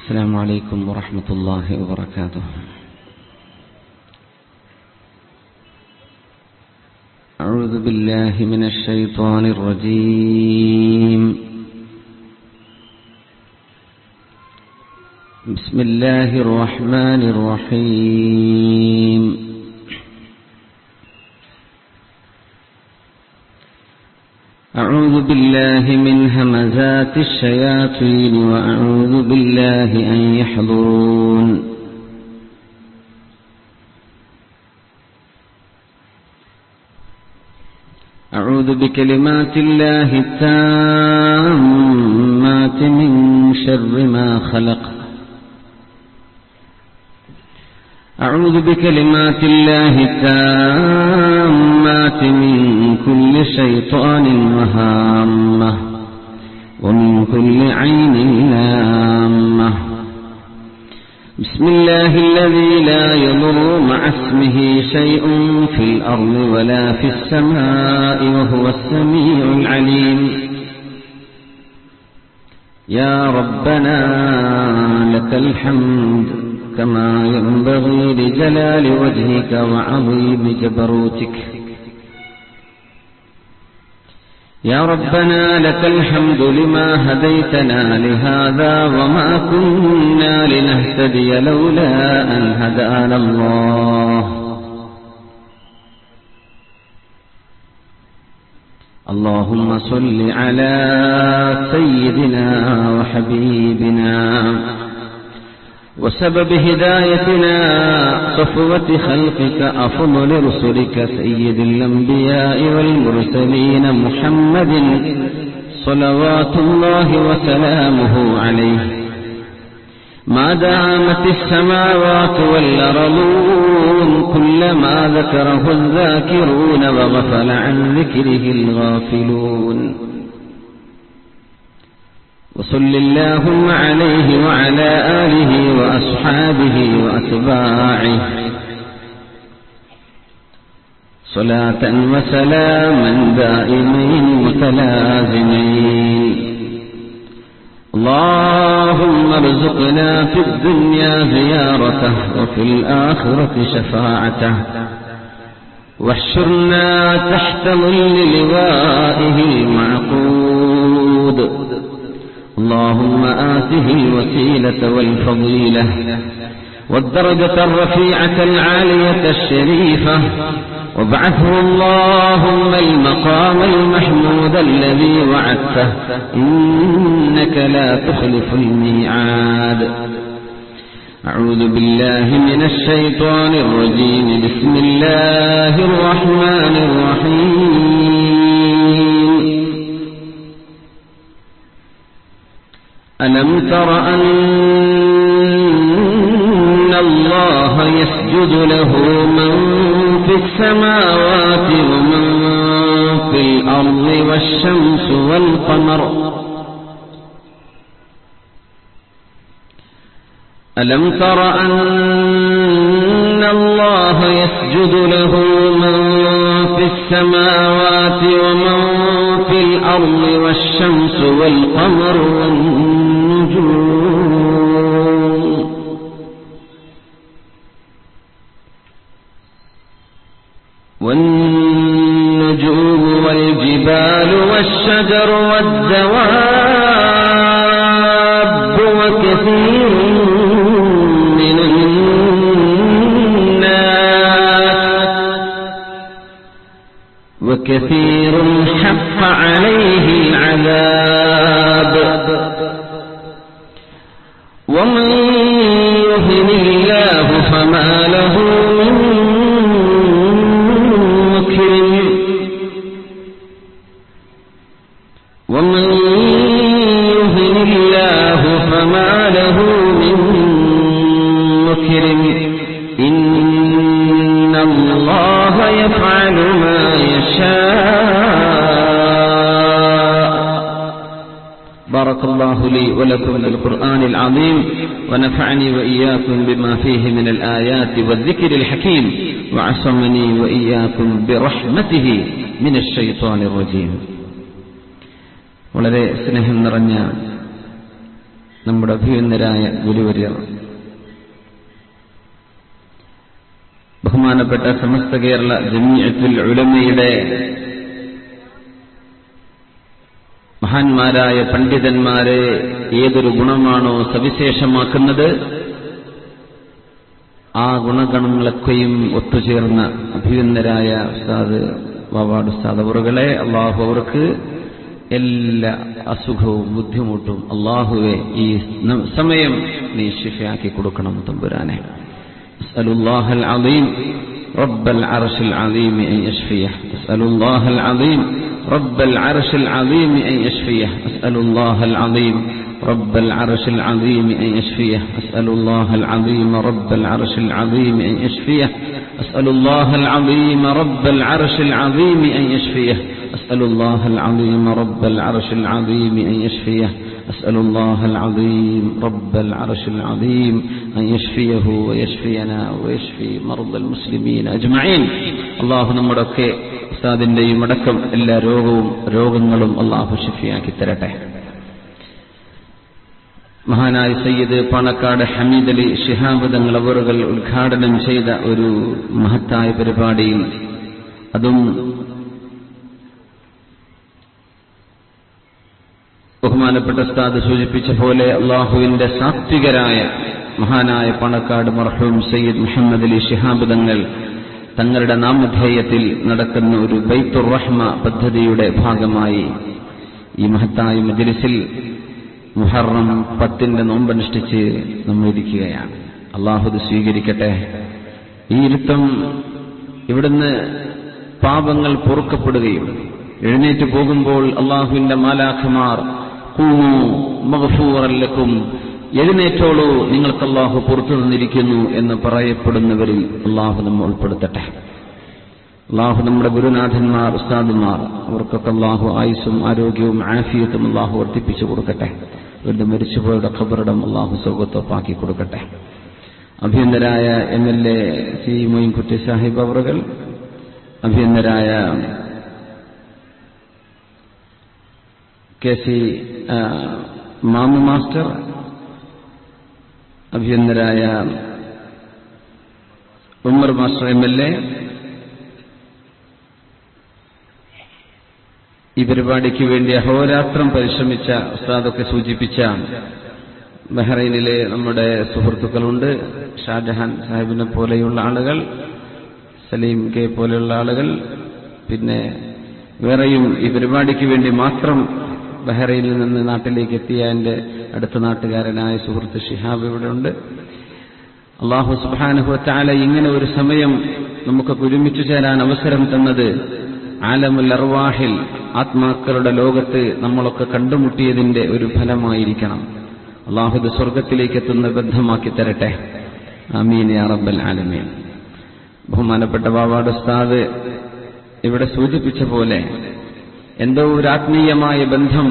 السلام عليكم ورحمة الله وبركاته. أعوذ بالله من الشيطان الرجيم. بسم الله الرحمن الرحيم. أعوذ بالله من همزات الشياطين وأعوذ بالله أن يحضرون. أعوذ بكلمات الله التامات من شر ما خلق. أعوذ بكلمات الله التامات من كل شيطان وهامة ومن كل عين لامة. بسم الله الذي لا يضر مع اسمه شيء في الأرض ولا في السماء وهو السميع العليم. يا ربنا لك الحمد كما ينبغي لجلال وجهك وعظيم جبروتك. يا ربنا لك الحمد لما هديتنا لهذا وما كنا لنهتدي لولا أن هدانا الله. اللهم صل على سيدنا وحبيبنا وسبب هدايتنا صفوة خلقك أفضل رسلك سيد الأنبياء والمرسلين محمد صلوات الله وسلامه عليه. ما دامت السماوات والأرضون كلما ذكره الذاكرون وغفل عن ذكره الغافلون. وصل اللهم عليه وعلى آله وأصحابه وأتباعه صلاة وسلاما دائمين متلازمين. اللهم ارزقنا في الدنيا زيارته وفي الآخرة شفاعته واحشرنا تحت ظل لوائه المعقود. اللهم آته الوسيلة والفضيلة والدرجة الرفيعة العالية الشريفة وابعثه اللهم المقام المحمود الذي وعدته إنك لا تخلف الميعاد. أعوذ بالله من الشيطان الرجيم. بسم الله الرحمن الرحيم. ألم تر أن الله يسجد له من في السماوات ومن في الأرض والشمس والقمر. ألم تر أن الله يسجد له من في السماوات ومن في الأرض والشمس والقمر والنجوم والجبال والشجر والدواب وكثير من الناس وكثير حق عليه العذاب. ومن يهن الله فما له من مكرم. ومن يهن الله فما له من مكرم. إن الله يفعل ما يشاء. بارك الله لي ولكم بالقرآن العظيم ونفعني وإياكم بما فيه من الآيات والذكر الحكيم وعصمني وإياكم برحمته من الشيطان الرجيم. വളരെ സ്നേഹം നിറഞ്ഞ നമ്മുടെ അഭിനന്ദരായ ഗുരുവര്യർ, ബഹുമാനപ്പെട്ട സമസ്ത കേരള ജമീഅത്തുൽ ഉലമയുടെ മഹാന്മാരായ പണ്ഡിതന്മാരെ ഏതൊരു ഗുണമാണോ സവിശേഷമാക്കുന്നത്, ആ ഗുണഗണങ്ങളൊക്കെയും ഒത്തുചേർന്ന അഭിനന്ദരായ ഉസ്താദ് വാവാട് ഉസ്താദ് അവറുകളെ, അള്ളാഹു അവർക്ക് എല്ലാ അസുഖവും ബുദ്ധിമുട്ടും അള്ളാഹുവെ ഈ സമയം നീ ശിഫയാക്കി കൊടുക്കണം തമ്പുരാനെ. അസ്അലുല്ലാഹൽ അദീം റബ്ബൽ അർശിൽ അദീം അൻ യശ്ഫിയഹ്. അസ്അലുല്ലാഹൽ അദീം റബ്ബൽ അർശിൽ അദീം അൻ യശ്ഫിയഹ്. അസ്അലുല്ലാഹൽ അദീം റബ്ബൽ അർശിൽ അദീം അൻ യശ്ഫിയഹ്. അസ്അലുല്ലാഹൽ അദീം റബ്ബൽ അർശിൽ അദീം അൻ യശ്ഫിയഹ്. അസ്അലുല്ലാഹൽ അദീം റബ്ബൽ അർശിൽ അദീം അൻ യശ്ഫിയഹ്. أسأل الله العظيم رب العرش العظيم أن يشفيه. أسأل الله العظيم رب العرش العظيم أن يشفيه ويشفينا ويشفي مرضى المسلمين أجمعين. الله നമ്മുടെയൊക്കെ ഉസ്താദിന്റെയും അടക്കം എല്ലാ രോഗങ്ങളും അല്ലാഹു ശിഫയാക്കി തരട്ടെ. മഹാനായ സയ്യിദ് പാണക്കാട് ഹമീദ് അലി ശിഹാബ് തങ്ങൾ അവറുകൾ ഉദ്ഘാടനം ചെയ്ത ഒരു മഹത്തായ പരിപാടിയിൽ, അതും ബഹുമാനപ്പെട്ട ഉസ്താദ് സൂചിപ്പിച്ച പോലെ അള്ളാഹുവിന്റെ സാത്വികരായ മഹാനായ പാണക്കാട് മർഹൂം സയ്യിദ് മുഹമ്മദ് അലി ശിഹാബ് തങ്ങളുടെ നാമധേയത്തിൽ നടക്കുന്ന ഒരു ബൈത്തുർ റഹ്മ പദ്ധതിയുടെ ഭാഗമായി ഈ മഹത്തായ മജ്ലിസിൽ മുഹറം 10 നോമ്പനുഷ്ഠിച്ച് നമ്മൾ ഇരിക്കുകയാണ്. അള്ളാഹു ഇത് സ്വീകരിക്കട്ടെ. ഈ ഇരുത്തം ഇവിടുന്ന് പാപങ്ങൾ പൊറുക്കപ്പെടുകയും എഴുന്നേറ്റ് പോകുമ്പോൾ അള്ളാഹുവിന്റെ മാലാഖമാർ ഖൂമൂ മഗ്ഫൂറൻ ലക്കും, എഴുന്നേറ്റോളൂ നിങ്ങൾക്ക് അള്ളാഹു പുറത്തു നിന്നിരിക്കുന്നു എന്ന് പറയപ്പെടുന്നവരിൽ അള്ളാഹു നമ്മെ ഉൾപ്പെടുത്തട്ടെ. അള്ളാഹു നമ്മുടെ ഗുരുനാഥന്മാർ ഉസ്താദുമാർ അവർക്കൊക്കെ അള്ളാഹു ആയുസ്സും ആരോഗ്യവും ആഫിയത്തും അള്ളാഹു വർദ്ധിപ്പിച്ചു കൊടുക്കട്ടെ. വീണ്ടും മരിച്ചുപോയുടെ ഖബറിടം അള്ളാഹു സൗകര്യപ്പാക്കി കൊടുക്കട്ടെ. അഭിനന്ദരായ MLA സി മൊയ്ൻകുട്ടി സാഹിബ് അവറുകൾ, അഭിനന്ദരായ KC മാമു മാസ്റ്റർ, അഭിനന്ദരായ ഉമർ മാസ്റ്റർ MLA, ഈ പരിപാടിക്ക് വേണ്ടി അഹോരാത്രം പരിശ്രമിച്ച ഉസ്താദൊക്കെ സൂചിപ്പിച്ച ബഹ്റൈനിലെ നമ്മുടെ സുഹൃത്തുക്കളുണ്ട്. ഷാജഹാൻ സാഹിബിനെ പോലെയുള്ള ആളുകൾ, സലീം കെ പോലെയുള്ള ആളുകൾ, പിന്നെ വേറെയും ഈ പരിപാടിക്ക് വേണ്ടി മാത്രം ബഹ്റൈനിൽ നിന്ന് നാട്ടിലേക്ക് എത്തിയ എൻ്റെ അടുത്ത നാട്ടുകാരനായ സുഹൃത്ത് ഷിഹാബ് ഇവിടെ ഉണ്ട്. അല്ലാഹു സുബ്ഹാനഹു വ തആല ഇങ്ങനെ ഒരു സമയം നമുക്ക് ഒരുമിച്ചു ചേരാൻ അവസരം തന്നത് ആലമുൽ അർവാഹിൽ, ആത്മാക്കളുടെ ലോകത്ത് നമ്മളൊക്കെ കണ്ടുമുട്ടിയതിന്റെ ഒരു ഫലമായിരിക്കണം. അല്ലാഹു ഇത് സ്വർഗത്തിലേക്ക് എത്തുന്ന ബന്ധമാക്കി തരട്ടെ. ആമീൻ യാ റബ്ബൽ ആലമീൻ. ബഹുമാനപ്പെട്ട വാവാട് ഉസ്താദ് ഇവിടെ സൂചിപ്പിച്ച പോലെ എന്തോ ഒരു ആത്മീയമായ ബന്ധം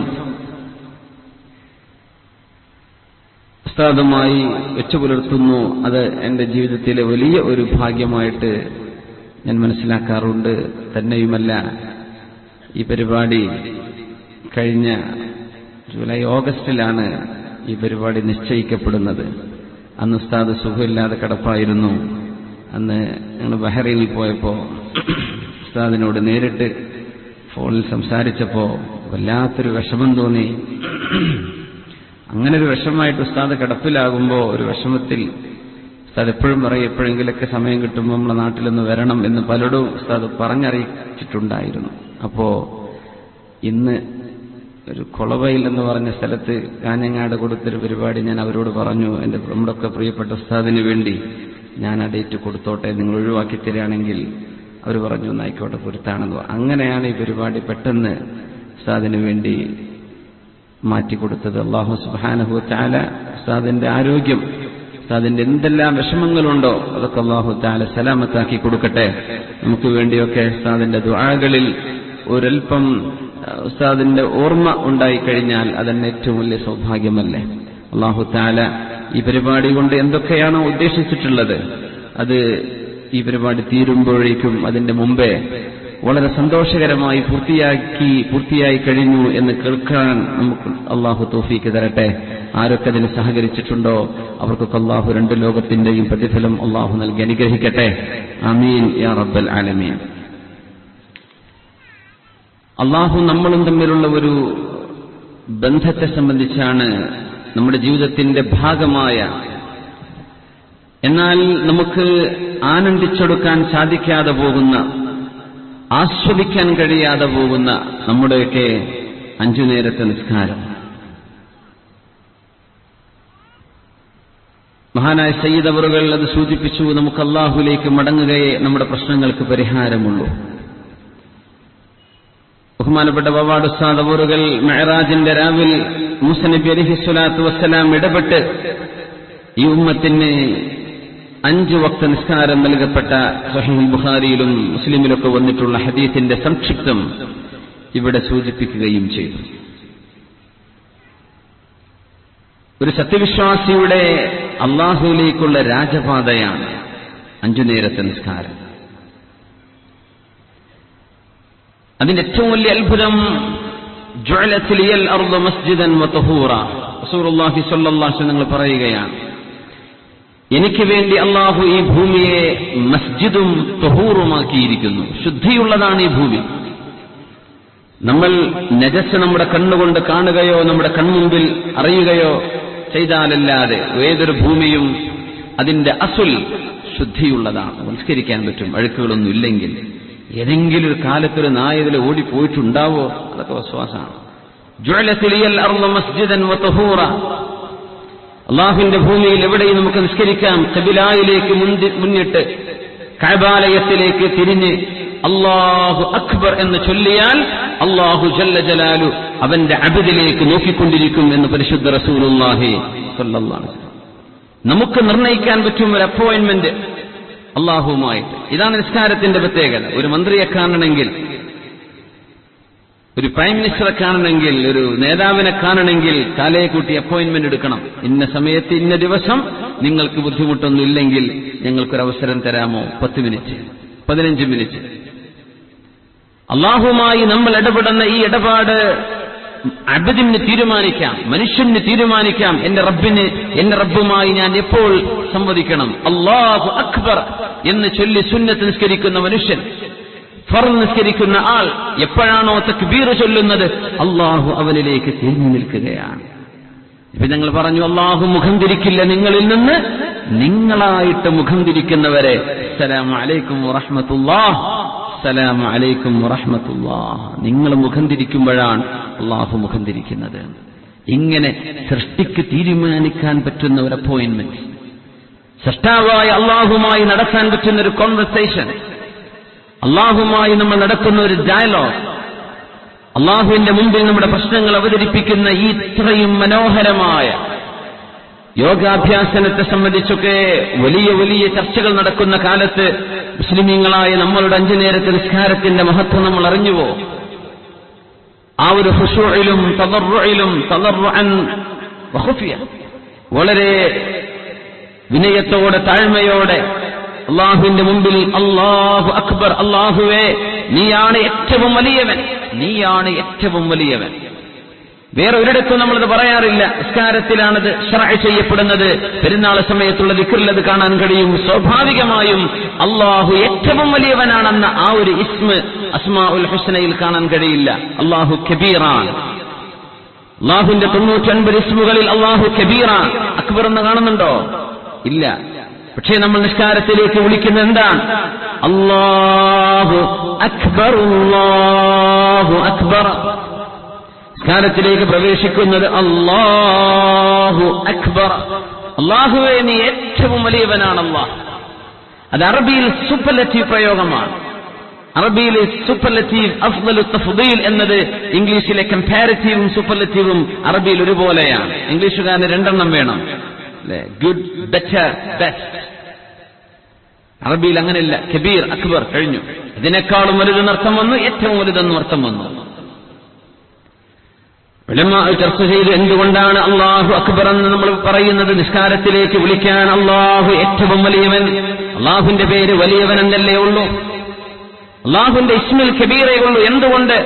ഉസ്താദുമായി വെച്ചുപുലർത്തുന്നു. അത് എൻ്റെ ജീവിതത്തിലെ വലിയ ഒരു ഭാഗ്യമായിട്ട് ഞാൻ മനസ്സിലാക്കാറുണ്ട്. തന്നെയുമല്ല, ഈ പരിപാടി കഴിഞ്ഞ ജൂലൈ ഓഗസ്റ്റിലാണ് ഈ പരിപാടി നിശ്ചയിക്കപ്പെടുന്നത്. അന്ന് ഉസ്താദ് സുഖമില്ലാതെ കിടപ്പായിരുന്നു. അന്ന് ഞങ്ങൾ ബഹ്റൈനിൽ പോയപ്പോൾ ഉസ്താദിനോട് നേരിട്ട് ഫോണിൽ സംസാരിച്ചപ്പോൾ വല്ലാത്തൊരു വിഷമം തോന്നി. അങ്ങനെ ഒരു വിഷമമായിട്ട് ഉസ്താദ് കിടപ്പിലാകുമ്പോൾ ഒരു വിഷമത്തിൽ ഉസ്താദ് എപ്പോഴും പറയും, എപ്പോഴെങ്കിലൊക്കെ സമയം കിട്ടുമ്പോൾ നമ്മളെ നാട്ടിലൊന്ന് വരണം എന്ന് പലരും ഉസ്താദ് പറഞ്ഞറിയിച്ചിട്ടുണ്ടായിരുന്നു. അപ്പോൾ ഇന്ന് ഒരു കൊളവയിൽ എന്ന് പറഞ്ഞ സ്ഥലത്ത് കാഞ്ഞങ്ങാട് കൊടുത്തൊരു പരിപാടി ഞാൻ അവരോട് പറഞ്ഞു, നമ്മുടെയൊക്കെ പ്രിയപ്പെട്ട ഉസ്താദിന് വേണ്ടി ഞാൻ ആ ഡേറ്റ് കൊടുത്തോട്ടെ, നിങ്ങൾ ഒഴിവാക്കി തരികയാണെങ്കിൽ. അവർ പറഞ്ഞു എന്നായിക്കോട്ടെ, പൊരുത്താണെന്ന്. അങ്ങനെയാണ് ഈ പരിപാടി പെട്ടെന്ന് ഉസ്താദിന് വേണ്ടി മാറ്റിക്കൊടുത്തത്. അല്ലാഹു സുബ്ഹാനഹു വ തആല ഉസ്താദിന്റെ ആരോഗ്യം, ഉസ്താദിന്റെ എന്തെല്ലാം വിഷമങ്ങളുണ്ടോ അതൊക്കെ അല്ലാഹു തആല സലാമത്താക്കി കൊടുക്കട്ടെ. നമുക്ക് വേണ്ടിയൊക്കെ ഉസ്താദിന്റെ ദുആകളിൽ ഒരൽപ്പം ഉസ്താദിന്റെ ഓർമ്മ ഉണ്ടായിക്കഴിഞ്ഞാൽ അതെന്നെ ഏറ്റവും വലിയ സൗഭാഗ്യമല്ലേ. അല്ലാഹു തആല ഈ പരിപാടി കൊണ്ട് എന്തൊക്കെയാണോ ഉദ്ദേശിച്ചിട്ടുള്ളത് അത് ഈ പരിപാടി തീരുമ്പോഴേക്കും അതിന്റെ മുമ്പേ വളരെ സന്തോഷകരമായി പൂർത്തിയായി കഴിഞ്ഞു എന്ന് കേൾക്കാൻ നമുക്ക് അല്ലാഹു തൗഫീക്ക് തരട്ടെ. ആരൊക്കെ അതിന് സഹകരിച്ചിട്ടുണ്ടോ അവർക്കൊക്കെ അല്ലാഹു രണ്ട് ലോകത്തിന്റെയും പ്രതിഫലം അല്ലാഹു നൽകി അനുഗ്രഹിക്കട്ടെ. ആമീൻ യാ റബ്ബൽ ആലമീൻ. അല്ലാഹു നമ്മളും തമ്മിലുള്ള ഒരു ബന്ധത്തെ സംബന്ധിച്ചാണ്, നമ്മുടെ ജീവിതത്തിന്റെ ഭാഗമായ, എന്നാൽ നമുക്ക് ആനന്ദിച്ചെടുക്കാൻ സാധിക്കാതെ പോകുന്ന, ആസ്വദിക്കാൻ കഴിയാതെ പോകുന്ന നമ്മുടെയൊക്കെ 5 നേരത്തെ നിസ്കാരം. മഹാനായ സയ്യിദ് അവറുകൾ അത് സൂചിപ്പിച്ചു, നമുക്ക് അല്ലാഹുവിലേക്ക് മടങ്ങുകയേ നമ്മുടെ പ്രശ്നങ്ങൾക്ക് പരിഹാരമുള്ളൂ. ബഹുമാനപ്പെട്ട വവാട് ഉസ്താദ് അവറുകൾ മിഅ്റാജിന്റെ രാവിൽ മൂസ നബി അലൈഹിസ്സലാത്തു വസ്സലാം ഇടപെട്ട് ഈ ഉമ്മത്തിന് 5 വക്ത നിസ്കാരം നൽകപ്പെട്ട സ്വഹീഹുൽ ബുഖാരിയിലും മുസ്ലിമിലൊക്കെ വന്നിട്ടുള്ള ഹദീസിന്റെ സംക്ഷിപ്തം ഇവിടെ സൂചിപ്പിക്കുകയും ചെയ്തു. ഒരു സത്യവിശ്വാസിയുടെ അല്ലാഹുവിലേക്കുള്ള രാജപാതയാണ് 5 നേരത്തെ നിസ്കാരം. അതിന്റെ ഏറ്റവും വലിയ അത്ഭുതം ജുഅലത് ലിയൽ അർദു മസ്ജിദൻ വതഹൂറ, റസൂലുള്ളാഹി സ്വല്ലല്ലാഹു അലൈഹി വസല്ലം പറയുകയാണ്, എനിക്ക് വേണ്ടി അല്ലാഹു ഈ ഭൂമിയെ മസ്ജിദും തഹൂറുമാക്കിയിരിക്കുന്നു. ശുദ്ധിയുള്ളതാണ് ഈ ഭൂമി. നമ്മൾ നജസ് നമ്മുടെ കണ്ണുകൊണ്ട് കാണുകയോ നമ്മുടെ കൺമുമ്പിൽ അറിയുകയോ ചെയ്താലല്ലാതെ ഏതൊരു ഭൂമിയും അതിന്റെ അസുൽ ശുദ്ധിയുള്ളതാണ്. സംസ്കരിക്കാൻ പറ്റും, അഴുക്കുകളൊന്നും ഇല്ലെങ്കിൽ. ഏതെങ്കിലും ഒരു കാലത്തൊരു നായ ഇതിൽ ഓടിപ്പോയിട്ടുണ്ടാവോ? അതൊക്കെ വിശ്വാസമാണ്. ജുഅലത് ലിയൽ അർദു മസ്ജിദൻ വതഹൂറ, അല്ലാഹുവിന്റെ ഭൂമിയിൽ എവിടെയും നമുക്ക് നിസ്കരിക്കാം. ഖിബിലയിലേക്ക് മുന്നിട്ട് കഅബാലയത്തിലേക്ക് തിരിഞ്ഞ് അല്ലാഹു അക്ബർ എന്ന് ചൊല്ലിയാൽ അല്ലാഹു ജല്ല ജലാലു അവന്റെ അബ്ദിലേക്ക് നോക്കിക്കൊണ്ടിരിക്കും എന്ന് പരിശുദ്ധ റസൂലുള്ളാഹി സ്വല്ലല്ലാഹു അലൈഹി വസല്ലം. നമുക്ക് നിർണയിക്കാൻ പറ്റും ഒരു അപ്പോയിന്റ്മെന്റ് അല്ലാഹുവുമായിട്ട്. ഇതാണ് നിസ്കാരത്തിന്റെ പ്രത്യേകത. ഒരു മന്ത്രിയെ കാണണമെങ്കിൽ, ഒരു പ്രൈം മിനിസ്റ്ററെ കാണണമെങ്കിൽ, ഒരു നേതാവിനെ കാണണമെങ്കിൽ കാലയെ കൂട്ടി അപ്പോയിന്റ്മെന്റ് എടുക്കണം. ഇന്ന സമയത്ത് ഇന്ന ദിവസം നിങ്ങൾക്ക് ബുദ്ധിമുട്ടൊന്നും ഇല്ലെങ്കിൽ ഞങ്ങൾക്കൊരവസരം തരാമോ? 10 മിനിറ്റ്, 15 മിനിറ്റ്. അല്ലാഹുവുമായി നമ്മൾ ഇടപെടുന്ന ഈ ഇടപാട് അബ്ദിന് തീരുമാനിക്കാം, മനുഷ്യന് തീരുമാനിക്കാം. എന്റെ റബ്ബുമായി ഞാൻ എപ്പോൾ സംവദിക്കണം. അല്ലാഹു അക്ബർ എന്ന് ചൊല്ലി സുന്നത്ത് നിസ്കരിക്കുന്ന മനുഷ്യൻ, ഫർദ് നിസ്കരിക്കുന്ന ആൾ എപ്പോഴാണോ തക്ബീർ ചൊല്ലുന്നത് അല്ലാഹു അവനിലേക്ക് തിരിഞ്ഞു നിൽക്കുകയാണ്. ഇപ്പൊ ഞങ്ങൾ പറഞ്ഞു, അല്ലാഹു മുഖം തിരിക്കില്ല നിങ്ങളിൽ നിന്ന്, നിങ്ങളായിട്ട് മുഖം തിരിക്കുന്നവരെ അസ്സലാമു അലൈക്കും വറഹ്മത്തുള്ളാഹ്, അസ്സലാമു അലൈക്കും വറഹ്മത്തുള്ളാഹ്. നിങ്ങൾ മുഖം തിരിക്കുമ്പോഴാണ് അല്ലാഹു മുഖം തിരിക്കുന്നത്. ഇങ്ങനെ സൃഷ്ടിക്ക് തീരുമാനിക്കാൻ പറ്റുന്ന ഒരു അപ്പോയിന്റ്മെന്റ്, സൃഷ്ടാവായ അല്ലാഹുമായി നടത്താൻ പറ്റുന്ന ഒരു കോൺവെർസേഷൻ, അല്ലാഹുമായി നമ്മൾ നടക്കുന്ന ഒരു ഡയലോഗ്, അല്ലാഹുവിന്റെ മുമ്പിൽ നമ്മുടെ പ്രശ്നങ്ങൾ അവതരിപ്പിക്കുന്ന ഈ ഇത്രയും മനോഹരമായ യോഗാഭ്യാസനത്തെ സംബന്ധിച്ചൊക്കെ വലിയ വലിയ ചർച്ചകൾ നടക്കുന്ന കാലത്ത് മുസ്ലിമീങ്ങളായ നമ്മളുടെ 5 നേരത്തെ നിസ്കാരത്തിന്റെ മഹത്വം നമ്മൾ അറിഞ്ഞുവോ? ആ ഒരു ഖുശൂഇലും തദർറുഇലും തദർറുഅൻ വഖുഫിയ, വളരെ വിനയത്തോടെ താഴ്മയോടെ അല്ലാഹുവിന്റെ മുമ്പിൽ അല്ലാഹു അക്ബർ, അല്ലാഹുവേ നീയാണ് ഏറ്റവും വലിയവൻ, നീയാണ് ഏറ്റവും വലിയവൻ. വേറെ ഒരിടത്തും നമ്മളത് പറയാറില്ല. നിസ്കാരത്തിലാണത് ശർഅ് ചെയ്യപ്പെടുന്നത്. പെരുന്നാൾ സമയത്തുള്ള ദിക്റിൽ അത് കാണാൻ കഴിയും. സ്വാഭാവികമായും അല്ലാഹു ഏറ്റവും വലിയവനാണെന്ന ആ ഒരു ഇസ്മ് അസ്മാഉൽ ഹുസ്നയിൽ കാണാൻ കഴിയില്ല. അല്ലാഹു കബീറാൻ. അല്ലാഹുവിന്റെ 99 ഇസ്മുകളിൽ അല്ലാഹു കബീറാൻ. അക്ബർ എന്ന് കാണുന്നുണ്ടോ? ഇല്ല. പക്ഷേ നമ്മൾ നിസ്കാരത്തിലേക്ക് വിളിക്കുന്നത് എന്താണ്? അല്ലാഹു അക്ബർ, അല്ലാഹു അക്ബർ. നിസ്കാരത്തിലേക്ക് പ്രവേശിക്കുന്നത് അല്ലാഹു അക്ബർ, അല്ലാഹുവേ നീ ഏറ്റവും വലിയവനാണ് അല്ലാഹ്. അത് അറബിയിൽ സൂപ്പർലറ്റീവ് പ്രയോഗമാണ്. അറബിയിലെ സൂപ്പർലറ്റീവ് അഫ്ളലു തഫ്ദീൽ എന്നത് ഇംഗ്ലീഷിലെ കമ്പാരിറ്റീവും സൂപ്പർലറ്റീവും അറബിയിൽ ഒരുപോലെയാണ്. ഇംഗ്ലീഷുകാരന് 2 എണ്ണം വേണം, ഗുഡ്, ബെറ്റർ, ബെസ്റ്റ്. അറബിയിൽ അങ്ങനെയല്ല. കബീർ, അക്ബർ കഴിഞ്ഞു. ഇതിനേക്കാളും വലുതെന്ന് അർത്ഥം വന്നു, ഏറ്റവും വലുതെന്നും അർത്ഥം വന്നു. ഉലമാ ചർച്ച ചെയ്ത് എന്തുകൊണ്ടാണ് അല്ലാഹു അക്ബർ എന്ന് നമ്മൾ പറയുന്നത്? നിസ്കാരത്തിലേക്ക് വിളിക്കാൻ അല്ലാഹു ഏറ്റവും വലിയവൻ, അല്ലാഹുവിന്റെ പേര് വലിയവൻ എന്നല്ലേ ഉള്ളൂ, അല്ലാഹുവിന്റെ ഇസ്മുൽ കബീറേ ഉള്ളൂ. എന്തുകൊണ്ട്?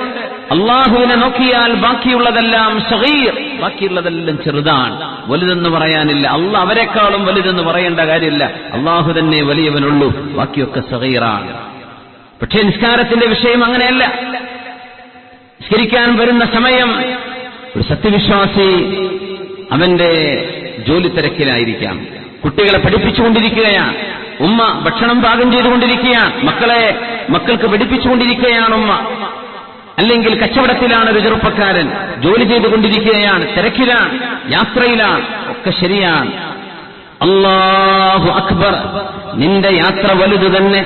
അല്ലാഹുവിനെ നോക്കിയാൽ ബാക്കിയുള്ളതെല്ലാം സഗീർ, ബാക്കിയുള്ളതെല്ലാം ചെറുതാണ്, വലുതെന്ന് പറയാനില്ല. അള്ളാഹ് അവരെക്കാളും വലുതെന്ന് പറയേണ്ട കാര്യമില്ല. അള്ളാഹു തന്നെ വലിയവനുള്ളൂ, ബാക്കിയൊക്കെ സഗീറാണ്. പക്ഷേ നിസ്കാരത്തിന്റെ വിഷയം അങ്ങനെയല്ല. നിസ്കരിക്കാൻ വരുന്ന സമയം ഒരു സത്യവിശ്വാസി അവന്റെ ജോലി തിരക്കിലായിരിക്കാം, കുട്ടികളെ പഠിപ്പിച്ചുകൊണ്ടിരിക്കുകയാണ്, ഉമ്മ ഭക്ഷണം പാകം ചെയ്തുകൊണ്ടിരിക്കുകയാണ്, മക്കൾക്ക് പഠിപ്പിച്ചുകൊണ്ടിരിക്കുകയാണ് ഉമ്മ. അല്ലെങ്കിൽ കച്ചവടത്തിലാണ് ഒരു ചെറുപ്പക്കാരൻ, ജോലി ചെയ്തുകൊണ്ടിരിക്കുകയാണ്, തിരക്കിലാണ്, യാത്രയിലാണ്, ഒക്കെ ശരിയാണ്. അല്ലാഹു അക്ബർ, നിന്റെ യാത്ര വലുത് തന്നെ,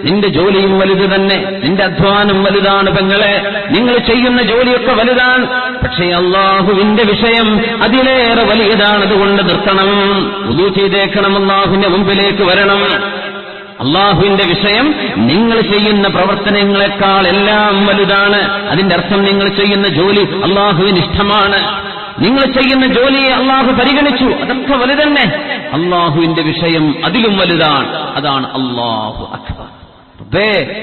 നിന്റെ ജോലിയും വലുത് തന്നെ, നിന്റെ അധ്വാനം വലുതാണ് പെങ്ങളെ, നിങ്ങൾ ചെയ്യുന്ന ജോലിയൊക്കെ വലുതാണ്. പക്ഷേ അള്ളാഹുവിന്റെ വിഷയം അതിലേറെ വലിയതാണ്. അതുകൊണ്ട് നിർത്തണം, വുദൂ ചെയ്തേക്കണം, അള്ളാഹുവിന്റെ മുമ്പിലേക്ക് വരണം. അള്ളാഹുവിന്റെ വിഷയം നിങ്ങൾ ചെയ്യുന്ന പ്രവർത്തനങ്ങളെക്കാൾ എല്ലാം വലുതാണ്. അതിന്റെ അർത്ഥം നിങ്ങൾ ചെയ്യുന്ന ജോലി അള്ളാഹുവിന് ഇഷ്ടമാണ്, നിങ്ങൾ ചെയ്യുന്ന ജോലിയെ അള്ളാഹു പരിഗണിച്ചു, അതൊക്കെ വലുതന്നെ. അള്ളാഹുവിന്റെ വിഷയം അതിലും വലുതാണ്. അതാണ് അല്ലാഹു അക്ബർ.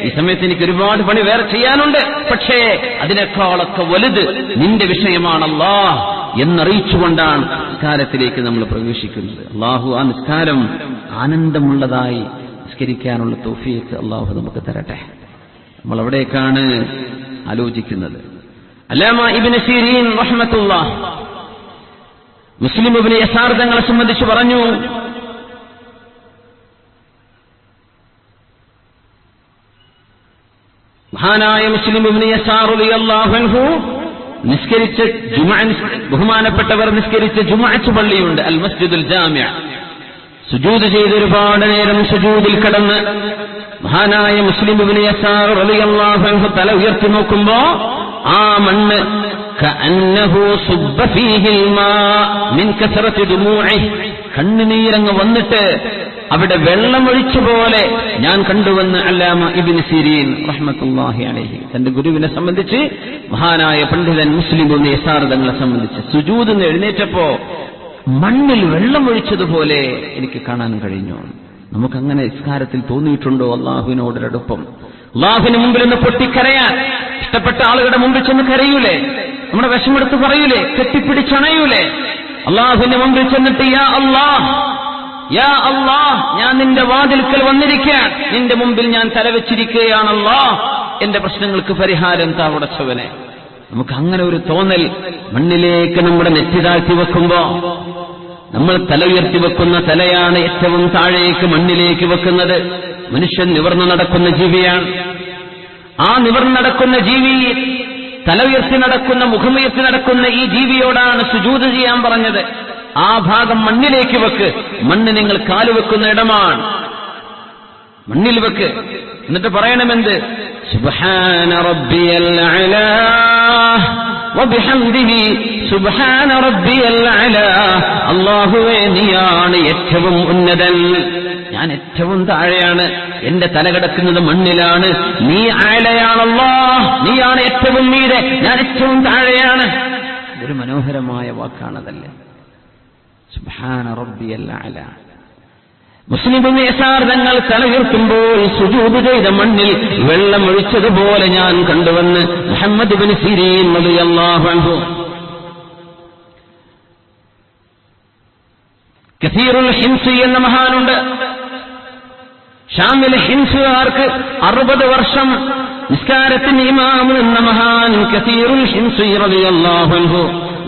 ഈ സമയത്ത് എനിക്ക് ഒരുപാട് പണി വേറെ ചെയ്യാനുണ്ട്, പക്ഷേ അതിനേക്കാളൊക്കെ വലുത് നിന്റെ വിഷയമാണ് അല്ലാഹ് എന്നറിയിച്ചുകൊണ്ടാണ് നിസ്കാരത്തിലേക്ക് നമ്മൾ പ്രവേശിക്കുന്നത്. അള്ളാഹു ആ നിസ്കാരം ആനന്ദമുള്ളതായി നിസ്കരിക്കാനുള്ള തൗഫീഖ് അള്ളാഹു നമുക്ക് തരട്ടെ. നമ്മൾ അവിടേക്കാണ് ആലോചിക്കുന്നത്. അല്ലാമ ഇബ്നു സിരീൻ റഹ്മത്തുള്ളാഹ് മുസ്ലിം ഇബ്നു യസാർ തങ്ങളെ സംബന്ധിച്ച് പറഞ്ഞു, മഹാനായ മുസ്ലിം ഇബ്നു യസാർ റളിയല്ലാഹു അൻഹു നിസ്കരിച്ച ബഹുമാനപ്പെട്ടവർ നിസ്കരിച്ച ജുമുഅത്ത് പള്ളിയുണ്ട്, അൽ മസ്ജിദുൽ ജാമിഅ. സുജൂദ് ചെയ്ത് ഒരുപാട് നേരം സുജൂദിൽ കിടന്ന് മഹാനായ മുസ്ലിം ഇബ്നു യസാർ റളിയല്ലാഹു അൻഹു തല ഉയർത്തി നോക്കുമ്പോ ആ മണ്ണ് കഅന്നഹു സുബ്ബ ഫീഹിൽ മാ മിൻ കസറത്തി ദുമൂഇഹി, കണ്ണുനീരങ്ങ് വന്നിട്ട് അവിടെ വെള്ളമൊഴിച്ച പോലെ ഞാൻ കണ്ടുവെന്ന് അല്ലാമ ഇബ്നു സിരീൻ റഹ്മത്തുള്ളാഹി അലൈഹി തന്റെ ഗുരുവിനെ സംബന്ധിച്ച്, മഹാനായ പണ്ഡിതൻ മുസ്ലിം ഇബ്നു യസാർ തങ്ങളെ സംബന്ധിച്ച് സുജൂദിൽ നിന്ന് എഴുന്നേറ്റപ്പോ മണ്ണിൽ വെള്ളമൊഴിച്ചതുപോലെ എനിക്ക് കാണാൻ കഴിഞ്ഞു. നമുക്കങ്ങനെ നിസ്കാരത്തിൽ തോന്നിയിട്ടുണ്ടോ അള്ളാഹുവിനോടൊരടുപ്പം? അള്ളാഹുവിന് മുമ്പിൽ നിന്ന് പൊട്ടിക്കരയാൻ, ഇഷ്ടപ്പെട്ട ആളുകളുടെ മുമ്പിൽ ചെന്ന് കരയൂലേ, നമ്മുടെ വിഷമെടുത്ത് പറയൂലേ, കെട്ടിപ്പിടിച്ചണയൂലേ? അള്ളാഹുവിന്റെ മുമ്പിൽ ചെന്നിട്ട് യാ അല്ലാഹ്, യാ അല്ലാഹ്, ഞാൻ നിന്റെ വാതിൽക്കൽ വന്നിരിക്കുകയാണ്, നിന്റെ മുമ്പിൽ ഞാൻ തലവെച്ചിരിക്കുകയാണ് അല്ലാഹ്, എന്റെ പ്രശ്നങ്ങൾക്ക് പരിഹാരം താവടച്ചവനെ. നമുക്ക് അങ്ങനെ ഒരു തോന്നൽ മണ്ണിലേക്ക് നമ്മുടെ നെറ്റി താഴ്ത്തി വെക്കുമ്പോ, നമ്മൾ തല ഉയർത്തി വെക്കുന്ന തലയാണ് ഏറ്റവും താഴേക്ക് മണ്ണിലേക്ക് വെക്കുന്നത്. മനുഷ്യൻ നിവർന്നു നടക്കുന്ന ജീവിയാണ്. ആ നിവർന്നു നടക്കുന്ന ജീവി, തല ഉയർത്തി നടക്കുന്ന, മുഖമുയർത്തി നടക്കുന്ന ഈ ജീവിയോടാണ് സുജൂദ് ചെയ്യാൻ പറഞ്ഞത്. ആ ഭാഗം മണ്ണിലേക്ക് വെക്ക്. മണ്ണ് നിങ്ങൾ കാലുവെക്കുന്ന ഇടമാണ്, മണ്ണിൽ വെക്ക്. എന്നിട്ട് പറയണമെന്ത്? സുബ്ഹാന റബ്ബിയൽ അലാ വബിഹംദിഹി സുബ്ഹാന റബ്ബിയൽ അലാ. അല്ലാഹുവേ, നീയാണ് ഏറ്റവും ഉന്നതൻ, ഞാൻ ഏറ്റവും താഴെയാണ്, എന്റെ തല കിടക്കുന്നത് മണ്ണിലാണ്, നീ അലയാണ് അല്ലാഹ്, നീയാണ് ഏറ്റവും മീതെ, ഞാൻ ഏറ്റവും താഴെയാണ്. ഒരു മനോഹരമായ വാക്കാണതല്ലേ, സുബ്ഹാന റബ്ബിയൽ അലാ. മുസ്ലിം ഇബ്നു യസാർ തങ്ങൾ തല ഉയർത്തുമ്പോൾ സുജൂദ് ചെയ്ത മണ്ണിൽ വെള്ളം ഒഴിച്ചതുപോലെ ഞാൻ കണ്ടുവന്ന് മുഹമ്മദ് ഇബ്നു സിരീൻ റളിയല്ലാഹു അൻഹു. കസീറുൽ ഹിംസ് എന്ന മഹാനുണ്ട്. ഷാമിലെ ഹിംസുകാർക്ക് 60 വർഷം നിസ്കാരത്തിന് ഇമാം എന്ന മഹാൻ കസീറുൽ ഹിംസ് റളിയല്ലാഹു അൻഹു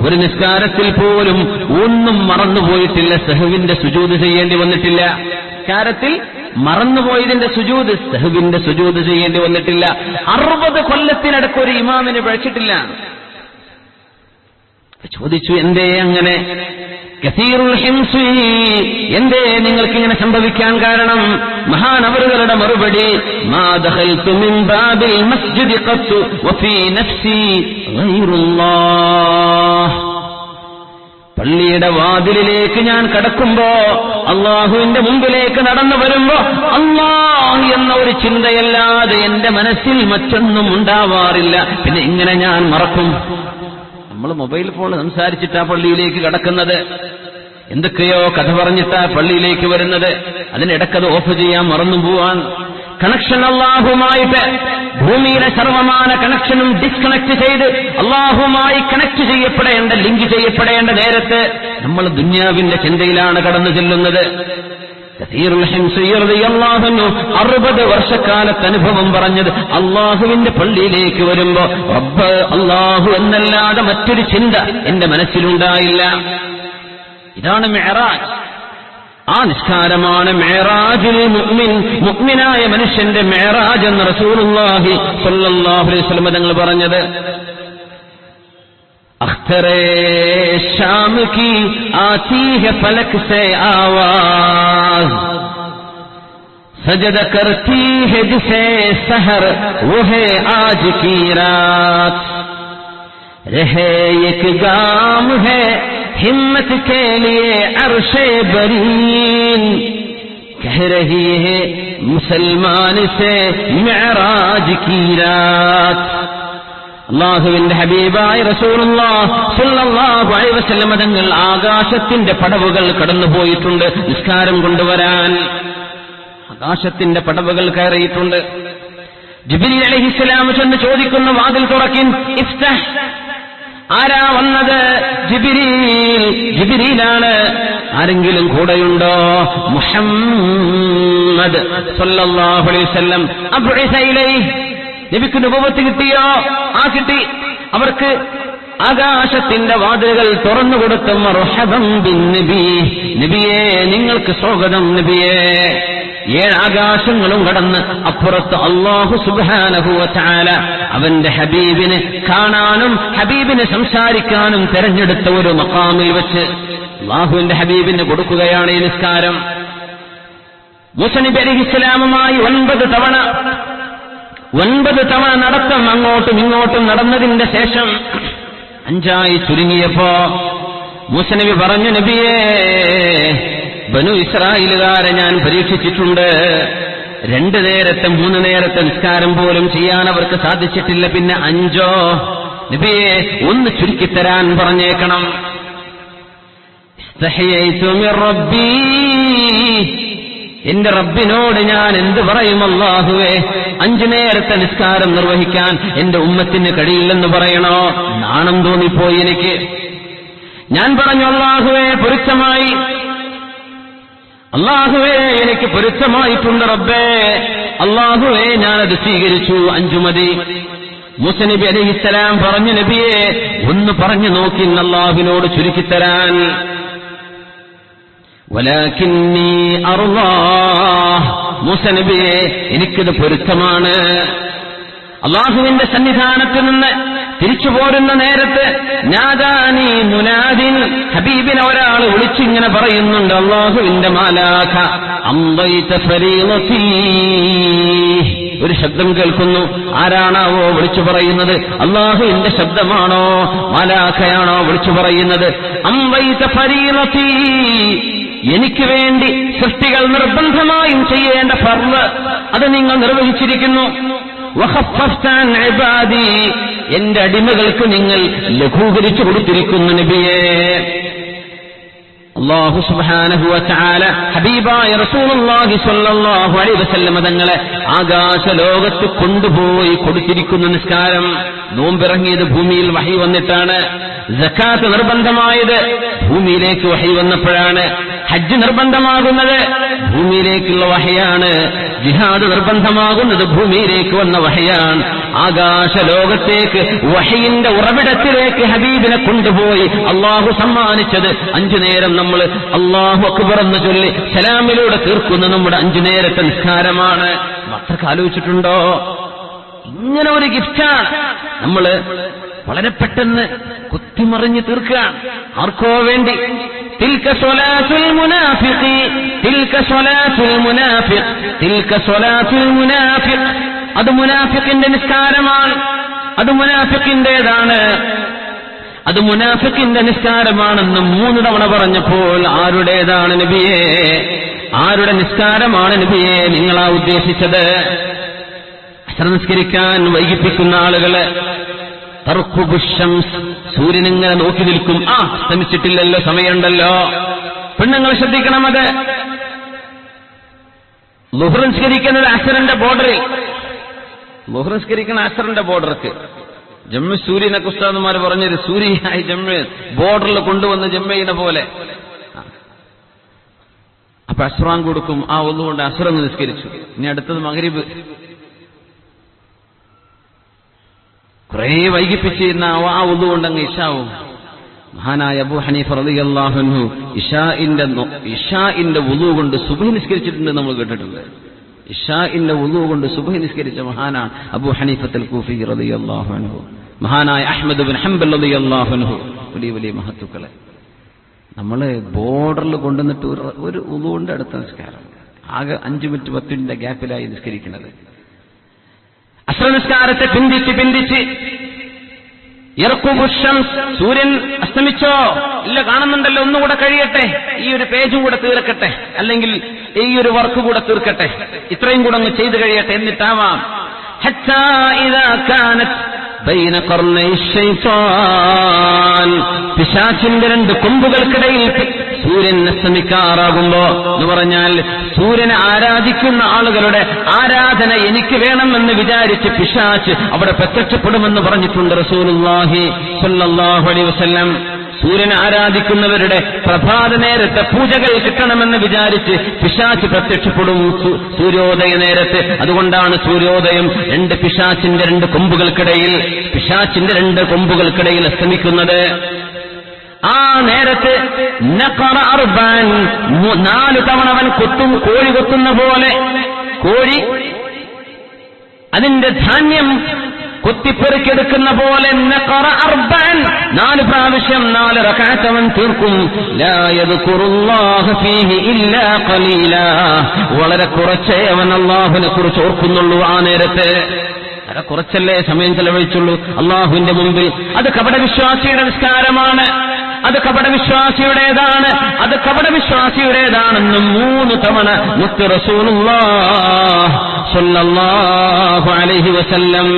ഒരു നിസ്കാരത്തിൽ പോലും ഒന്നും മറന്നുപോയിട്ടില്ല, സഹവിന്റെ സുജൂദ് ചെയ്യേണ്ടി വന്നിട്ടില്ല. നിസ്കാരത്തിൽ മറന്നുപോയതിന്റെ സുജൂദ്, സഹവിന്റെ സുജൂദ് ചെയ്യേണ്ടി വന്നിട്ടില്ല. 60 കൊല്ലത്തിനടക്ക് ഒരു ഇമാമിന് പഴിച്ചിട്ടില്ല. ചോദിച്ചു, എന്തേ അങ്ങനെ? കസീറുൽ ഹിംസി, എന്തേ നിങ്ങൾക്കിങ്ങനെ സംഭവിക്കാൻ കാരണം? മഹാനവറുകളുടെ മറുപടി, മാ ദഖൽതു മിൻ ബാബിൽ മസ്ജിദി ഖത്തു വഫീ നഫ്സി ഗൈറുല്ലാഹ്. പള്ളിയുടെ വാതിലിലേക്ക് ഞാൻ കടക്കുമ്പോ, അള്ളാഹുവിന്റെ മുമ്പിലേക്ക് നടന്നു വരുമ്പോ അല്ലാഹ് എന്ന ഒരു ചിന്തയല്ലാതെ എന്റെ മനസ്സിൽ മറ്റൊന്നും ഉണ്ടാവാറില്ല. പിന്നെ ഇങ്ങനെ ഞാൻ മറക്കും? നമ്മൾ മൊബൈൽ ഫോൺ സംസാരിച്ചിട്ടാ പള്ളിയിലേക്ക് കടക്കുന്നത്, എന്തൊക്കെയോ കഥ പറഞ്ഞിട്ടാ പള്ളിയിലേക്ക് വരുന്നത്, അതിനിടക്കത് ഓഫ് ചെയ്യാൻ മറന്നു പോവാൻ. കണക്ഷൻ അല്ലാഹുമായിട്ട് ഭൂമിയിലെ സർവമാന കണക്ഷനും ഡിസ്കണക്ട് ചെയ്ത് അല്ലാഹുമായി കണക്ട് ചെയ്യപ്പെടേണ്ട, ലിങ്ക് ചെയ്യപ്പെടേണ്ട നേരത്ത് നമ്മൾ ദുന്യാവിന്റെ ചിന്തയിലാണ് കടന്നു ചെല്ലുന്നത്. 60 വർഷക്കാലത്ത് അനുഭവം പറഞ്ഞത് അള്ളാഹുവിന്റെ പള്ളിയിലേക്ക് വരുമ്പോ റബ്ബ് അള്ളാഹു എന്നല്ലാതെ മറ്റൊരു ചിന്ത എന്റെ മനസ്സിലുണ്ടായില്ല. ഇതാണ് മിഅ്റാജ്. ആ നിസ്കാരമാണ് മിഅ്റാജുൽ മുഅ്മിൻ, മുഅ്മിനായ മനുഷ്യന്റെ മിഅ്റാജ് എന്ന് റസൂലുള്ളാഹി സ്വല്ലല്ലാഹു അലൈഹി വസല്ലം തങ്ങൾ പറഞ്ഞത്. अख्तरे शाम की आती है फलक से आवाज, सजद करती है जिसे सहर वो है आज की रात, रहे एक गाम है हिम्मत के लिए अर्शे बरीन, कह रही है मुसलमान से मिअराज की रात. അല്ലാഹുവിന്റെ ഹബീബായ റസൂലുള്ളാഹി സ്വല്ലല്ലാഹു അലൈഹി വസല്ലം തങ്ങൾ ആകാശത്തിന്റെ പടവുകൾ കടന്നുപോയിട്ടുണ്ട് നിസ്കാരം കൊണ്ടുവരാൻ. ആകാശത്തിന്റെ പടവുകൾ കയറിയിട്ടുണ്ട്. ജിബ്രീൽ അലൈഹിസ്സലാം ചെന്ന് ചോദിക്കുന്നു, വാതിൽ തുറക്കിൻ, ഇഫ്തഹ്. ആരാ വന്നത്? ജിബ്രീലാണ്. ആരെങ്കിലും കൂടെയുണ്ടോ? മുഹമ്മദ് സ്വല്ലല്ലാഹു അലൈഹി വസല്ലം. അബ്ഇസ ഇലൈഹി, നബിക്ക് നുബുവത്ത് കിട്ടിയോ? ആ കിട്ടി. അവർക്ക് ആകാശത്തിന്റെ വാതിലുകൾ തുറന്നുകൊടുത്ത മർഹബൻ ബിൻ നബി, നബിയേ നിങ്ങൾക്ക് സ്വാഗതം നബിയേ. 7 ആകാശങ്ങളും കടന്ന് അപ്പുറത്ത് അല്ലാഹു സുബ്ഹാനഹു വ തആല അവന്റെ ഹബീബിനെ കാണാനും ഹബീബിനെ സംസാരിക്കാനും തെരഞ്ഞെടുത്ത ഒരു മഖാമിൽ വെച്ച് അല്ലാഹുവിന്റെ ഹബീബിന് കൊടുക്കുകയാണ് ഈ നിസ്കാരം. മൂസ നബി അലൈഹിസ്സലാമുമായി 9 തവണ നടത്തം അങ്ങോട്ടും ഇങ്ങോട്ടും നടന്നതിന്റെ ശേഷം 5ആയി ചുരുങ്ങിയപ്പോ മൂസ നബി പറഞ്ഞു, നബിയേ, ബനു ഇസ്രായേലുകാരെ ഞാൻ പരീക്ഷിച്ചിട്ടുണ്ട്. 2 നേരത്തെ 3 നേരത്തെ നിസ്കാരം പോലും ചെയ്യാൻ അവർക്ക് സാധിച്ചിട്ടില്ല. പിന്നെ 5 നബിയെ ഒന്ന് ചുരുക്കിത്തരാൻ പറഞ്ഞേക്കണം. ഇസ്തഹയൈതു മിർ റബ്ബി, എന്റെ റബ്ബിനോട് ഞാൻ എന്ത് പറയും അല്ലാഹുവേ? 5 നേരത്തെ നിസ്കാരം നിർവഹിക്കാൻ എന്റെ ഉമ്മത്തിന് കഴിയില്ലെന്ന് പറയണോ? നാണം തോന്നിപ്പോയി എനിക്ക്. ഞാൻ പറഞ്ഞു, അല്ലാഹുവേ പൊരുത്തമായി, അല്ലാഹുവേ എനിക്ക് പൊരുത്തമായിട്ടുണ്ട് റബ്ബേ, അല്ലാഹുവേ ഞാനത് സ്വീകരിച്ചു, 5 മതി. മൂസ നബി അലൈഹിസ്സലാം പറഞ്ഞു, നബിയെ ഒന്ന് പറഞ്ഞു നോക്കി അല്ലാഹുവിനോട് ചുരുക്കിത്തരാൻ. വലാകിന്നി അർളാഹ്, മൂസ നബിയെ എനിക്കിത് പൊരുത്തമാണ്. അല്ലാഹുവിന്റെ സന്നിധാനത്തിൽ നിന്ന് തിരിച്ചു പോരുന്ന നേരത്ത് നാദാനി മുനാദിൻ, ഹബീബിനെ ഒരാൾ വിളിച്ചിങ്ങനെ പറയുന്നുണ്ട്, അല്ലാഹുവിന്റെ മാലാഖ അംദൈത ഫരീളതി. ഒരു ശബ്ദം കേൾക്കുന്നു. ആരാണാവോ വിളിച്ചു പറയുന്നത്? അല്ലാഹുവിന്റെ ശബ്ദമാണോ മാലാഖയാണോ വിളിച്ചു പറയുന്നത്? അംദൈത ഫരീളതി, എനിക്ക് വേണ്ടി സൃഷ്ടികൾ നിർബന്ധമായും ചെയ്യേണ്ട ഫർള് അത് നിങ്ങൾ നിർവഹിച്ചിരിക്കുന്നു. വഖഫഫ്തൻ ഇബാദി, എന്റെ അടിമകൾക്ക് നിങ്ങൾ ലഘൂകരിച്ചു കൊടുത്തിരിക്കുന്നു നബിയേ. അല്ലാഹു സുബ്ഹാനഹു വ തആല ഹബീബായ റസൂലുള്ളാഹി സ്വല്ലല്ലാഹു അലൈഹി വസല്ലം തങ്ങളെ ആകാശ ലോകത്ത് കൊണ്ടുപോയി കൊടുത്തിരിക്കുന്ന നിസ്കാരം. നോമ്പിറങ്ങിയത് ഭൂമിയിൽ വഹി വന്നിട്ടാണ്. സക്കാത്ത് നിർബന്ധമായത് ഭൂമിയിലേക്ക് വഹി വന്നപ്പോഴാണ്. ഹജ്ജ് നിർബന്ധമാകുന്നത് ഭൂമിയിലേക്കുള്ള വഹയാണ്. ജിഹാദ് നിർബന്ധമാകുന്നത് ഭൂമിയിലേക്ക് വന്ന വഹയാണ്. ആകാശ ലോകത്തേക്ക് വഹയിന്റെ ഉറവിടത്തിലേക്ക് ഹബീബിനെ കൊണ്ടുപോയി അള്ളാഹു സമ്മാനിച്ചത് 5 നേരം നമ്മൾ അല്ലാഹു അക്ബർ എന്ന് ചൊല്ലി സലാമിലൂടെ തീർക്കുന്ന നമ്മുടെ 5 നേരത്തെ നിസ്കാരമാണ്. അത്രക്ക് ആലോചിച്ചിട്ടുണ്ടോ? ഇങ്ങനെ ഒരു ഗിഫ്റ്റാണ് നമ്മൾ വളരെ പെട്ടെന്ന് കുത്തിമറിഞ്ഞ് തീർക്കുകയാണ്. ആർക്കോ വേണ്ടി. തിൽക സ്വലാത്തുൽ മുനാഫിഖി, തിൽക സ്വലാത്തുൽ മുനാഫിഖ്, തിൽക സ്വലാത്തുൽ മുനാഫിഖ്. അത് മുനാഫിഖിന്റെ നിസ്കാരമാണ്. അത് മുനാഫിഖിന്റേതാണ്. അത് മുനാഫിഖിന്റെ നിസ്കാരമാണെന്ന് 3 തവണ പറഞ്ഞപ്പോൾ ആരുടേതാണ് നബിയേ? ആരുടെ നിസ്കാരമാണ് നബിയേ നിങ്ങളാ ഉദ്ദേശിച്ചത്? നിസ്കരിക്കാൻ വൈകിപ്പിക്കുന്ന ആളുകള്, തർക്കുബുശംസ്, സൂര്യനിങ്ങനെ നോക്കി നിൽക്കും. അസ്തമിച്ചിട്ടില്ലല്ലോ, സമയമുണ്ടല്ലോ. പെണ്ണുങ്ങൾ ശ്രദ്ധിക്കണം. അത് ളുഹ്ർ നിസ്കരിക്കുന്നത് അസ്റിന്റെ ബോർഡറിൽ, ളുഹ്ർ നിസ്കരിക്കുന്ന അസ്റിന്റെ ബോർഡർക്ക് ജമ്മു സൂര്യനൊക്കെ ഉസ്താദുമാർ പറഞ്ഞൊരു സൂര്യയായി ജമ്മു ബോർഡറിൽ കൊണ്ടുവന്ന് ജമ്മയിനെ പോലെ. അപ്പൊ അസ്റാൻ കൊടുക്കും, ആ ഒന്നുകൊണ്ട് അസ്റന്ന് നിസ്കരിച്ചു. ഇനി അടുത്തത് മഗ്രിബ്. കുറെ വൈകിപ്പിച്ചിരുന്ന ആ ഒന്നുകൊണ്ട് അങ്ങ് ഇശാവും. മഹാനായ അബൂ ഹനീഫ റളിയല്ലാഹു അൻഹു ഇശാഇന്റെ വുളു കൊണ്ട് സുബ്ഹി നിസ്കരിച്ചിട്ടുണ്ട് നമ്മൾ കേട്ടിട്ടുണ്ട്. ഇശാഇന്റെ വുളു കൊണ്ട് സുബ്ഹി നിസ്കരിച്ച മഹാനാണ് അബൂ ഹനീഫത്തുൽ കൂഫി റളിയല്ലാഹു അൻഹു. മഹാനായ അഹ്മദ് ബിൻ ഹംബൽ റളിയല്ലാഹു അൻഹു, വലിയ വലിയ മഹത്തുക്കളെ നമ്മള് ബോർഡറിൽ കൊണ്ടുവന്നിട്ട് ഒരു വുളുവിന്റെ അടുത്ത നിസ്കാരം, ആകെ 5 മിനിറ്റ് 10 മിനിറ്റ് ഗ്യാപ്പിലായി നിസ്കരിക്കുന്നത്. അസ്ർ നിസ്കാരത്തെ പിന്തിച്ച് സൂര്യൻ അസ്തമിച്ചോ ഇല്ല, കാണുന്നുണ്ടല്ലോ, ഒന്നുകൂടെ കഴിയട്ടെ, ഈ ഒരു പേജും കൂടെ തീർക്കട്ടെ, അല്ലെങ്കിൽ ഈ ഒരു വർക്ക് കൂടെ തീർക്കട്ടെ, ഇത്രയും കൂടെ അങ്ങ് ചെയ്തു കഴിയട്ടെ, എന്നിട്ടാവാം. പിശാചിന്റെ 2 കൊമ്പുകൾക്കിടയിൽ സൂര്യൻ അസ്തമിക്കാറാകുമ്പോ എന്ന് പറഞ്ഞാൽ സൂര്യനെ ആരാധിക്കുന്ന ആളുകളുടെ ആരാധന എനിക്ക് വേണമെന്ന് വിചാരിച്ച് പിശാച് അവിടെ പ്രത്യക്ഷപ്പെടുമെന്ന് പറഞ്ഞിട്ടുണ്ട് റസൂലുള്ളാഹി സ്വല്ലല്ലാഹു അലൈഹി വസല്ലം. സൂര്യനെ ആരാധിക്കുന്നവരുടെ പ്രഭാത നേരത്തെ പൂജകൾ കിട്ടണമെന്ന് വിചാരിച്ച് പിശാച് പ്രത്യക്ഷപ്പെടും സൂര്യോദയ നേരത്ത്. അതുകൊണ്ടാണ് സൂര്യോദയം 2 പിശാചിന്റെ 2 കൊമ്പുകൾക്കിടയിൽ, പിശാചിന്റെ 2 കൊമ്പുകൾക്കിടയിൽ അസ്തമിക്കുന്നത്. ആ നേരത്ത് 4 തവണ അവൻ കൊത്തും, കോഴി കൊത്തുന്ന പോലെ. കോഴി അതിന്റെ ധാന്യം കൊത്തിപ്പെറുക്കെടുക്കുന്ന പോലെ 4 പ്രാവശ്യം 4 റക്അത്ത് അവൻ തീർക്കും. ലാ യദ്കുറുല്ലാഹ ഫീഹി ഇല്ലാ ഖലീലാ, വളരെ കുറച്ചേ അവൻ അല്ലാഹുവിനെ കുറിച്ച് ഓർക്കുന്നുള്ളൂ ആ നേരത്തെ. വളരെ കുറച്ചല്ലേ സമയം ചെലവഴിച്ചുള്ളൂ അല്ലാഹുവിന്റെ മുമ്പിൽ. അത് കപടവിശ്വാസിയുടെ നിസ്കാരമാണ്, അത് കപടവിശ്വാസിയുടേതാണ്, അത് കപടവിശ്വാസിയുടേതാണെന്ന് 3 തവണ മുത്ത് റസൂലുള്ളാഹി സ്വല്ലല്ലാഹു അലൈഹി വസല്ലം.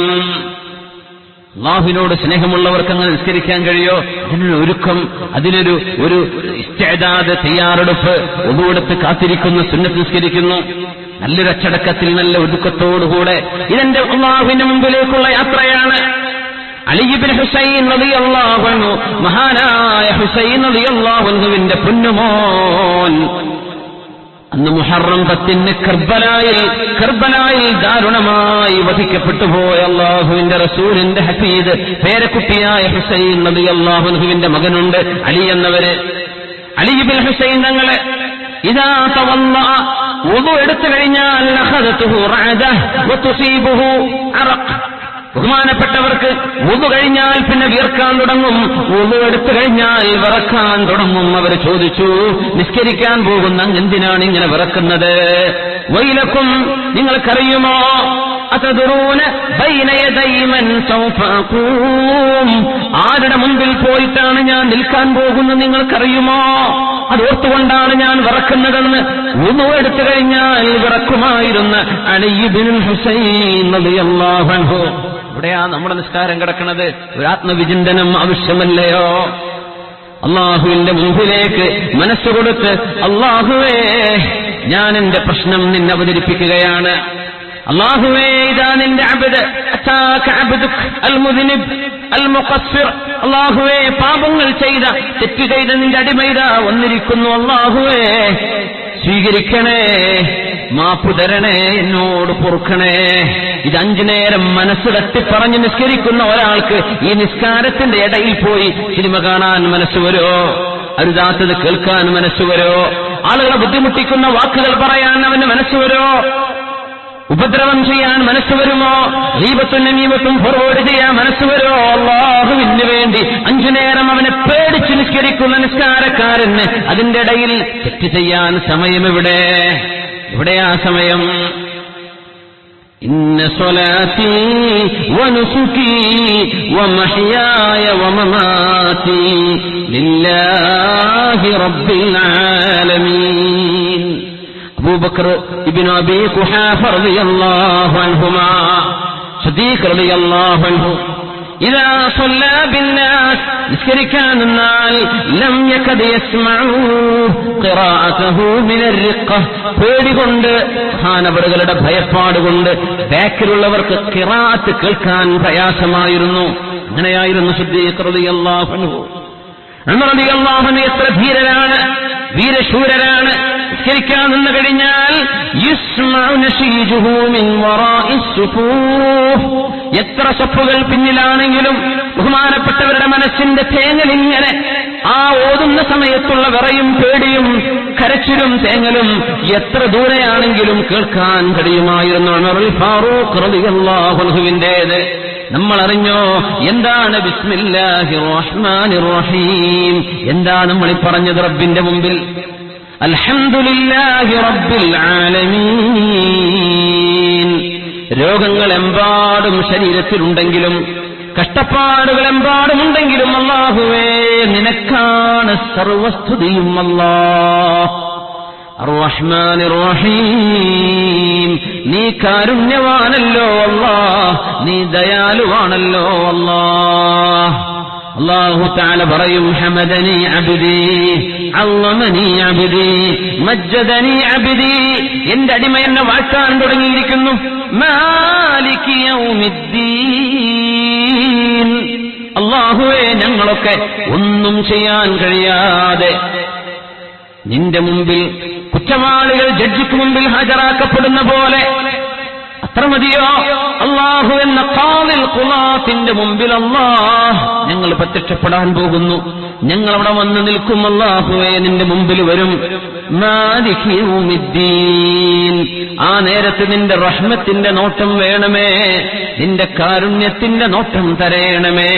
അല്ലാഹുവിനോട് സ്നേഹമുള്ളവർക്ക് അങ്ങനെ നിസ്കരിക്കാൻ കഴിയോ? അതിനൊരു ഒരുക്കം, അതിനൊരു ഇസ്തിഅദാദ്, തയ്യാറെടുപ്പ്. ഒന്നുകൊടുത്ത് കാത്തിരിക്കുന്നു, സുന്നത്ത് നിസ്കരിക്കുന്നു, നല്ലൊരു അച്ചടക്കത്തിൽ, നല്ല ഒതുക്കത്തോടുകൂടെ. ഇതെന്റെ അല്ലാഹുവിന്റെ മുമ്പിലേക്കുള്ള യാത്രയാണ്. അലി ഇബ്നു ഹുസൈൻ റളിയല്ലാഹു അൻഹു, മഹാനായ ഹുസൈൻ റളിയല്ലാഹു അൻഹുവിന്റെ പൊന്നുമോൻ, അന്ന് മുഹറം 10 കർബലായിൽ ദാരുണമായി വധിക്കപ്പെട്ടു പോയ അല്ലാഹുവിന്റെ റസൂലിന്റെ ഹഫീദ് പേരക്കുട്ടിയായ ഹുസൈൻ റളിയല്ലാഹു അൻഹുവിന്റെ മകനുണ്ട് അലി എന്നവര്. അലി ഇബ്നു ഹുസൈൻ തങ്ങളെ ഇദാ തവല്ലഅ, വുളു എടുത്തു കഴിഞ്ഞാൽ അഖദതുഹു റഅദഹ വതുസീബുഹു അറഖ്. ബഹുമാനപ്പെട്ടവർക്ക് വുളു കഴിഞ്ഞാൽ പിന്നെ വിയർക്കാൻ തുടങ്ങും, വുളു എടുത്തു കഴിഞ്ഞാൽ വിറക്കാൻ തുടങ്ങും. അവർ ചോദിച്ചു, നിസ്കരിക്കാൻ പോകുന്ന എന്തിനാണ് ഇങ്ങനെ വിറക്കുന്നത്? വൈലക്കും, നിങ്ങൾക്കറിയുമോ? അതദറൂന ബൈന യദൈ മൻ സൗഫ അഖൂം, ആരുടെ മുൻപിൽ പോയിട്ടാണ് ഞാൻ നിൽക്കാൻ പോകുന്നത് നിങ്ങൾക്കറിയുമോ? അതോർത്തുകൊണ്ടാണ് ഞാൻ വിറക്കുന്നതെന്ന് വുളു എടുത്തു കഴിഞ്ഞാൽ വിറക്കുമായിരുന്ന അലി ഇബ്നുൽ ഹുസൈൻ റളിയല്ലാഹു അൻഹു. ഇവിടെയാ നമ്മുടെ നിസ്കാരം കിടക്കുന്നത്. ഒരു ആത്മവിചിന്തനം ആവശ്യമല്ലയോ? അള്ളാഹുവിന്റെ മുമ്പിലേക്ക് മനസ്സുകൊടുത്ത്, അള്ളാഹുവേ, ഞാൻ എന്റെ പ്രശ്നം നിന്നെ അവതരിപ്പിക്കുകയാണ്. അള്ളാഹുവേ, ഇതാ നിന്റെ അബ്ദ്, അതാക അബ്ദുക അൽ മുദ്നിബ് അൽ മുഖസ്സിർ. അള്ളാഹുവേ, പാപങ്ങൾ ചെയ്ത, തെറ്റ് ചെയ്ത നിന്റെ അടിമയിതാ വന്നിരിക്കുന്നു. അള്ളാഹുവേ, സ്വീകരിക്കണേ, മാപ്പ് തരണേ, എന്നോട് പൊറുക്കണേ. ഇത് 5 നേരം മനസ്സ് തട്ടിപ്പറഞ്ഞ് നിസ്കരിക്കുന്ന ഒരാൾക്ക് ഈ നിസ്കാരത്തിന്റെ ഇടയിൽ പോയി സിനിമ കാണാൻ മനസ്സ് വരുമോ? അരുതാത്തത് കേൾക്കാൻ മനസ്സ് വരുമോ? ആളുകളെ ബുദ്ധിമുട്ടിക്കുന്ന വാക്കുകൾ പറയാൻ അവന് മനസ്സ് വരുമോ? ഉപദ്രവം ചെയ്യാൻ മനസ്സ് വരുമോ? ഗീബത്തും നമീമത്തും ഫോർവേഡ് ചെയ്യാൻ മനസ്സ് വരുമോ? അല്ലാഹുവിന് വേണ്ടി 5 നേരം അവനെ പേടിച്ച് നിസ്കരിക്കുന്ന നിസ്കാരക്കാരന് അതിന്റെ ഇടയിൽ തെറ്റ് ചെയ്യാൻ സമയം എവിടെ? എവിടെയാ സമയം? ഇന്ന സ്വലാത്തി വനുസുകി വമഹ്യായ വമമാതി ലില്ലാഹി റബ്ബിൽ ആലമീൻ. അബൂബക്കർ ഇബ്നു അബീ ഖുഹാഫ റളിയല്ലാഹു അൻഹുമാ, സിദ്ദീഖ് റളിയല്ലാഹു അൻഹു, ഇദാ സ്വല്ലാ ബിന്നാസ് നിസ്കരിക്കാൻ നിന്നാൽ ലം യകദ് യസ്മഉ ഖിറാഅതഹു മിനർ റിഖ്ഖ പേടികൊണ്ട് ഹാനവറുകളുടെ ഭയപ്പാടുകൊണ്ട് ബാക്കിലുള്ളവർക്ക് ഖിറാഅത്ത് കേൾക്കാൻ പ്രയാസമായിരുന്നു. അങ്ങനെയായിരുന്നു സിദ്ദീഖ് റളിയല്ലാഹു അൻഹു. ഉമർ റളിയല്ലാഹു അൻഹു എത്ര ധീരരാണ്, വീരശൂരരാണ്. നിസ്കരിക്കാൻ നിന്ന് കഴിഞ്ഞാൽ യുസ്മഉ നശീജുഹു മിൻ വറാഇ സുഫൂഫ് എത്ര സഫുകൾ പിന്നിലാണെങ്കിലും ബഹുമാനപ്പെട്ടവരുടെ മനസ്സിന്റെ തേങ്ങലിങ്ങനെ ആ ഓതുന്ന സമയത്തുള്ള വിറയും പേടിയും കരച്ചിലും തേങ്ങലും എത്ര ദൂരെയാണെങ്കിലും കേൾക്കാൻ കഴിയുമായിരുന്നു ഉമറുൽ ഫാറൂഖ് റളിയല്ലാഹു അൻഹുവിന്റേത്. നമ്മൾ അറിഞ്ഞോ എന്താണ് ബിസ്മില്ലാഹിർ റഹ്മാനിർ റഹീം? എന്താ നമ്മൾ ഈ പറഞ്ഞത് റബ്ബിന്റെ മുമ്പിൽ? അൽഹംദുലില്ലാഹി റബ്ബിൽ ആലമീൻ. രോഗങ്ങളെമ്പാടും ശരീരത്തിലുണ്ടെങ്കിലും കഷ്ടപ്പാടുകളെമ്പാടുമുണ്ടെങ്കിലും അല്ലാഹുവേ നിനക്കാണ് സർവസ്തുതിയും. അല്ലാഹ് അർ-റഹ്മാനിർ റഹീം നീ കാരുണ്യവാനല്ലോ അല്ലാഹ്, നീ ദയാലുവാണല്ലോ അല്ലാഹ്. അല്ലാഹു തആല പറയും ഹമദനി അബ്ദി അള്ളമനി അബ്ദി മജ്ജദനി അബ്ദി എന്റെ അടിമ എന്നെ വാഴ്ത്താൻ തുടങ്ങിയിരിക്കുന്നു. മാലികി യൗമിദ്ദീൻ അല്ലാഹുവേ ഞങ്ങളൊക്കെ ഒന്നും ചെയ്യാൻ കഴിയാതെ നിന്റെ മുമ്പിൽ കുറ്റവാളികൾ ജഡ്ജിക്ക് മുമ്പിൽ ഹാജരാക്കപ്പെടുന്ന പോലെ അത്ര മതിയോ? അല്ലാഹു എന്ന ഖാദിൽ ഖുലാത്തിന്റെ മുമ്പിൽ അല്ലാഹ് ഞങ്ങൾ പ്രത്യക്ഷപ്പെടാൻ പോകുന്നു. ഞങ്ങൾ അവിടെ വന്ന് നിൽക്കും. അല്ലാഹുവേ നിന്റെ മുമ്പിൽ വരും. മാലികി യൗമിദ്ദീൻ ആ നേരത്ത് നിന്റെ റഹ്മത്തിന്റെ നോട്ടം വേണമേ, നിന്റെ കാരുണ്യത്തിന്റെ നോട്ടം തരയണമേ.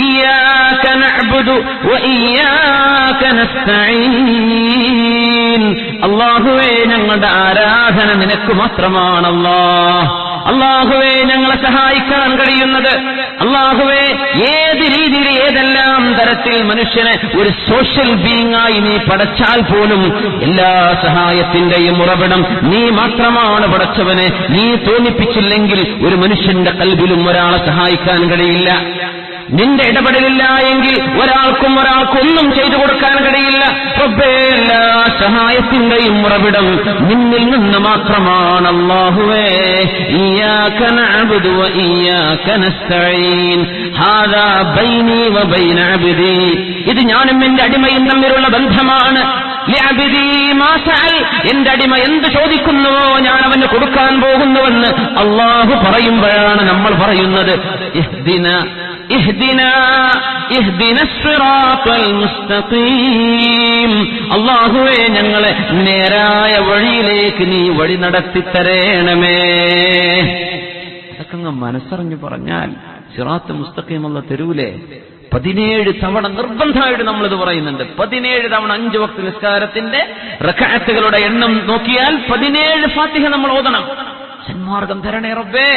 ഇയ്യാക നഅ്ബുദു വ ഇയ്യാക നസ്തഈൻ അല്ലാഹുവേ ഞങ്ങളുടെ ആരാധന നിനക്ക് മാത്രമാണ്. അല്ലാഹുവേ ഞങ്ങളെ സഹായിക്കാൻ കഴിയുന്നത് അല്ലാഹുവേ ഏത് രീതിയിൽ ഏതെല്ലാം തരത്തിൽ മനുഷ്യനെ ഒരു സോഷ്യൽ ബീയിങ് ആയി നീ പടച്ചാൽ പോലും എല്ലാ സഹായത്തിന്റെയും ഉറവിടം നീ മാത്രമാണ് പടച്ചവനെ. നീ തോന്നിപ്പിച്ചില്ലെങ്കിൽ ഒരു മനുഷ്യന്റെ കൽബിലും ഒരാളെ സഹായിക്കാൻ കഴിയില്ല. നിന്റെ ഇടപെടലില്ല എങ്കിൽ ഒരാൾക്കൊന്നും ചെയ്തു കൊടുക്കാൻ കഴിയില്ല. റബ്ബേ എല്ലാ സഹായത്തിന്റെയും ഉറവിടം നിന്നിൽ നിന്ന് മാത്രമാണ്. അല്ലാഹുവേ ഇയ്യാക നഅ്ബുദു വ ഇയ്യാക നസ്തഈൻ ഹാദാ ബൈനി വ ബൈന അബ്ദി ഇത് ഞാനും എന്റെ അടിമയും തമ്മിലുള്ള ബന്ധമാണ്. ലിഅബ്ദി മാ സഅൽ എന്റെ അടിമ എന്ത് ചോദിക്കുന്നുവോ ഞാൻ അവന് കൊടുക്കാൻ പോകുന്നുവെന്ന് അല്ലാഹു പറയുമ്പോഴാണ് നമ്മൾ പറയുന്നത് ഇഹ്ദിന സിറാത്തൽ മുസ്തഖീം അല്ലാഹുവേ ഞങ്ങളെ നേരായ വഴിയിലേക്ക് നീ വഴി നടത്തിത്തരേണമേ. അതൊക്കെ മനസ്സറിഞ്ഞു പറഞ്ഞാൽ സിറാത്ത് മുസ്തഖീം അല്ല തരൂലേ? 17 തവണ നിർബന്ധമായിട്ട് നമ്മളിത് പറയുന്നുണ്ട്. 17 തവണ 5 വക്ത് നിസ്കാരത്തിന്റെ റക്അത്തുകളുടെ എണ്ണം നോക്കിയാൽ 17 ഫാത്തിഹ നമ്മൾ ഓതണം. സന്മാർഗം തരണേ റബ്ബേ.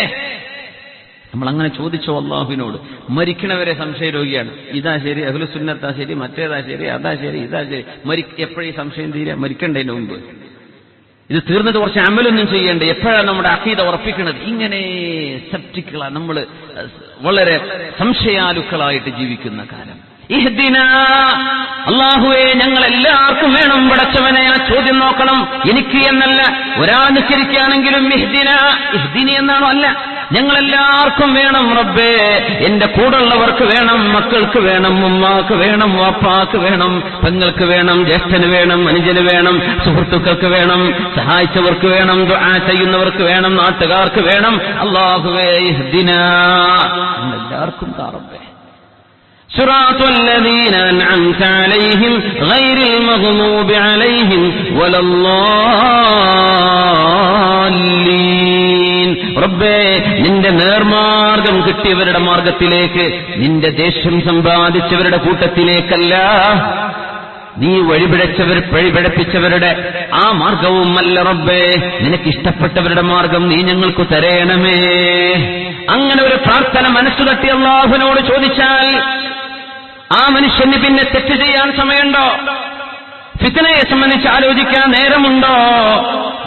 നമ്മൾ അങ്ങനെ ചോദിച്ചോ അല്ലാഹുവിനോട്? മരിക്കണവരെ സംശയരോഗിയാണ്. ഇതാ ശരി, അഹ്ലുസുന്നത്താ ശരി, മറ്റേതാ ശരി, അതാ ശരി, ഇതാ ശരി. എപ്പോഴീ സംശയം തീരെ? മരിക്കണ്ടതിന് മുമ്പ്. ഇത് തീർന്നിട്ട് കുറച്ച് അമലൊന്നും ചെയ്യേണ്ട. എപ്പോഴാണ് നമ്മുടെ അഖീദ ഉറപ്പിക്കുന്നത്? ഇങ്ങനെ സെപ്റ്റിക്കുകളാണ് നമ്മൾ, വളരെ സംശയാലുക്കളായിട്ട് ജീവിക്കുന്ന കാലം. ഇഹ്ദിനാ അല്ലാഹുവേ ഞങ്ങൾ എല്ലാവർക്കും വേണം പടച്ചവനെ. ആ ചോദ്യം നോക്കണം. എനിക്ക് എന്നല്ല, ഒരാൾ നിസ്കരിക്കുകയാണെങ്കിലും ഇഹ്ദിനി എന്നാണോ? അല്ല, ഞങ്ങളെല്ലാവർക്കും വേണം റബ്ബേ. എന്റെ കൂടെയുള്ളവർക്ക് വേണം, മക്കൾക്ക് വേണം, ഉമ്മാക്ക് വേണം, വാപ്പാക്ക് വേണം, പെങ്ങൾക്ക് വേണം, ജ്യേഷ്ഠന് വേണം, അനുജന് വേണം, സുഹൃത്തുക്കൾക്ക് വേണം, സഹായിച്ചവർക്ക് വേണം, ദുആ ചെയ്യുന്നവർക്ക് വേണം, നാട്ടുകാർക്ക് വേണം. അല്ലാഹുവേ ഇഹ്ദിനാ എല്ലാവർക്കും താ റബ്ബേ. صراط الذين أنعمت عليهم غير المغضوب عليهم ولا الضالين റബ്ബേ നിന്റെ നേർമാർഗം കിട്ടിയവരുടെ മാർഗത്തിലേക്ക്, നിന്റെ ദേഷ്യം സമ്പാദിച്ചവരുടെ കൂട്ടത്തിലേക്കല്ല, നീ വഴിപിഴപ്പിച്ചവരുടെ ആ മാർഗവുമല്ല റബ്ബേ. നിനക്കിഷ്ടപ്പെട്ടവരുടെ മാർഗം നീ ഞങ്ങൾക്ക് തരേണമേ. അങ്ങനെ ഒരു പ്രാർത്ഥന മനസ്സു തട്ടി അല്ലാഹുവിനോട് ചോദിച്ചാൽ ആ മനുഷ്യന് പിന്നെ തെറ്റ് ചെയ്യാൻ സമയമുണ്ടോ? ഫിത്നയെ സംബന്ധിച്ച് ആലോചിക്കാൻ നേരമുണ്ടോ?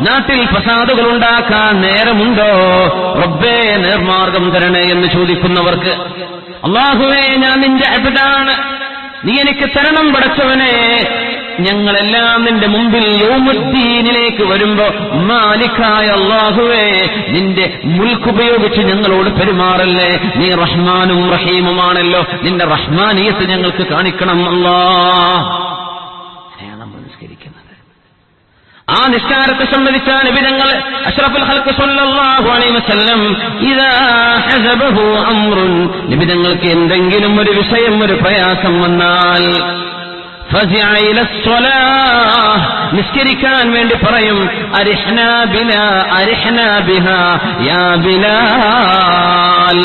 നാട്ടിൽ ഫസാദുകൾ ഉണ്ടാക്കാൻ നേരമുണ്ടോ? റബ്ബേ നേർമാർഗം തരണേ എന്ന് ചോദിക്കുന്നവർക്ക് അല്ലാഹുവേ ഞാൻ നിന്റെ അബ്ദാണ്, നീ എനിക്ക് തരണം പടച്ചവനെ. ഞങ്ങളെല്ലാം നിന്റെ മുമ്പിൽ യൗമുദ്ദീനിലേക്ക് വരുമ്പോ മാലിക്കായ അല്ലാഹുവേ നിന്റെ മുൽക്ക് ഉപയോഗിച്ച് ഞങ്ങളോട് പെരുമാറല്ലേ. നീ റഹ്മാനും റഹീമുമാണല്ലോ, നിന്റെ റഹ്മാനിയത്ത് ഞങ്ങൾക്ക് കാണിക്കണം അല്ലാഹ്. നമ്മൾ നിസ്കരിക്കുന്നത് ആ നിസ്കാരത്തെ സംബന്ധിച്ച നബിതങ്ങൾ അഷ്റഫുൽ ഖൽഖ് സ്വല്ലല്ലാഹു അലൈഹി വസല്ലം ഇദാ ഹസബഹു അംറുൻ, നബിതങ്ങൾക്ക് എന്തെങ്കിലും ഒരു വിഷയം, ഒരു പ്രയാസം വന്നാൽ ഫസിഅ ഇലസ്സലാഹ്, നിസ്കരിക്കാൻ വേണ്ടി പറയും. അരിഹ്നാ ബിഹാ യാ ബിലാൽ.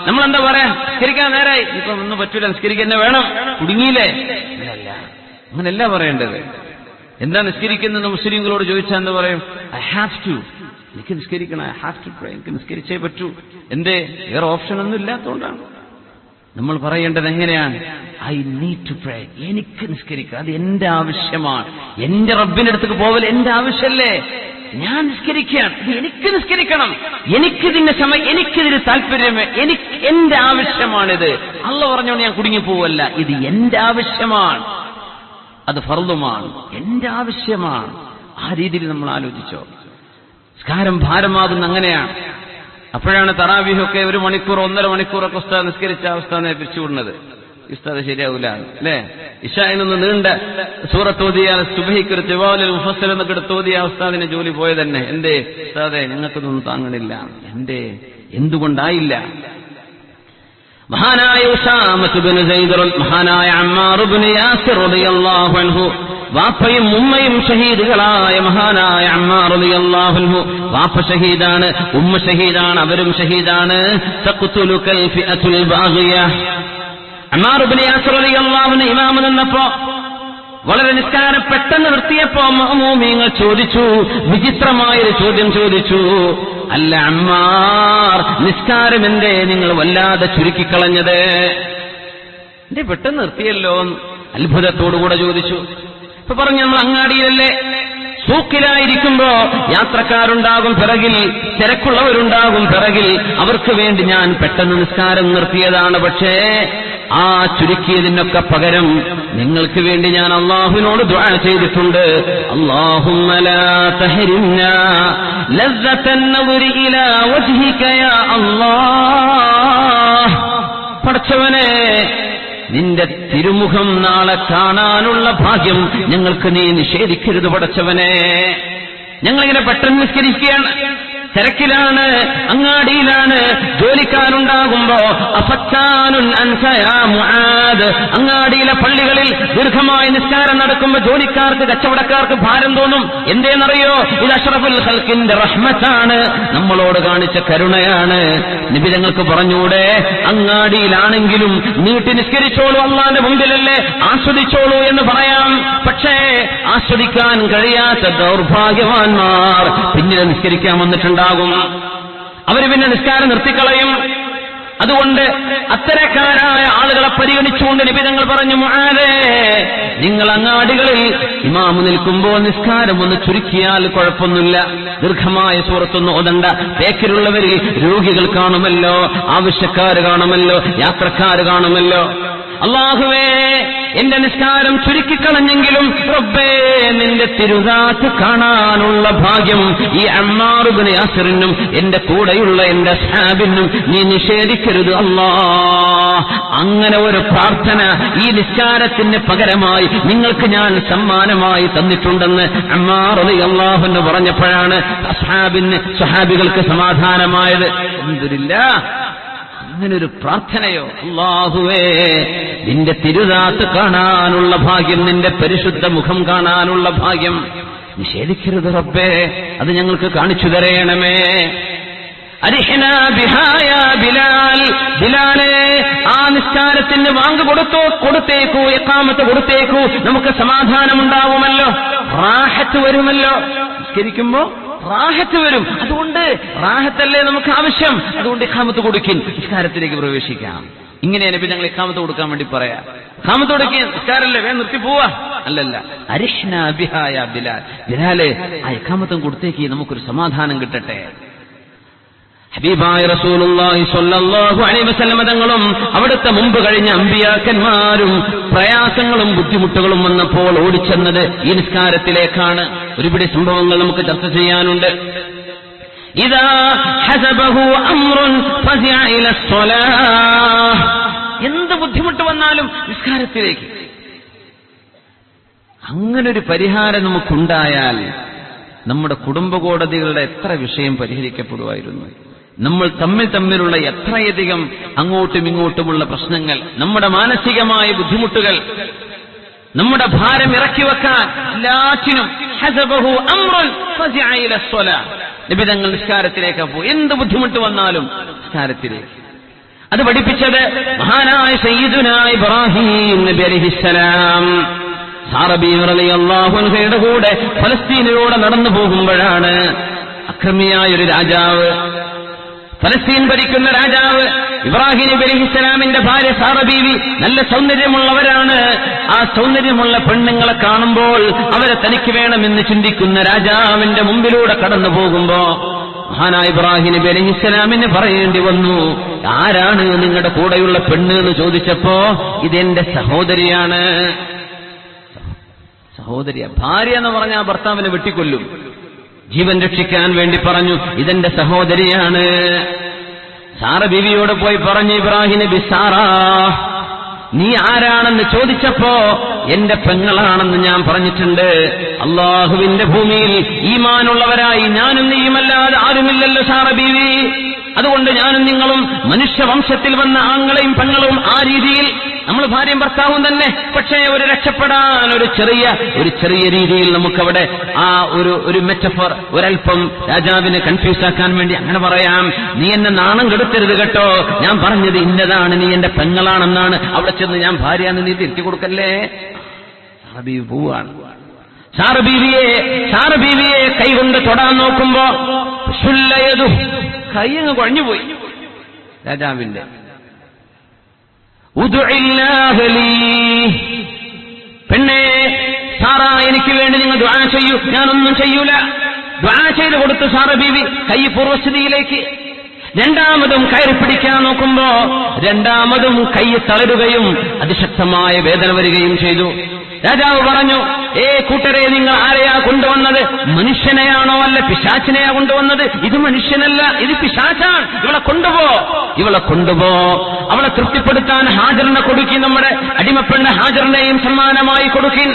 നമ്മളെന്താ പറയാ? നിസ്കരിക്കാൻ നേരായി, ഇപ്പൊ ഒന്നും പറ്റൂല, നിസ്കരിക്കാൻ വേണം, കുടുങ്ങിയില്ലേ? അങ്ങനെയല്ല പറയേണ്ടത്. എന്താ നിസ്കരിക്കുന്നത് മുസ്ലിങ്ങളോട് ചോദിച്ചാൽ എന്താ പറയും? ഐ ഹാവ് ടു, എനിക്ക് നിസ്കരിക്കണം, ഐ ഹാവ് ടു പ്രേ, എനിക്ക് നിസ്കരിച്ചേ പറ്റൂ. എന്തേ? വേറെ ഓപ്ഷൻ ഒന്നും ഇല്ലാത്തതുകൊണ്ടാണ്. നമ്മൾ പറയേണ്ടത് എങ്ങനെയാണ്? ഐ നീഡ് ടു പ്രേ, എനിക്ക് നിസ്കരിക്കുക, അത് എന്റെ ആവശ്യമാണ്. എന്റെ റബ്ബിന്റെ അടുത്തേക്ക് പോവൽ എന്റെ ആവശ്യമല്ലേ? ഞാൻ നിസ്കരിക്കുകയാണ്, ഇത് എനിക്ക് നിസ്കരിക്കണം, എനിക്കിതിന്റെ സമയം, എനിക്കിതിന് താല്പര്യമേ, എന്റെ ആവശ്യമാണിത്. അള്ളാഹു പറഞ്ഞോണ്ട് ഞാൻ കുടുങ്ങിപ്പോവല്ല, ഇത് എന്റെ ആവശ്യമാണ്, അത് ഫർളുമാണ്, എന്റെ ആവശ്യമാണ്. ആ രീതിയിൽ നമ്മൾ ആലോചിച്ചോ. നിസ്കാരം ഭാരമാകുന്ന അങ്ങനെയാണ്. അപ്പോഴാണ് തറാവീഹൊക്കെ 1 മണിക്കൂർ 1.5 മണിക്കൂറൊക്കെ ഉസ്താദ് നിസ്കരിച്ച ഉസ്താദിനെ പിരിച്ചുവിടുന്നത്. ഉസ്താദ് ശരിയാവൂല അല്ലേ? ഇശാഇനൊന്ന് നീണ്ട സൂറത്ത് ഓതിയാൽ സുബ്ഹിക്ക് ഒരു തിവാലുൽ മുഫസ്സിൽ എന്നൊക്കെ എടുത്ത് ഓതിയ ഉസ്താദിനെ ജോലി പോയത് തന്നെ. എന്തേ ഉസ്താദേ, ഞങ്ങൾക്കൊന്നും താങ്ങണില്ല. എന്തേ? എന്തുകൊണ്ടായില്ല? മഹാനായ ഉസാമത്ത് ബിൻ സൈദ്, മഹാനായ അമ്മാർ ഇബ്നു യാസിർ റളിയല്ലാഹു അൻഹു, വാപ്പയും ഉമ്മയും ഷഹീദുകളായ മഹാനായ അമ്മാർ റളിയല്ലാഹു അൻഹു, വാപ്പ ഷഹീദാണ്, ഉമ്മ ഷഹീദാണ്, അവരും ഷഹീദാണ്. തഖ്തുലുകൽ ഫിഅത്തുൽ ബാഗിയ. അമ്മാർ ഇബ്നു യാസിർ റളിയല്ലാഹു അൻഹു ഇമാം നിന്നപ്പോ, വളരെ നിസ്കാരം പെട്ടെന്ന് നിർത്തിയപ്പോ മഅ്മൂമീങ്ങൾ ചോദിച്ചു, വിചിത്രമായൊരു ചോദ്യം ചോദിച്ചു. അല്ല അമ്മാർ, നിസ്കാരം എന്തേ നിങ്ങൾ വല്ലാതെ ചുരുക്കിക്കളഞ്ഞത്? എന്തേ പെട്ടെന്ന് നിർത്തിയല്ലോ? അത്ഭുതത്തോടുകൂടെ ചോദിച്ചു. ഇപ്പൊ പറഞ്ഞു, നമ്മൾ അങ്ങാടിയിലല്ലേ, സൂക്കിലായിരിക്കുമ്പോ യാത്രക്കാരുണ്ടാകും പിറകിൽ, തിരക്കുള്ളവരുണ്ടാകും പിറകിൽ, അവർക്ക് വേണ്ടി ഞാൻ പെട്ടെന്ന് നിസ്കാരം നിർത്തിയതാണ്. പക്ഷേ ആ ചുരുക്കിയതിനൊക്കെ പകരം നിങ്ങൾക്ക് വേണ്ടി ഞാൻ അല്ലാഹുവിനോട് ദുആ ചെയ്തിട്ടുണ്ട്. അല്ലാഹുമ്മ ലാ തഹരിംനാ ലസ്സത്തൻ നദരി ഇലാ വജ്ഹിക യാ അല്ലാഹ്. പടച്ചവനെ, നിന്റെ തിരുമുഖം നാളെ കാണാനുള്ള ഭാഗ്യം ഞങ്ങൾക്ക് നീ നിഷേധിക്കരുത് പടച്ചവനെ. ഞങ്ങളിങ്ങനെ പെട്ടെന്ന് നിസ്കരിക്കുകയാണ്, തിരക്കിലാണ്, അങ്ങാടിയിലാണ്, ജോലിക്കാരുണ്ടാകുമ്പോ അഫത്താനുൻ അൻക യാ മുആദ്. അങ്ങാടിയിലെ പള്ളികളിൽ ദീർഘമായ നിസ്കാരം നടക്കുമ്പോ ജോലിക്കാർക്ക്, കച്ചവടക്കാർക്ക് ഭാരം തോന്നും. എന്തേന്നറിയോ? ഇത് അഷ്റഫുൽ ഖൽഖിന്റെ റഹ്മത്താണ്, നമ്മളോട് കാണിച്ച കരുണയാണ്. നബി തങ്ങൾക്ക് പറഞ്ഞൂടെ, അങ്ങാടിയിലാണെങ്കിലും നീട്ടി നിസ്കരിച്ചോളൂ, അല്ലാഹുവിന്റെ മുമ്പിലല്ലേ, ആസ്വദിച്ചോളൂ എന്ന് പറയാം. പക്ഷേ ആസ്വദിക്കാൻ കഴിയാത്ത ദൗർഭാഗ്യവാന്മാർ പിന്നീട് നിസ്കരിക്കാൻ വന്നിട്ടുണ്ടാകും. അവര് പിന്നെ നിസ്കാരം നിർത്തിക്കളയും. അതുകൊണ്ട് അത്തരക്കാരായ ആളുകളെ പരിഗണിച്ചുകൊണ്ട് നബി തങ്ങൾ പറഞ്ഞു, മുആദേ, നിങ്ങൾ അങ്ങാടികളിൽ ഇമാമ് നിൽക്കുമ്പോൾ നിസ്കാരം ഒന്ന് ചുരുക്കിയാൽ കുഴപ്പമൊന്നുമില്ല, ദീർഘമായ സൂറത്തൊന്നും ഓതണ്ട. ബേക്കിലുള്ളവരിൽ രോഗികൾ കാണുമല്ലോ, ആവശ്യക്കാർ കാണുമല്ലോ, യാത്രക്കാർ കാണുമല്ലോ. അല്ലാഹുവേ, എന്റെ നിസ്കാരം ചുരുക്കിക്കളഞ്ഞെങ്കിലും റബ്ബേ, നിന്റെ തിരുദാത്ത് കാണാനുള്ള ഭാഗ്യം ഈ അമ്മാർ ഇബ്നു യാസിറിനും എന്റെ കൂടെയുള്ള എന്റെ അസ്ഹാബിനും നീ നിഷേധിക്കരുത് അല്ലാഹ്. അങ്ങനെ ഒരു പ്രാർത്ഥന ഈ നിസ്കാരത്തിന് പകരമായി നിങ്ങൾക്ക് ഞാൻ സമ്മാനമായി തന്നിട്ടുണ്ടെന്ന് അമ്മാർ റളിയല്ലാഹു അൻഹു പറഞ്ഞപ്പോഴാണ് സ്വഹാബികൾക്ക് സമാധാനമായത്. അൽഹംദുലില്ലാഹ്, അങ്ങനൊരു പ്രാർത്ഥനയോ? അല്ലാഹുവേ, നിന്റെ തിരുദാത്ത് കാണാനുള്ള ഭാഗ്യം, നിന്റെ പരിശുദ്ധ മുഖം കാണാനുള്ള ഭാഗ്യം നിഷേധിക്കരുത് റബ്ബേ, അത് ഞങ്ങൾക്ക് കാണിച്ചു തരയണമേ. അരിഹ്നാ ബിഹാ യാ ബിലാൽ. ബിലാലേ, ആ നിസ്കാരത്തിന് വാങ്ക് കൊടുത്തേക്കൂ, ഇഖാമത്ത് കൊടുത്തേക്കൂ, നമുക്ക് സമാധാനമുണ്ടാവുമല്ലോ, റാഹത്ത് വരുമല്ലോ. നിസ്കരിക്കുമ്പോ റാഹത്ത് വരും. അതുകൊണ്ട് റാഹത്തല്ലേ നമുക്ക് ആവശ്യം, അതുകൊണ്ട് ഇഖാമത്ത് കൊടുക്കിൻ, നിസ്കാരത്തിലേക്ക് പ്രവേശിക്കാം. ഇങ്ങനെ നബി ഞങ്ങൾ ഇഖാമത്ത് കൊടുക്കാൻ വേണ്ടി പറയാം. ഇഖാമത്ത് കൊടുക്കുക, നിസ്കാരല്ലേ, വേഗം നിർത്തി പോവാ, അല്ലല്ല. അരിഹ്നാ ബിഹാ യാ ബിലാൽ. ബിലാലെ, ആ ഇഖാമത്തും കൊടുത്തേക്ക്, നമുക്കൊരു സമാധാനം കിട്ടട്ടെ. ഹബീബായ റസൂലുള്ളാഹി സ്വല്ലല്ലാഹു അലൈഹി വസല്ലം തങ്ങളും അവിടുത്തെ മുമ്പ് കഴിഞ്ഞ അമ്പിയാക്കന്മാരും പ്രയാസങ്ങളും ബുദ്ധിമുട്ടുകളും വന്നപ്പോൾ ഓടിച്ചെന്നത് ഈ നിസ്കാരത്തിലേക്കാണ്. ഒരുപിടി സംഭവങ്ങൾ നമുക്ക് ചർച്ച ചെയ്യാനുണ്ട്. ഇദാ ഹസബഹു അംറുൻ ഫസിഅ ഇല സ്വലാഹ്. എന്ത് ബുദ്ധിമുട്ട് വന്നാലും നിസ്കാരത്തിലേക്ക്. അങ്ങനൊരു പരിഹാരം നമുക്കുണ്ടായാൽ നമ്മുടെ കുടുംബ കോടതികളുടെ എത്ര വിഷയം പരിഹരിക്കപ്പെടുമായിരുന്നു. നമ്മൾ തമ്മിലുള്ള എത്രയധികം അങ്ങോട്ടും ഇങ്ങോട്ടുമുള്ള പ്രശ്നങ്ങൾ, നമ്മുടെ മാനസികമായ ബുദ്ധിമുട്ടുകൾ, നമ്മുടെ ഭാരം ഇറക്കി വെക്കാൻ എല്ലാറ്റിനും ഹസബഹു അംറുൻ ഫസിഅ ഇല സ്വലാഹ്. നിബിതങ്ങൾ നിസ്കാരത്തിലേക്ക് പോയി. എന്ത് ബുദ്ധിമുട്ട് വന്നാലും നിസ്കാരത്തിലേക്ക്. അത് പഠിപ്പിച്ചത് മഹാനായ സയ്യിദുനാ ഇബ്രാഹിം നബി അലൈഹിസ്സലാം സാറാ ബീവി റളിയല്ലാഹു അൻഹയുടെ കൂടെ ഫലസ്തീനിലൂടെ നടന്നു പോകുമ്പോഴാണ് അക്രമിയായ ഒരു രാജാവ്, ഫലസ്തീൻ ഭരിക്കുന്ന രാജാവ്, ഇബ്രാഹിം നബി അലൈഹിസ്സലാമിന്റെ ഭാര്യ സാറാ ബീവി നല്ല സൗന്ദര്യമുള്ളവരാണ്. ആ സൗന്ദര്യമുള്ള പെണ്ണുങ്ങളെ കാണുമ്പോൾ അവരെ തനിക്ക് വേണമെന്ന് ചിന്തിക്കുന്ന രാജാവിന്റെ മുമ്പിലൂടെ കടന്നു പോകുമ്പോ മഹാനായ ഇബ്രാഹിം നബി അലൈഹിസ്സലാമിന് പറയേണ്ടി വന്നു, ആരാണ് നിങ്ങളുടെ കൂടെയുള്ള പെണ്ണ് എന്ന് ചോദിച്ചപ്പോ ഇതെന്റെ സഹോദരിയാണ്. സഹോദരിയ ഭാര്യ എന്ന് പറഞ്ഞാൽ ഭർത്താവിനെ വെട്ടിക്കൊല്ലും. ജീവൻ രക്ഷിക്കാൻ വേണ്ടി പറഞ്ഞു, ഇതെന്റെ സഹോദരിയാണ്. സാറാ ബീവിയോട് പോയി പറഞ്ഞു, ഇബ്രാഹിം നബി, സാറാ നീ ആരാണെന്ന് ചോദിച്ചപ്പോ എന്റെ പെങ്ങളാണെന്ന് ഞാൻ പറഞ്ഞിട്ടുണ്ട്. അള്ളാഹുവിന്റെ ഭൂമിയിൽ ഈമാനുള്ളവരായി ഞാനും നീയുമല്ലാതെ ആരുമില്ലല്ലോ സാറാ ബീവി. അതുകൊണ്ട് ഞാനും നിങ്ങളും മനുഷ്യവംശത്തിൽ വന്ന ആങ്ങളെയും പെങ്ങളും ആ രീതിയിൽ നമ്മൾ ഭാര്യയും ഭർത്താവും തന്നെ. പക്ഷേ ഒരു രക്ഷപ്പെടാൻ ഒരു ചെറിയ രീതിയിൽ നമുക്കവിടെ ആ ഒരു മെറ്റഫർ ഒരൽപ്പം രാജാവിനെ കൺഫ്യൂസ് ആക്കാൻ വേണ്ടി അങ്ങനെ പറയാം. നീ എന്നെ നാണം കെടുത്തരുത് കേട്ടോ, ഞാൻ പറഞ്ഞത് ഇന്നതാണ്, നീ എന്റെ പെങ്ങളാണെന്നാണ്. അവിടെ ചെന്ന് ഞാൻ ഭാര്യയാന്ന് നീ തിരുത്തി കൊടുക്കല്ലേ. സാറാ ബീവി പോവാണ്. സാറാ ബീവിയെ കൈകൊണ്ട് തൊടാൻ നോക്കുമ്പോ കൈ അങ്ങ് കുഴഞ്ഞുപോയി രാജാവിന്റെ. പെണ്ണേ സാറാ, എനിക്ക് വേണ്ടി നിങ്ങൾ ദുആ ചെയ്യൂ, ഞാനൊന്നും ചെയ്യൂല. ദുആ ചെയ്ത് കൊടുത്തു സാറാ ബീവി കൈ പൂർവസ്ഥിതിയിലേക്ക്. രണ്ടാമതും കയറി പിടിക്കാൻ നോക്കുമ്പോ രണ്ടാമതും കൈ തളരുകയും അതിശക്തമായ വേദന വരികയും ചെയ്തു. രാജാവ് പറഞ്ഞു, കൂട്ടരെ, നിങ്ങൾ ആരെയാ കൊണ്ടുവന്നത്? മനുഷ്യനെയാണോ അല്ല പിശാചിനെയാ കൊണ്ടുവന്നത്? ഇത് മനുഷ്യനല്ല, ഇത് പിശാചാണ്. ഇവളെ കൊണ്ടുപോ. അവളെ തൃപ്തിപ്പെടുത്താൻ ഹാജറിനെ കൊടുക്കി. നമ്മുടെ അടിമപ്പെണ്ണ ഹാജറിനെയും സമ്മാനമായി കൊടുക്കി.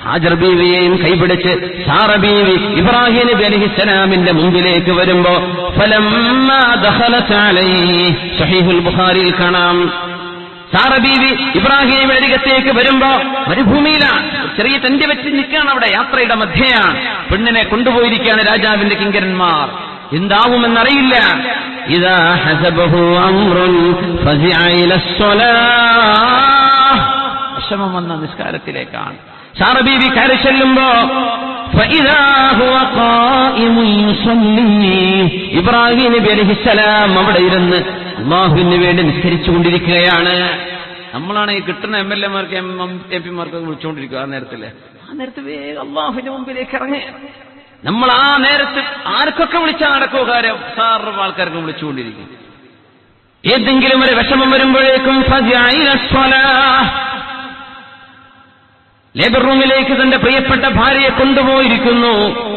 ഹാജർ ബീവിയെയും കൈപിടിച്ച് സാറാ ബീവി ഇബ്രാഹിം നബി അലൈഹിസ്സലാമിന്റെ മുമ്പിലേക്ക് വരുമ്പോ ഫലമ്മാ ദഖലത് അലൈഹി സഹീഹുൽ ബുഖാരിയിൽ കാണാം, സാറാ ബീവി ഇബ്രാഹിം നബിയുടെ അരികത്തേക്ക് വരുമ്പോ മരുഭൂമിയിലാണ്, ചെറിയ ടെന്റ് വെച്ച് നിൽക്കുകയാണ്. അവിടെ യാത്രയുടെ മധ്യയാണ്. പെണ്ണിനെ കൊണ്ടുപോയിരിക്കുകയാണ് രാജാവിന്റെ കിങ്കരന്മാർ. എന്താവുമെന്നറിയില്ല. ഇദാ ഹസബഹു അംറുൻ ഫസിഅ ഇല സ്വലാഹ്. വിഷമം വന്ന നിസ്കാരത്തിലേക്കാണ്. സാറാ ബീവി കയറി ചെല്ലുമ്പോ ഫഇദാ ഹുവ ഖായിമുൻ യുസല്ലി. ഇബ്രാഹിം നബി അലൈഹിസ്സലാം അവിടെ ഇരുന്ന് അല്ലാഹുവിന് വേണ്ടി നിസ്കരിച്ചുകൊണ്ടിരിക്കുകയാണ്. നമ്മളാണ് ഈ കിട്ടുന്ന MLA-മാർക്ക് MP-മാർക്ക് വിളിച്ചുകൊണ്ടിരിക്കുക. ആ നേരത്ത് വേഗം അല്ലാഹുവിന്റെ മുമ്പിലേക്ക് ഇറങ്ങി. നമ്മൾ ആ നേരത്ത് ആർക്കൊക്കെ വിളിച്ചാൽ നടക്കോ കാര്യം, സാറിന് ആൾക്കാർക്ക് വിളിച്ചുകൊണ്ടിരിക്കും. ഏതെങ്കിലും ഒരു വിഷമം വരുമ്പോഴേക്കും ലേബർ റൂമിലേക്ക് തന്റെ പ്രിയപ്പെട്ട ഭാര്യയെ കൊണ്ടുപോയിരിക്കുന്നു.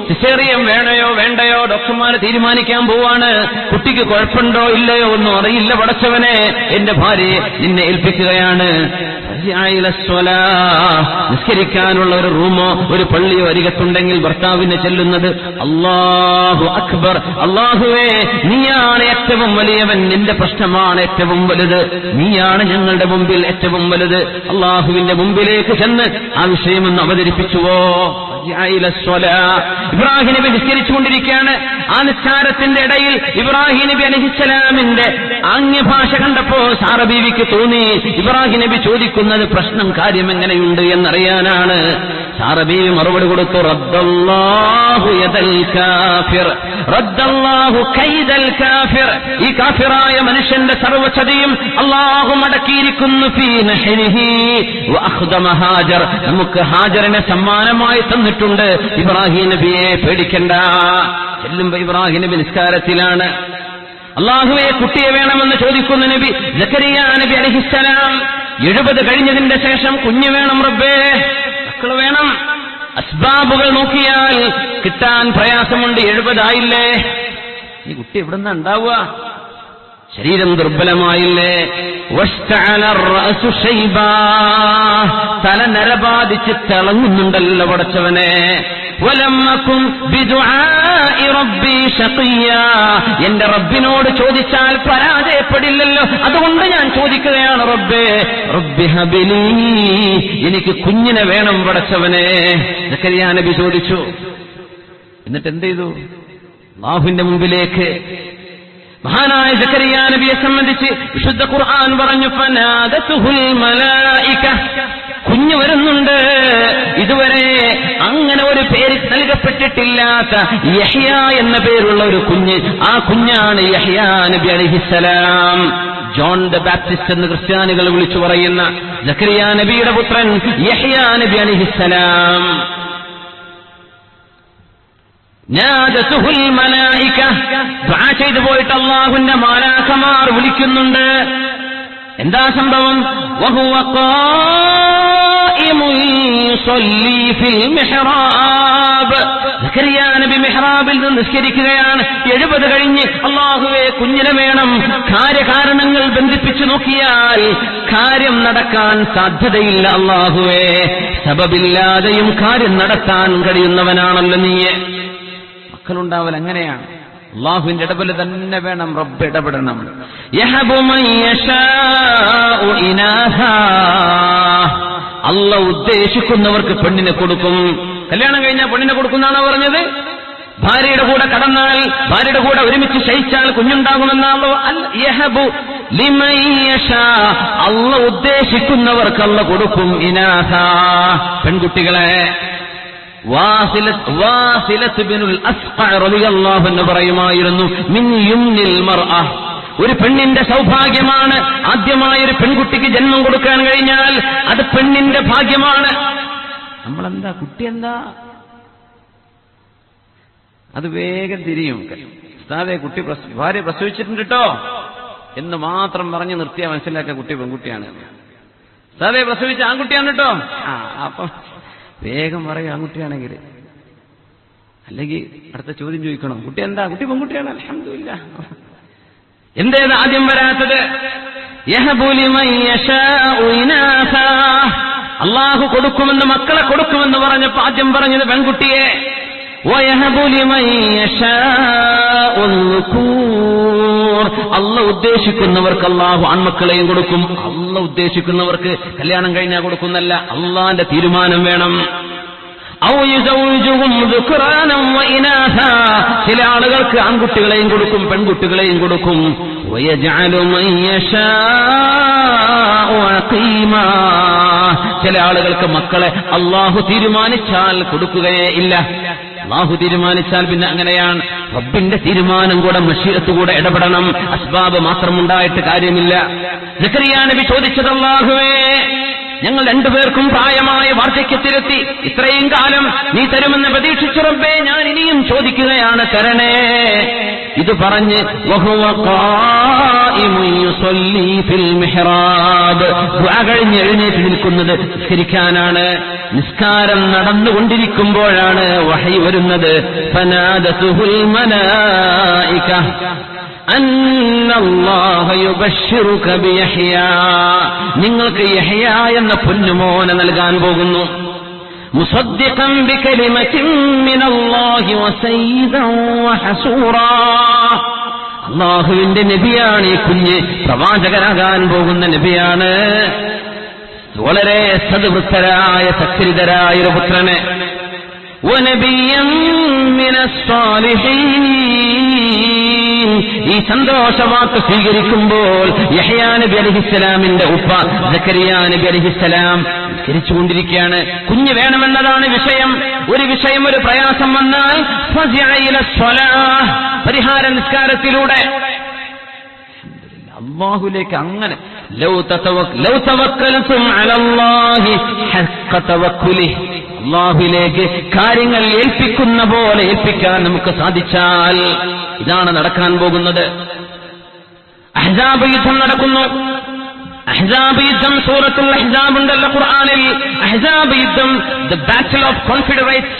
സിസേറിയൻ വേണയോ വേണ്ടയോ ഡോക്ടർമാർ തീരുമാനിക്കാൻ പോവാണ്. കുട്ടിക്ക് കുഴപ്പമുണ്ടോ ഇല്ലയോ ഒന്നും അറിയില്ല. പടച്ചവനെ, എന്റെ ഭാര്യയെ നിന്നെ ഏൽപ്പിക്കുകയാണ്. നിസ്കരിക്കാനുള്ള ഒരു റൂമോ ഒരു പള്ളിയോ അരികത്തുണ്ടെങ്കിൽ ഭർത്താവിനെ ചെല്ലുന്നത് അല്ലാഹു അക്ബർ, അല്ലാഹുവേ നീയാണ് ഏറ്റവും വലിയവൻ, നിന്റെ പ്രശ്നമാണ് ഏറ്റവും വലുത്, നീയാണ് ഞങ്ങളുടെ മുമ്പിൽ ഏറ്റവും വലുത്. അല്ലാഹുവിന്റെ മുമ്പിലേക്ക് ചെന്ന് ആ വിഷയമൊന്ന് അവതരിപ്പിച്ചുവോ. ഇബ്രാഹിം നബി നിസ്കരിച്ചുകൊണ്ടിരിക്കുകയാണ്. ആ നിസ്കാരത്തിന്റെ ഇടയിൽ ഇബ്രാഹിം നബി അലൈഹിസ്സലാമിന്റെ ആംഗ്യഭാഷ കണ്ടപ്പോ സാറാ ബീവിക്ക് തോന്നി ഇബ്രാഹിം നബി ചോദിക്കുന്നത് പ്രശ്നം കാര്യം എങ്ങനെയുണ്ട് എന്നറിയാനാണ്. സാറാ ബീവി മറുപടി കൊടുത്തു, റദ്ദല്ലാഹു യദൽ കാഫിർ റദ്ദല്ലാഹു കൈദൽ കാഫിർ. ഈ കാഫിറായ മനുഷ്യന്റെ സർവ്വചതിയും അല്ലാഹു മടക്കിയിരിക്കുന്നു. ഫീ നഹ്രിഹി വഅഖ്ദമ ഹാജർ. നമുക്ക് ഹാജറിനെ സമ്മാനമായി തന്നിട്ടുണ്ട്. ഇബ്രാഹിം നബിയെ പേടിക്കണ്ട. ചെല്ലുമ്പോ ഇബ്രാഹിം നബി നിസ്കാരത്തിലാണ്. അല്ലാഹുവേ കുട്ടിയെ വേണമെന്ന് ചോദിക്കുന്ന നബി സക്കരിയ നബി അലൈഹിസ്സലാം 70 കഴിഞ്ഞതിന്റെ ശേഷം കുഞ്ഞ് വേണം റബ്ബേ, മക്കൾ വേണം. അസ്ബാബുകൾ നോക്കിയാൽ കിട്ടാൻ പ്രയാസമുണ്ട്. 70 ആയില്ലേ, ഈ കുട്ടി എവിടുന്നാ ഉണ്ടാവുക? ശരീരം ദുർബലമായില്ലേ? തല നരബാധിച്ച് തിളങ്ങുന്നുണ്ടല്ലോ പടച്ചവനെ. എന്റെ റബ്ബിനോട് ചോദിച്ചാൽ പരാജയപ്പെടില്ലല്ലോ, അതുകൊണ്ട് ഞാൻ ചോദിക്കുകയാണ് റബ്ബേ റബ്ബി ഹബിലി, എനിക്ക് കുഞ്ഞിനെ വേണം പടച്ചവനെ. സക്കരിയ നബി ചോദിച്ചു. എന്നിട്ട് എന്ത് ചെയ്തു? അല്ലാഹുവിന്റെ മുമ്പിലേക്ക് മഹാനായ സക്കരിയ നബിയെ സംബന്ധിച്ച് വിശുദ്ധ ഖുർആൻ പറഞ്ഞു, ഫനാദതുഹുൽ മലായിക, കുഞ്ഞ് വരുന്നുണ്ട്. ഇതുവരെ അങ്ങനെ ഒരു പേര് നൽകപ്പെട്ടിട്ടില്ലാത്ത യഹ്യ എന്ന പേരുള്ള ഒരു കുഞ്ഞ്, ആ കുഞ്ഞാണ് യഹ്യ നബി അലൈഹിസ്സലാം. ജോൺ ദ ബാപ്റ്റിസ്റ്റ് എന്ന് ക്രിസ്ത്യാനികൾ വിളിച്ചു പറയുന്ന സക്കരിയ നബിയുടെ പുത്രൻ യഹ്യ നബി അലൈഹിസ്സലാം. നാദതുഹുൽ മലായിക, ദുആ ചെയ്തു പോയിട്ട് അല്ലാഹുവിന്റെ മാലാഖമാർ വിളിക്കുന്നുണ്ട്. എന്താ സംഭവം? വഹുവ ഖായിമുൻ യുസല്ലി ഫിൽ മിഹ്റാബ്, സക്കരിയ നബി മിഹ്റാബിൽ നിന്ന് നിസ്കരിക്കുകയാണ്. 70 കഴിഞ്ഞ് അല്ലാഹുവേ കുഞ്ഞിനെ വേണം. കാര്യകാരണങ്ങൾ ബന്ധിപ്പിച്ചു നോക്കിയാൽ കാര്യം നടക്കാൻ സാധ്യതയില്ല. അല്ലാഹുവേ സബബില്ലാതെയും കാര്യം നടത്താൻ കഴിയുന്നവനാണല്ലോ നീ. മക്കളുണ്ടാവൽ അങ്ങനെയാണ്, അല്ലാഹുവിന്റെ ഇടപെടൽ തന്നെ വേണം. റബ്ബ് ഇടപെടണം. യഹബു മൻ യശാഉ ഇനാഹാ, അല്ലാഹു ഉദ്ദേശിക്കുന്നവർക്ക് പെണ്ണിനെ കൊടുക്കും. കല്യാണം കഴിഞ്ഞാൽ പെണ്ണിനെ കൊടുക്കുന്നാണോ പറഞ്ഞത്? ഭാര്യയുടെ കൂടെ കടന്നാൽ, ഭാര്യയുടെ കൂടെ ഒരുമിച്ച് ശയിച്ചാൽ കുഞ്ഞുണ്ടാകുമെന്നാണല്ലോ. യഹബു ലിമൻ യശാ, അല്ലാഹു ഉദ്ദേശിക്കുന്നവർക്ക് അല്ലാഹു കൊടുക്കും. ഇനാഹാ, പെൺകുട്ടികളെ. വാസിലത്ത് ബിനുൽ അസ്ഖഅ റളിയല്ലാഹു അൻഹു പറയുമായിരുന്നു, മിൻ യുംനിൽ മർഅ, ഒരു പെണ്ണിന്റെ സൗഭാഗ്യമാണ് ആദ്യമായി ഒരു പെൺകുട്ടിക്ക് ജന്മം കൊടുക്കാൻ കഴിഞ്ഞാൽ അത് പെണ്ണിന്റെ ഭാഗ്യമാണ്. നമ്മളെന്താ, കുട്ടി എന്താ, അത് വേഗം തിരിയും. ഉസ്താദേ കുട്ടി ഭാര്യ പ്രസവിച്ചിട്ടുണ്ട് കേട്ടോ എന്ന് മാത്രം പറഞ്ഞ് നിർത്തിയാൽ മനസ്സിലാക്കുക കുട്ടി പെൺകുട്ടിയാണ്. ഉസ്താദേ പ്രസവിച്ച ആൺകുട്ടിയാണ് കേട്ടോ, അപ്പം വേഗം പറയും ആൺകുട്ടിയാണെങ്കിൽ. അല്ലെങ്കിൽ അടുത്ത ചോദ്യം ചോദിക്കണം, കുട്ടി എന്താ, കുട്ടി പെൺകുട്ടിയാണ്, അൽഹംദുലില്ലാഹ്. എന്തേത് ആദ്യം വരാത്തത്? അല്ലാഹു കൊടുക്കുമെന്ന്, മക്കളെ കൊടുക്കുമെന്ന് പറഞ്ഞപ്പോ ആദ്യം പറഞ്ഞത് പെൺകുട്ടിയെ. അല്ലാഹു ഉദ്ദേശിക്കുന്നവർക്ക് അല്ലാഹു ആൺമക്കളെയും കൊടുക്കും. അല്ലാഹു ഉദ്ദേശിക്കുന്നവർക്ക് കല്യാണം കഴിഞ്ഞാൽ കൊടുക്കുന്നല്ല, അല്ലാഹുവിന്റെ തീരുമാനം വേണം. ചില ആളുകൾക്ക് ആൺകുട്ടികളെയും കൊടുക്കും, പെൺകുട്ടികളെയും കൊടുക്കും. ചില ആളുകൾക്ക് മക്കളെ അല്ലാഹു തീരുമാനിച്ചാൽ കൊടുക്കുകയേ ഇല്ല. അല്ലാഹു തീരുമാനിച്ചാൽ പിന്നെ അങ്ങനെയാണ്. റബ്ബിന്റെ തീരുമാനം കൂടെ, മശീഅത്ത് കൂടെ ഇടപെടണം. അസ്ബാബ് മാത്രം ഉണ്ടായിട്ട് കാര്യമില്ല. സക്കരിയ നബി ചോദിച്ചത്, അല്ലാഹുവേ ഞങ്ങൾ രണ്ടുപേർക്കും പ്രായമായ വാർദ്ധക്യത്തിലെത്തി, ഇത്രയും കാലം നീ തരുമെന്ന് പ്രതീക്ഷിച്ചു റബ്ബേ, ഞാൻ ഇനിയും ചോദിക്കുകയാണ്, തരണേ. ഇത് പറഞ്ഞ് വഹുവ ഖായിമുൻ യുസല്ലി ഫിൽ മിഹ്റാബ്, ദുആ കഴിഞ്ഞ് എഴുന്നേറ്റ് നിൽക്കുന്നത് നിസ്കരിക്കാനാണ്. നിസ്കാരം നടന്നുകൊണ്ടിരിക്കുമ്പോഴാണ് വഹി വരുന്നത്. ഫനാദതുഹുൽ മലായിക അന്നല്ലാഹ യുബശ്ശിറുക ബിയഹ്യാ, നിങ്ങൾക്ക് യഹ്യ എന്ന പൊന്നുമോനെ നൽകാൻ പോകുന്നു. മുസദ്ദിഖൻ ബികലിമത്തിൻ മിനല്ലാഹി വസയ്യിദൻ വഹസൂറാ, അല്ലാഹുവിന്റെ നബിയാണ് ഈ കുഞ്ഞ്, പ്രവാചകനാകാൻ പോകുന്ന നബിയാണ്. വളരെ സദ്വൃത്തരായ സച്ചരിതരായ ഒരു പുത്രനെ. വനബിയ്യൻ മിനസ് സാലിഹീൻ, ഈ സന്തോഷവാർത്ത സ്വീകരിക്കുമ്പോൾ യഹ്യ നബി അലൈഹിസ്സലാമിന്റെ ഉപ്പ സക്കരിയ നബി അലൈഹിസ്സലാം നിസ്കരിച്ചുകൊണ്ടിരിക്കുകയാണ്. കുഞ്ഞ് വേണമെന്നതാണ് വിഷയം. ഒരു വിഷയം, ഒരു പ്രയാസം വന്നാൽ ഫസിഅ ഇല സ്വലാഹ്, പരിഹാര നിസ്കാരത്തിലൂടെ അല്ലാഹുവിലേക്ക് അങ്ങനെ ലൗ തവക്കൽതും അലല്ലാഹി ഹഖ്ഖ തവക്കുലിഹി, അല്ലാഹുവിലേക്ക് കാര്യങ്ങൾ ഏൽപ്പിക്കുന്ന പോലെ ഏൽപ്പിക്കാൻ നമുക്ക് സാധിച്ചാൽ ഇതാണ് നടക്കാൻ പോകുന്നത്. അഹ്സാബ് യുദ്ധം നടക്കുന്നു. അഹ്സാബ് യുദ്ധം സൂറത്തുൽ അഹ്സാബ് ഉണ്ടല്ലോ ഖുർആനിൽ. അഹ്സാബ് യുദ്ധം, ദ ബാറ്റിൽ ഓഫ് കോൺഫെഡറേറ്റ്സ്.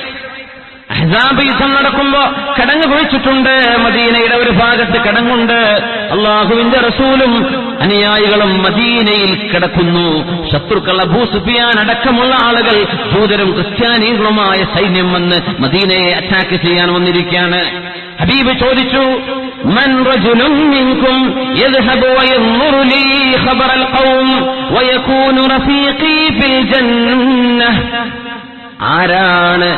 അഹ്സാബ് യുദ്ധം നടക്കുമ്പോ കടങ്ങ് കുഴിച്ചിട്ടുണ്ട്. മദീനയുടെ ഒരു ഭാഗത്ത് കടങ്ങുണ്ട്. അള്ളാഹുവിന്റെ റസൂലും അനുയായികളും മദീനയിൽ കിടക്കുന്നു. ശത്രുക്കൾ അബൂ സുഫിയാൻ അടക്കമുള്ള ആളുകൾ, ജൂതരും ക്രിസ്ത്യാനികളുമായ സൈന്യം വന്ന് മദീനയെ അറ്റാക്ക് ചെയ്യാൻ വന്നിരിക്കുകയാണ്. ഹബീബ് ചോദിച്ചു, മൻ റജുലുൻ മിൻകും യദ്ഹബു വയൻദുറു ലീ ഖബറൽ ഖൗം വയകൂനു റഫീഖി ഫിൽ ജന്നഹ്. ആരാണ്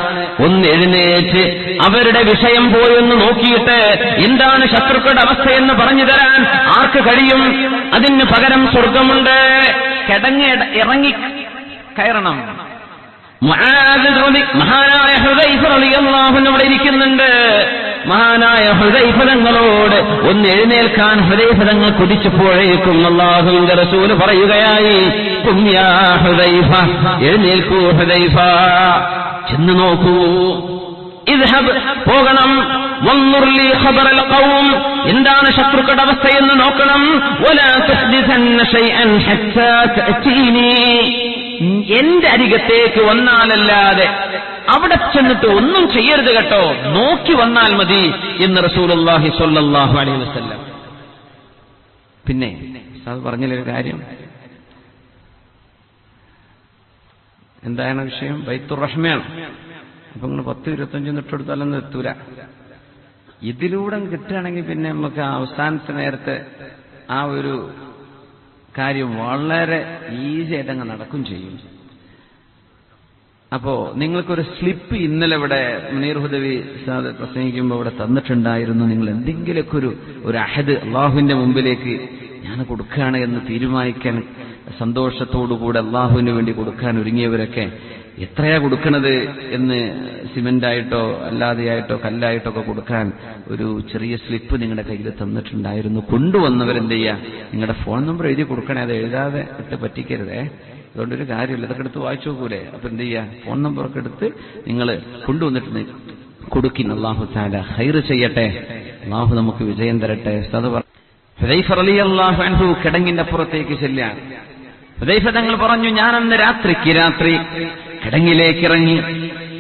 ഒന്ന് എഴുന്നേറ്റ് അവരുടെ വിഷയം പോയൊന്ന് നോക്കിയിട്ട് എന്താണ് ശത്രുക്കളുടെ അവസ്ഥയെന്ന് പറഞ്ഞു തരാൻ ആർക്ക് കഴിയും? അതിന് പകരം സ്വർഗമുണ്ട്. കിടങ്ങ് ഇറങ്ങി കയറണം. മഹാനായ ഹുദൈഫ റളിയല്ലാഹു അൻഹു അവിടെ ഇരിക്കുന്നുണ്ട്. മഹാനായ ഹുദൈഫ തങ്ങളോട് ഒന്ന് എഴുന്നേൽക്കാൻ ഹുദൈഫ തങ്ങൾ കുതിച്ചപ്പോഴേക്കും അല്ലാഹുവിന്റെ റസൂൽ പറയുകയായി, ഖും യാ ഹുദൈഫ, എഴുന്നേൽക്കൂ ഹുദൈഫ, ചെന്ന് നോക്കൂ. ഇദ്ഹബ്, പോകണം. വൻദുർ ലീ ഖബറൽ ഖൗം, എന്താണ് ശത്രുക്കളുടെ അവസ്ഥയെന്ന് നോക്കണം. വലാ തുഹ്ദിസന്ന ശൈഅൻ ഹത്താ തഅതീനി, എന്റെ അരികത്തേക്ക് വന്നാലല്ലാതെ അവിടെ ചെന്നിട്ട് ഒന്നും ചെയ്യരുത് കേട്ടോ, നോക്കി വന്നാൽ മതി എന്ന് റസൂലുള്ളാഹി സ്വല്ലല്ലാഹു അലൈഹി വസല്ലം. പിന്നെ അത് പറഞ്ഞൊരു കാര്യം, എന്താണ് വിഷയം? ബൈത്തുർ റഹ്മയാണ്. അപ്പൊ നിങ്ങൾ 10-25 ഇട്ടെടുത്താലൊന്നും എത്തൂല. ഇതിലൂടെ കിട്ടുകയാണെങ്കിൽ പിന്നെ നമുക്ക് അവസാനത്തെ നേരത്തെ ആ ഒരു കാര്യം വളരെ ഈസി ആയിട്ട് അങ്ങ് നടക്കും ചെയ്യും. അപ്പോ നിങ്ങൾക്കൊരു സ്ലിപ്പ് ഇന്നലെ ഇവിടെ മുനീർ ഹുദവി സാദ് പ്രസംഗിക്കുമ്പോൾ ഇവിടെ തന്നിട്ടുണ്ടായിരുന്നു. നിങ്ങൾ എന്തെങ്കിലുമൊക്കെ ഒരു അഹദ് അള്ളാഹുവിന്റെ മുമ്പിലേക്ക് ഞാൻ കൊടുക്കുകയാണ് എന്ന് തീരുമാനിക്കാൻ സന്തോഷത്തോടുകൂടെ അള്ളാഹുവിന് വേണ്ടി കൊടുക്കാൻ ഒരുങ്ങിയവരൊക്കെ എത്രയാ കൊടുക്കണത് എന്ന് സിമെന്റായിട്ടോ അല്ലാതെയായിട്ടോ കല്ലായിട്ടോ ഒക്കെ കൊടുക്കാൻ ഒരു ചെറിയ സ്ലിപ്പ് നിങ്ങളുടെ കയ്യിൽ തന്നിട്ടുണ്ടായിരുന്നു. കൊണ്ടുവന്നവരെന്ത് ചെയ്യുക, നിങ്ങളുടെ ഫോൺ നമ്പർ എഴുതി കൊടുക്കണേ, അത് എഴുതാതെ ഇട്ട് പറ്റിക്കരുതേ. അതുകൊണ്ടൊരു കാര്യമില്ല, ഇതൊക്കെ എടുത്ത് വായിച്ചു നോക്കൂലേ. അപ്പൊ എന്ത് ചെയ്യുക, ഫോൺ നമ്പറൊക്കെ എടുത്ത് നിങ്ങൾ കൊണ്ടുവന്നിട്ട് കൊടുക്കുന്ന. അല്ലാഹു തആല ഖൈറ് ചെയ്യട്ടെ, അല്ലാഹു നമുക്ക് വിജയം തരട്ടെ. ഹുദൈഫ റളിയല്ലാഹു അൻഹു കിടങ്ങിന്റെ അപ്പുറത്തേക്ക് ചെല്ലുകയാണ്. ഹുദൈഫ തങ്ങൾ പറഞ്ഞു, ഞാനന്ന് രാത്രിക്ക് രാത്രി കിടങ്ങിലേക്ക് ഇറങ്ങി.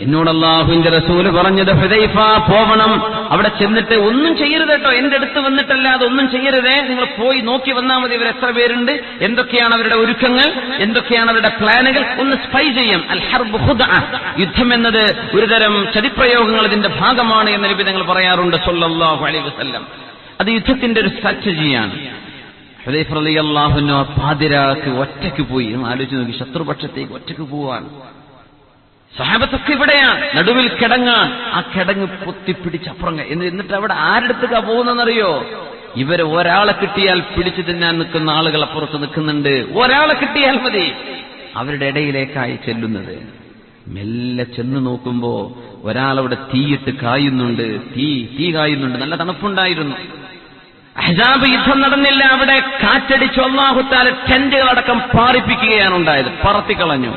എന്നോട് അല്ലാഹുവിന്റെ റസൂല് പറഞ്ഞത്, ഹുദൈഫ പോവണം, അവിടെ ചെന്നിട്ട് ഒന്നും ചെയ്യരുത് കേട്ടോ, എന്റെ അടുത്ത് വന്നിട്ടല്ലാതെ ഒന്നും ചെയ്യരുതേ, നിങ്ങൾ പോയി നോക്കി വന്നാൽ മതി. ഇവർ എത്ര പേരുണ്ട്, എന്തൊക്കെയാണ് അവരുടെ ഒരുക്കങ്ങൾ, എന്തൊക്കെയാണ് അവരുടെ പ്ലാനുകൾ, ഒന്ന് സ്പൈ ചെയ്യാം. അൽ ഹർബ് ഖുദ്അ, യുദ്ധം എന്നത് ഒരുതരം ചതിപ്രയോഗങ്ങൾ ഇതിന്റെ ഭാഗമാണ് എന്ന് നബി തങ്ങൾ പറയാറുണ്ട് സ്വല്ലല്ലാഹു അലൈഹി വസല്ലം. അത് യുദ്ധത്തിന്റെ ഒരു സ്ട്രാറ്റജിയാണ്. ഹുദൈഫ റളിയല്ലാഹു അൻഹു പാതിരാക്ക് ഒറ്റയ്ക്ക് പോയി. ആലോചിച്ച് നോക്കി, ശത്രുപക്ഷത്തേക്ക് ഒറ്റയ്ക്ക് പോവാൻ. സഹാബത്തൊക്കെ ഇവിടെയാണ്, നടുവിൽ കിടങ്ങാൻ. ആ കിടങ്ങ് പൊത്തിപ്പിടിച്ചപ്പുറം എന്നിട്ട് അവിടെ ആരെടുത്തേക്കാ പോകുന്നതെന്നറിയോ? ഇവരെ ഒരാളെ കിട്ടിയാൽ പിടിച്ചു തിന്നാൻ നിൽക്കുന്ന ആളുകൾ അപ്പുറത്ത് നിൽക്കുന്നുണ്ട്. ഒരാളെ കിട്ടിയാൽ മതി. അവരുടെ ഇടയിലേക്കായി ചെല്ലുന്നത്. മെല്ലെ ചെന്ന് നോക്കുമ്പോ ഒരാളവിടെ തീയിട്ട് കായുന്നുണ്ട്. തീ കായുന്നുണ്ട്. നല്ല തണുപ്പുണ്ടായിരുന്നു. അഹ്സാബ് യുദ്ധം നടന്നില്ല. അവിടെ കാറ്റടിച്ചു അല്ലാഹു തആല ടെന്റുകളടക്കം പാറിപ്പിക്കുകയാണ് ഉണ്ടായത്. പറത്തിക്കളഞ്ഞു.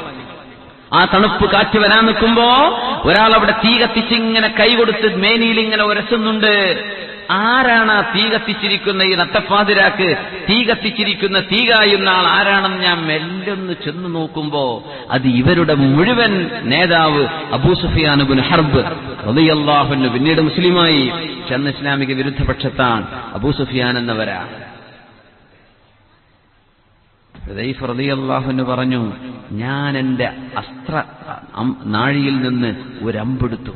ആ തണുപ്പ് കാറ്റ് വരാൻ നിൽക്കുമ്പോ ഒരാളവിടെ തീ കത്തിച്ച് ഇങ്ങനെ കൈകൊടുത്ത് മേനിയിൽ ഇങ്ങനെ ഉരസുന്നുണ്ട്. ആരാണ് ആ തീ കത്തിച്ചിരിക്കുന്ന ഈ നട്ടപ്പാതിരാക്ക് തീ കത്തിച്ചിരിക്കുന്ന തീ കായുന്ന ആൾ ആരാണെന്ന് ഞാൻ മെല്ലൊന്ന് ചെന്ന് നോക്കുമ്പോ അത് ഇവരുടെ മുഴുവൻ നേതാവ് അബൂ സുഫിയാൻ ഇബ്നു ഹർബ് റളിയല്ലാഹു അൻഹു, പിന്നീട് മുസ്ലിമായി, ചെന്ന് ഇസ്ലാമിക വിരുദ്ധപക്ഷത്താണ് അബൂ സുഫിയാൻ എന്നവരാണ്. ഹുദൈഫ റളിയല്ലാഹു അൻഹു പറഞ്ഞു, ഞാൻ എന്റെ അസ്ത്ര നാഴിയിൽ നിന്ന് ഒരമ്പെടുത്തു.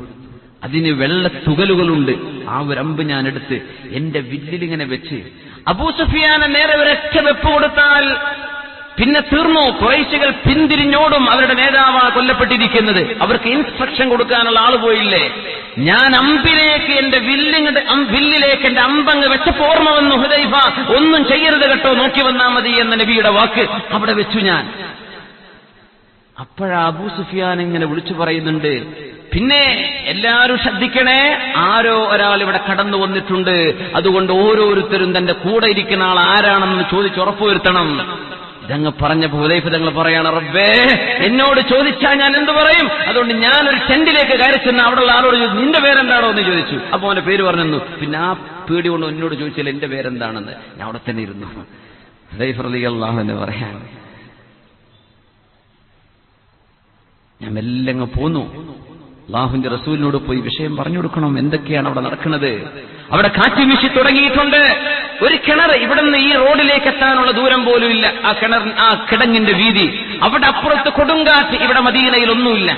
അതിന് വെള്ള തുകലുകളുണ്ട്. ആ ഒരമ്പ് ഞാൻ എടുത്ത് എന്റെ വില്ലിലിങ്ങനെ വെച്ച് അബൂ സുഫിയാനെ നേരെ ഒരൊറ്റ വെപ്പ് കൊടുത്താൽ പിന്നെ തീർന്നു. ഖുറൈശികൾ പിന്തിരിഞ്ഞോടും. അവരുടെ നേതാവാണ് കൊല്ലപ്പെട്ടിരിക്കുന്നത്. അവർക്ക് ഇൻസ്ട്രക്ഷൻ കൊടുക്കാനുള്ള ആള് പോയില്ലേ. ഞാൻ അമ്പിലേക്ക് എന്റെ വില്ലിലേക്ക് എന്റെ അമ്പങ്ങ് വെച്ചപ്പോ ഓർമ്മ വന്നു, ഹുദൈഫ ഒന്നും ചെയ്യരുത് കേട്ടോ, നോക്കി വന്നാൽ മതി എന്ന നബിയുടെ വാക്ക് അവിടെ വെച്ചു ഞാൻ. അപ്പോഴാ അബൂ സുഫിയാൻ ഇങ്ങനെ വിളിച്ചു പറയുന്നുണ്ട്, പിന്നെ എല്ലാവരും ശ്രദ്ധിക്കണേ, ആരോ ഒരാൾ ഇവിടെ കടന്നു വന്നിട്ടുണ്ട്. അതുകൊണ്ട് ഓരോരുത്തരും തന്റെ കൂടെ ഇരിക്കുന്ന ആൾ ആരാണെന്ന് ചോദിച്ച് ഉറപ്പുവരുത്തണം. ഇതങ്ങ് പറഞ്ഞപ്പോ ഹുദൈഫ തങ്ങൾ പറയാണ്, റബ്ബേ എന്നോട് ചോദിച്ചാൽ ഞാൻ എന്ത് പറയും? അതുകൊണ്ട് ഞാനൊരു ടെന്റിലേക്ക് കയറി ചെന്ന് അവിടെയുള്ള ആളോട് നിന്റെ പേരെന്താണോ എന്ന് ചോദിച്ചു. അപ്പൊ അവന്റെ പേര് പറഞ്ഞു. പിന്നെ ആ പേടി കൊണ്ട് എന്നോട് ചോദിച്ചാൽ എന്റെ പേരെന്താണെന്ന്. ഞാൻ അവിടെ തന്നെ ഇരുന്നു. ഹുദൈഫ റളിയല്ലാഹു അൻഹു പറയാൻ, ഞാൻ മെല്ലെ അങ്ങ് പോന്നു. അല്ലാഹുവിന്റെ റസൂലിനോട് പോയി വിഷയം പറഞ്ഞു കൊടുക്കണം, എന്തൊക്കെയാണ് അവിടെ നടക്കുന്നത്. അവിടെ കാറ്റ് വീശി തുടങ്ങിയിട്ടുണ്ട്. ഒരു കിണർ ഇവിടെ നിന്ന് ഈ റോഡിലേക്ക് എത്താനുള്ള ദൂരം പോലും ഇല്ല. ആ കിടങ്ങിന്റെ വീതി, അവിടെ അപ്പുറത്ത് കൊടുങ്കാറ്റ്, ഇവിടെ മദീനയിൽ ഒന്നുമില്ല.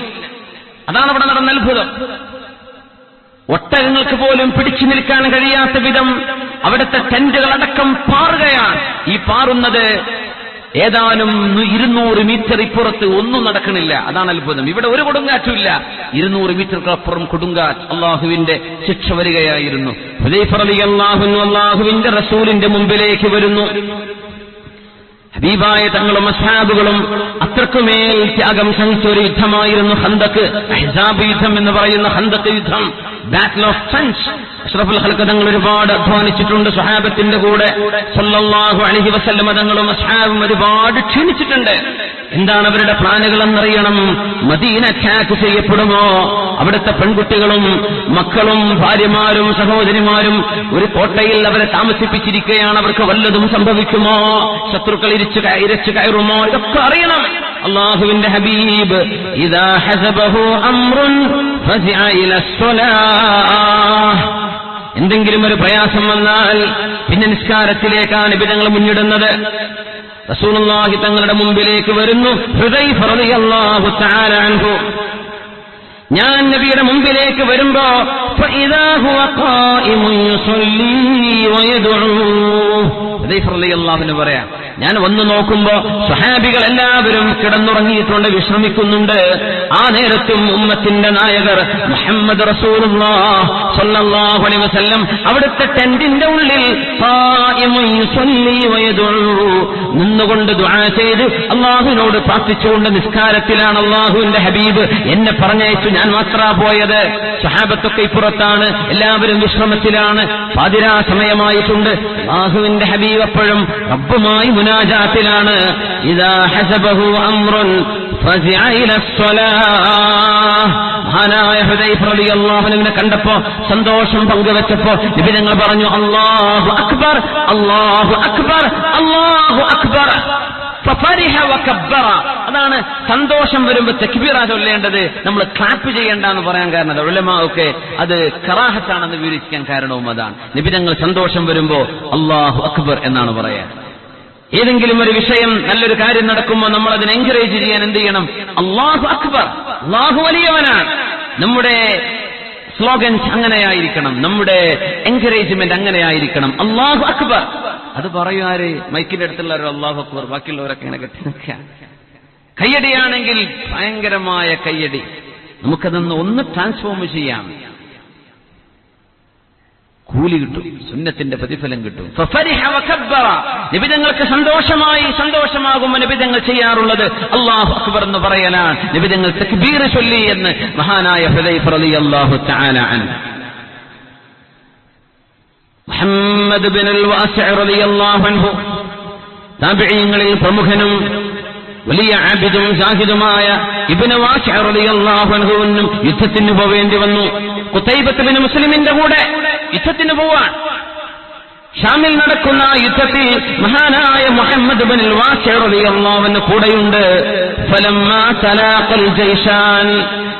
അതാണ് അവിടെ നടന്ന അത്ഭുതം. ഒട്ടകങ്ങൾക്ക് പോലും പിടിച്ചു നിൽക്കാൻ കഴിയാത്ത വിധം അവിടുത്തെ ടെന്റുകളടക്കം പാറുകയാണ്. ഈ പാറുന്നത് ഏതാനും 200 മീറ്റർ ഇപ്പുറത്ത് ഒന്നും നടക്കണില്ല. അതാണ് അത്ഭുതം. ഇവിടെ ഒരു കൊടുങ്കാറ്റുമില്ല. 200 മീറ്ററിനപ്പുറം കൊടുങ്കാറ്റ്. അള്ളാഹുവിന്റെ ശിക്ഷ വരികയായിരുന്നു. ഹുദൈഫ റളിയല്ലാഹു അൻഹു അള്ളാഹുവിന്റെ റസൂലിന്റെ മുമ്പിലേക്ക് വരുന്നു. ഹബീബായ തങ്ങളും അസ്ഹാബുകളും അത്രക്കുമേൽ ത്യാഗം സഹിച്ച ഒരു യുദ്ധമായിരുന്നു ഖന്ദഖ്. അഹ്സാബ് യുദ്ധം എന്ന് പറയുന്ന ഖന്ദഖ് യുദ്ധം, ബാറ്റിൽ ഓഫ് ട്രെഞ്ച്. അഷ്റഫുൽ ഖൽഖ് തങ്ങൾ ഒരുപാട് അധ്വാനിച്ചിട്ടുണ്ട് സ്വഹാബത്തിന്റെ കൂടെ. സല്ലല്ലാഹു അലൈഹി വസല്ലം തങ്ങളും അസ്ഹാബും ഒരുപാട് ക്ഷീണിച്ചിട്ടുണ്ട്. എന്താണ് അവരുടെ പ്ലാനുകൾ എന്നറിയണം. Medina attack ചെയ്യപ്പെടുമോ? അവിടുത്തെ പെൺകുട്ടികളും മക്കളും ഭാര്യമാരും സഹോദരിമാരും ഒരു കോട്ടയിൽ അവരെ താമസിപ്പിച്ചിരിക്കുകയാണ്. അവർക്ക് വല്ലതും സംഭവിക്കുമോ? ശത്രുക്കൾ ഇരച്ചു കയറുമോ? ഇതൊക്കെ അറിയണം. അല്ലാഹുവിന്റെ ഹബീബ് ഇദാ ഹസബഹു അംറുൻ ഫസിഅ ഇലസ്സലാഹ്. എന്തെങ്കിലും ഒരു പ്രയാസം വന്നാൽ പിന്നെ നിസ്കാരത്തിലേക്കാണ് നബിതങ്ങൾ മുന്നിടുന്നത്. റസൂലുള്ളാഹി തങ്ങളുടെ മുമ്പിലേക്ക് വരുന്നു ഹുദൈഫ റളിയല്ലാഹു തആല അൻഹു. ഞാൻ നബിയുടെ മുമ്പിലേക്ക് വരുമ്പോ ഫഇദാ ഹുവ ഖായിമുൻ യുസല്ലി വയദഉ. ഹുദൈഫ റളിയല്ലാഹു അൻഹു പറയാ, ഞാൻ വന്നു നോക്കുമ്പോ സ്വഹാബികൾ എല്ലാവരും കിടന്നുറങ്ങിയിട്ടുണ്ട്, വിശ്രമിക്കുന്നുണ്ട്. ആ നേരത്തും ഉമ്മത്തിന്റെ നായകർ മുഹമ്മദ് റസൂലുള്ളാഹി സ്വല്ലല്ലാഹു അലൈഹി വസല്ലം അവിടുത്തെ ടെന്റിന്റെ ഉള്ളിൽ ഖായിമുൻ യുസല്ലി വയദഉ, നിന്നുകൊണ്ട് ദുആ ചെയ്ത് അല്ലാഹുവിനോട് പ്രാർത്ഥിച്ചുകൊണ്ട് നിസ്കാരത്തിലാണ്. അല്ലാഹുവിന്റെ ഹബീബ് എന്നെ പറഞ്ഞയച്ചു, ഞാൻ മാത്രാ പോയത്. സ്വഹാബത്തൊക്കെ ഇപ്പുറത്താണ്, എല്ലാവരും വിശ്രമത്തിലാണ്. പാതിരാ സമയമായിട്ടുണ്ട്. അല്ലാഹുവിന്റെ ഹബീബ് അപ്പോഴും റബ്ബുമായി മുനാജാത്തിലാണ്. ഇദാ ഹസബഹു അംറുൻ ഫസിഅ ഇലസ്സലാഹ്. മഹാനായ ഹുദൈഫ റളിയല്ലാഹു അൻഹുവിനെ കണ്ടപ്പോ സന്തോഷം പങ്കുവെച്ചപ്പോ നബി തങ്ങൾ പറഞ്ഞു, അല്ലാഹു അക്ബർ, അല്ലാഹു അക്ബർ, അല്ലാഹു അക്ബർ. ഫഫരിഹ വകബ്ബറ. അതാണ് സന്തോഷം വരുമ്പോൾ തക്ബീറ ചൊല്ലേണ്ടത്, നമ്മൾ ക്ലാപ്പ് ചെയ്യേണ്ടെന്ന് പറയാൻ കാരണം ഉലമാ ഒക്കെ അത് കറാഹത്താണെന്ന് വിവരിക്കാൻ കാരണവും അതാണ്. നബി തങ്ങൾ സന്തോഷം വരുമ്പോ അല്ലാഹു അക്ബർ എന്നാണ് പറയാ. ഏതെങ്കിലും ഒരു വിഷയം, നല്ലൊരു കാര്യം നടക്കുമ്പോൾ നമ്മൾ അതിനെ എൻകറേജ് ചെയ്യാൻ എന്ത് ചെയ്യണം? അല്ലാഹു അക്ബർ, അല്ലാഹു വലിയവനാണ്. നമ്മുടെ സ്ലോഗൻസ് അങ്ങനെയായിരിക്കണം, നമ്മുടെ എൻകറേജ്മെന്റ് അങ്ങനെയായിരിക്കണം. അല്ലാഹു അക്ബർ. അത് പറയൂ ആര്? മൈക്കിന്റെ അടുത്തുള്ളവർ അല്ലാഹു അക്ബർ, ബാക്കിയുള്ളവരൊക്കെ ഇങ്ങനെ കെട്ടി നിൽക്കുക. കയ്യടിയാണെങ്കിൽ ഭയങ്കരമായ കയ്യടി. നമുക്കതൊന്ന് ഒന്ന് ട്രാൻസ്ഫോം ചെയ്യാം, കൂലി കിട്ടും, സുന്നത്തിന്റെ പ്രതിഫലം കിട്ടും. ഫഫരിഹ വകബ്ബറ. നബിതങ്ങൾക്ക് സന്തോഷമാകുമ്പോൾ നബിതങ്ങൾ ചെയ്യാറുള്ളത് അല്ലാഹു അക്ബർ എന്ന് പറയലാണ്. നബിതങ്ങൾ തക്ബീർ ചൊല്ലി എന്ന് മഹാനായ ഹുദൈഫ റളിയല്ലാഹു തആല അൻഹു. മുഹമ്മദ് ബിനുൽ വാസിഅ് റളിയല്ലാഹു അൻഹു താബിഈങ്ങളിൽ പ്രമുഖനും വലിയ ആബിദും സാഹിദുമായ ഇബ്നു വാസിഅ് റളിയല്ലാഹു അൻഹുവിനും യുദ്ധത്തിന് പോവേണ്ടി വന്നു. ഖുതൈബത്ത് ബിൻ മുസ്ലിമിന്റെ കൂടെ യുദ്ധത്തിന് പോവാൻ. ഷാമിൽ നടക്കുന്ന യുദ്ധത്തിൽ മഹാനായ മുഹമ്മദ് ബിൻ വാസിഅ് റളിയല്ലാഹു അൻഹു കൂടെയുണ്ട്. ഫലമ്മാ തലാഖൽ ജൈശാൻ,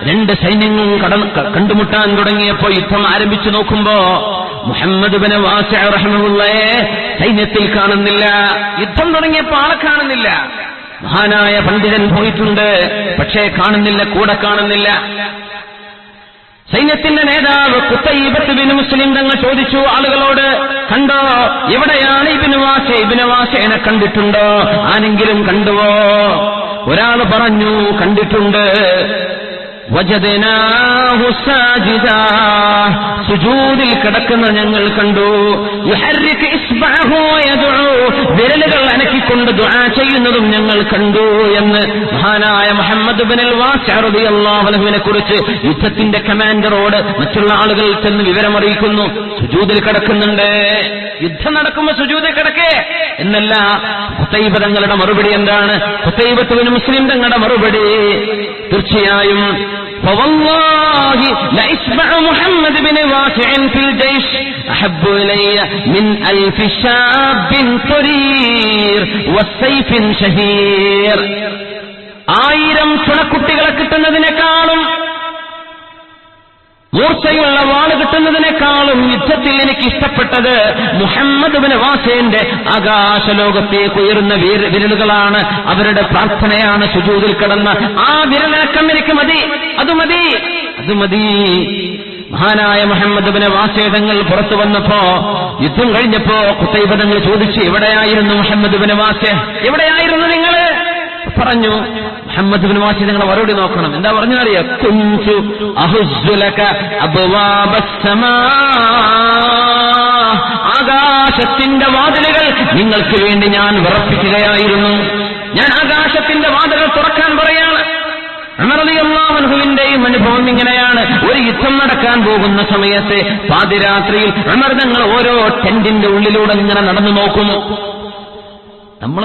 രണ്ട് സൈന്യങ്ങളും കണ്ടുമുട്ടാൻ തുടങ്ങിയപ്പോ യുദ്ധം ആരംഭിച്ചു നോക്കുമ്പോ മുഹമ്മദ് ബിൻ വാസിഅ് റഹിമഹുല്ലാഹെ സൈന്യത്തിൽ കാണുന്നില്ല. യുദ്ധം തുടങ്ങിയപ്പോ ആളെ കാണുന്നില്ല. മഹാനായ പണ്ഡിതൻ പോയിട്ടുണ്ട്, പക്ഷേ കാണുന്നില്ല, കൂടെ കാണുന്നില്ല. സൈന്യത്തിന്റെ നേതാവ് ഖുതൈബത്ത് ബിൻ മുസ്ലിം തങ്ങൾ ചോദിച്ചു ആളുകളോട്, കണ്ടോ, എവിടെയാണ് ഇബ്നു വാസിഅനെ കണ്ടിട്ടുണ്ടോ? ആരെങ്കിലും കണ്ടുവോ? ഒരാൾ പറഞ്ഞു, കണ്ടിട്ടുണ്ട്. വജദനാഹു സാജിദാ, സുജൂദിൽ കിടക്കുന്ന ഞങ്ങൾ കണ്ടു. യുഹർരികു ഇസ്ബഅഹു വയദ്ഉ, വിരലുകൾ അനക്കിക്കൊണ്ട് ദുആ ചെയ്യുന്നതും ഞങ്ങൾ കണ്ടു എന്ന് മഹാനായ മുഹമ്മദ് ബിൻ വാസിഅ് റളിയല്ലാഹു അൻഹുവിനെ കുറിച്ച് യുദ്ധത്തിന്റെ കമാൻഡറോട് മറ്റുള്ള ആളുകൾ ചെന്ന് വിവരമറിയിക്കുന്നു. സുജൂദിൽ കിടക്കുന്നുണ്ട്. യുദ്ധം നടക്കുമ്പോൾ സുജൂദിൽ കിടക്കേ എന്നല്ല. ഖുതൈബ തങ്ങളുടെ മറുപടി എന്താണ്? ഖുതൈബത്ത് ഇബ്നു മുസ്ലിം തങ്ങളുടെ മറുപടി തീർച്ചയായും فوالله لإسمع محمد بن واسع في الجيش أحب إلي من 1000 شاب طرير والسيف شهير. 1000 ചുണക്കുട്ടികളെ കിട്ടുന്നതിനേക്കാളും മൂർച്ചയുള്ള വാള് കിട്ടുന്നതിനേക്കാളും യുദ്ധത്തിൽ എനിക്ക് ഇഷ്ടപ്പെട്ടത് മുഹമ്മദ് ഇബ്നു വാസിന്റെ ആകാശലോകത്തേക്ക് ഉയർന്ന വിരലുകളാണ്. അവരുടെ പ്രാർത്ഥനയാണ് സുജൂദിൽ കിടന്ന ആ വിരലടക്കം എനിക്ക് മതി. അത് മതി. മഹാനായ മുഹമ്മദ് ഇബ്നു വാസി തങ്ങൾ പുറത്തു വന്നപ്പോ, യുദ്ധം കഴിഞ്ഞപ്പോ ഖുതൈബ തങ്ങൾ ചോദിച്ചു, എവിടെയായിരുന്നു മുഹമ്മദ് ഇബ്നു വാസി? എവിടെയായിരുന്നു നിങ്ങൾ? പറഞ്ഞു. മുഹമ്മദ് ഇബ്നു വാസി തങ്ങൾ മറുപടി നോക്കണം. എന്താ പറഞ്ഞറിയോ? കുഞ്ചു അഹുസ്സുലക അബ്വാബസ് സമാ, ആകാശത്തിന്റെ വാതിലുകൾ നിങ്ങൾക്ക് വേണ്ടി ഞാൻ വിറപ്പിക്കുകയായിരുന്നു. ഞാൻ ആകാശത്തിന്റെ വാതിലുകൾ തുറക്കാൻ പറയാണ്. ഉമർ റളിയല്ലാഹു അൻഹുവിന്റെയും അനുഭവം ഇങ്ങനെയാണ്. ഒരു യുദ്ധം നടക്കാൻ പോകുന്ന സമയത്ത് പാതിരാത്രിയിൽ ഉമർ തങ്ങൾ ഓരോ ടെന്റിന്റെ ഉള്ളിലൂടെ ഇങ്ങനെ നടന്നു നോക്കുന്നു. നമ്മൾ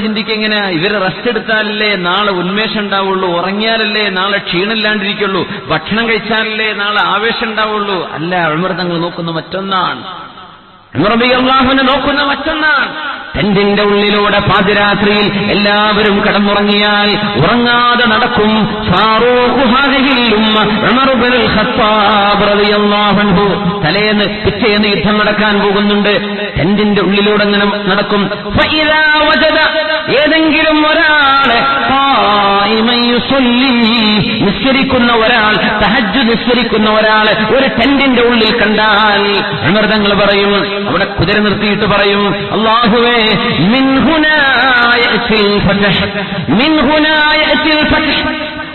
ചിന്തിക്കുക എങ്ങനെ, ഇവര് റെസ്റ്റ് എടുത്താലല്ലേ നാളെ ഉന്മേഷം ഉണ്ടാവുള്ളൂ, ഉറങ്ങിയാലല്ലേ നാളെ ക്ഷീണമില്ലാണ്ടിരിക്കുള്ളൂ, ഭക്ഷണം കഴിച്ചാലല്ലേ നാളെ ആവേശം ഉണ്ടാവുള്ളൂ. അല്ല, ഉമർ തങ്ങൾ നോക്കുന്ന മറ്റൊന്നാണ്. ഉമർ റളിയല്ലാഹു അൻഹു നോക്കുന്ന മറ്റൊന്നാണ്. ടെന്റിന്റെ ഉള്ളിലൂടെ പാതിരാത്രിയിൽ എല്ലാവരും കടന്നുറങ്ങിയാൽ ഉറങ്ങാതെ നടക്കും ഫാറൂഖ് ഹാദിഹിൽ ഉമ്മ ഉമർ ഇബ്നുൽ ഖത്താബ് റളിയല്ലാഹു അൻഹു. തലേന്ന് പിറ്റേന്ന് യുദ്ധം നടക്കാൻ പോകുന്നുണ്ട്. ടെന്റിന്റെ ഉള്ളിലൂടെ അങ്ങനെ നടക്കും. ഫഇദാ വജദ, ഏതെങ്കിലും ഒരാളെ നിസ്കരിക്കുന്ന ഒരാൾ, തഹജ്ജുദ് നിസ്കരിക്കുന്ന ഒരാളെ ഒരു ടെന്റിന്റെ ഉള്ളിൽ കണ്ടാൽ ഉമർ തങ്ങൾ പറയും, അവിടെ കുതിര നിർത്തിയിട്ട് പറയും, അല്ലാഹുവേ മിൻ ഹുനാ യഅതിൽ ഫതഹ്, മിൻ ഹുനാ യഅതിൽ ഫതഹ്.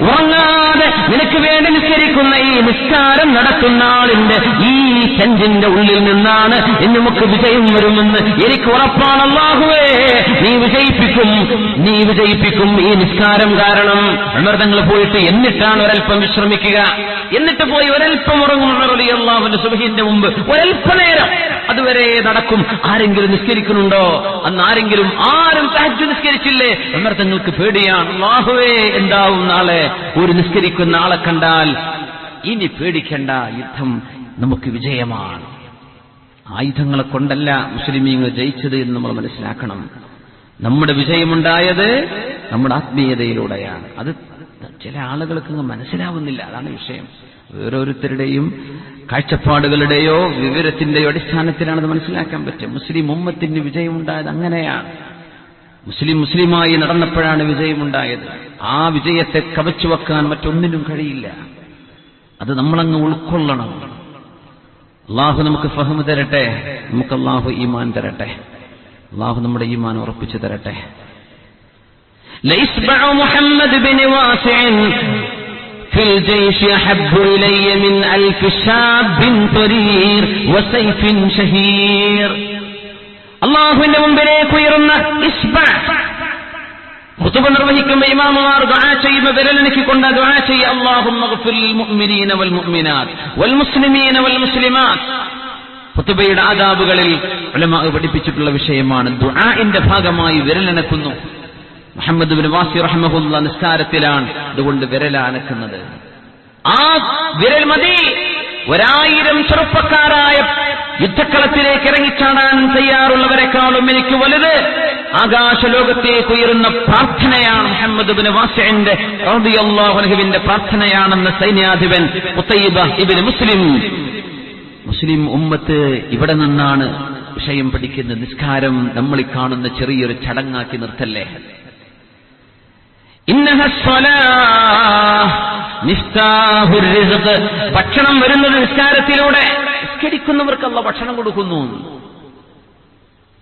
ഉറങ്ങാതെ നിനക്ക് വേണ്ടി നിസ്കരിക്കുന്ന ഈ നിസ്കാരം നടത്തുന്ന ആളിന്റെ ഈ ടെന്റിന്റെ ഉള്ളിൽ നിന്നാണ് നമുക്ക് വിജയം വരുമെന്ന് എനിക്ക് ഉറപ്പാണ്. അല്ലാഹുവേ, നീ വിജയിപ്പിക്കും ഈ നിസ്കാരം കാരണം. ഉമർ തങ്ങൾ പോയിട്ട് എന്നിട്ടാണ് ഒരൽപ്പം വിശ്രമിക്കുക. എന്നിട്ട് പോയി ഒരൽപ്പം ഉറങ്ങും. ഉമർ റളിയല്ലാഹു അൻഹു സുബ്ഹിന്റെ മുമ്പ് ഒരൽപ്പനേരം അതുവരെ നടക്കും. ആരെങ്കിലും നിസ്കരിക്കുന്നുണ്ടോ? അന്ന് ആരും തഹജ്ജുദ് നിസ്കരിച്ചില്ലേ? ഉമർ തങ്ങൾക്ക് പേടിയാണ്. അല്ലാഹുവേ, എന്താവും നാളെ ഒരു നിസ്കരിക്കുന്ന ആളെ കണ്ടാൽ? ഇനി പേടിക്കണ്ട, യുദ്ധം നമുക്ക് വിജയമാണ്. ആയുധങ്ങളെ കൊണ്ടല്ല മുസ്ലിമീങ്ങൾ ജയിച്ചത് എന്ന് നമ്മൾ മനസ്സിലാക്കണം. നമ്മുടെ വിജയമുണ്ടായത് നമ്മുടെ ആത്മീയതയിലൂടെയാണ്. അത് ചില ആളുകൾക്ക് മനസ്സിലാവുന്നില്ല. അതാണ് വിഷയം. ഓരോരുത്തരുടെയും കാഴ്ചപ്പാടുകളുടെയോ വിവരത്തിന്റെയോ അടിസ്ഥാനത്തിലാണത് മനസ്സിലാക്കാൻ പറ്റും. മുസ്ലിം ഉമ്മത്തിന് വിജയമുണ്ടായത് അങ്ങനെയാണ്. മുസ്ലിമായി നടന്നപ്പോഴാണ് വിജയമുണ്ടായത്. ആ വിജയത്തെ കവച്ചു വെക്കാൻ മറ്റൊന്നിനും കഴിയില്ല. അത് നമ്മളങ്ങ് ഉൾക്കൊള്ളണം. അള്ളാഹു നമുക്ക് ഫഹ്മ് തരട്ടെ, നമുക്ക് അള്ളാഹു ഈമാൻ തരട്ടെ, അള്ളാഹു നമ്മുടെ ഈമാൻ ഉറപ്പിച്ചു തരട്ടെ. ലൈസ്ബഉ മുഹമ്മദ് ബിൻ വാസിഇൻ ഫിൽ ജയ്ശി അഹബ്ബു ഇലയ്യ മിൻ 1000 ശാബിൻ തരീർ വസൈഫിൻ ഷഹീർ. അള്ളാഹുവിന്റെ മുമ്പിലേക്ക് ഉയർന്ന ഖുതുബ നിർവഹിക്കുമ്പോൾ ഇമാമുമാർ ദുആ ചെയ്യുമ്പോൾ വിരലനക്കിക്കൊണ്ട് ദുആ ചെയ്യുക, അല്ലാഹുമ്മ ഗ്ഫിർ ലിൽ മുഅ്മിനീന വൽ മുഅ്മിനാത്ത് വൽ മുസ്ലിമീന വൽ മുസ്ലിമാത്ത്. ഖുതുബയുടെ ആദാബുകളിൽ ഉലമാ പഠിപ്പിച്ചിട്ടുള്ള വിഷയമാണ്. ദുആഇന്റെ ഭാഗമായി വിരലനക്കുന്നു. മുഹമ്മദ് ഇബ്നു വാസി റഹിമഹുല്ലാ നിസ്കാരത്തിലാണ്, അതുകൊണ്ട് വിരലനക്കുന്നത്. ആ വിരൽ മതി. 1000 ചെറുപ്പക്കാരായ യുദ്ധക്കളത്തിലേക്ക് ഇറങ്ങിച്ചാടാൻ തയ്യാറുള്ളവരെക്കാളും എനിക്ക് വലുത് ആകാശലോകത്തേക്ക് ഉയരുന്ന പ്രാർത്ഥനയാണ് മുഹമ്മദ് ഇബ്നു വാസിഇന്റെ റളിയല്ലാഹു അൻഹുവിന്റെ പ്രാർത്ഥനയാണെന്ന് സൈന്യാധിപൻ ഖുതൈബ ഇബ്നു മുസ്ലിം ഉമ്മത്ത് ഇവിടെ നിന്നാണ് വിഷയം പഠിക്കുന്നത്. നിസ്കാരം നമ്മൾ ഈ കാണുന്ന ചെറിയൊരു ചടങ്ങാക്കി നിർത്തല്ലേ. ഭക്ഷണം വരുന്നത് നിസ്കാരത്തിലൂടെ. നിസ്കരിക്കുന്നവർക്ക് അല്ലാഹു ഭക്ഷണം കൊടുക്കുന്നു.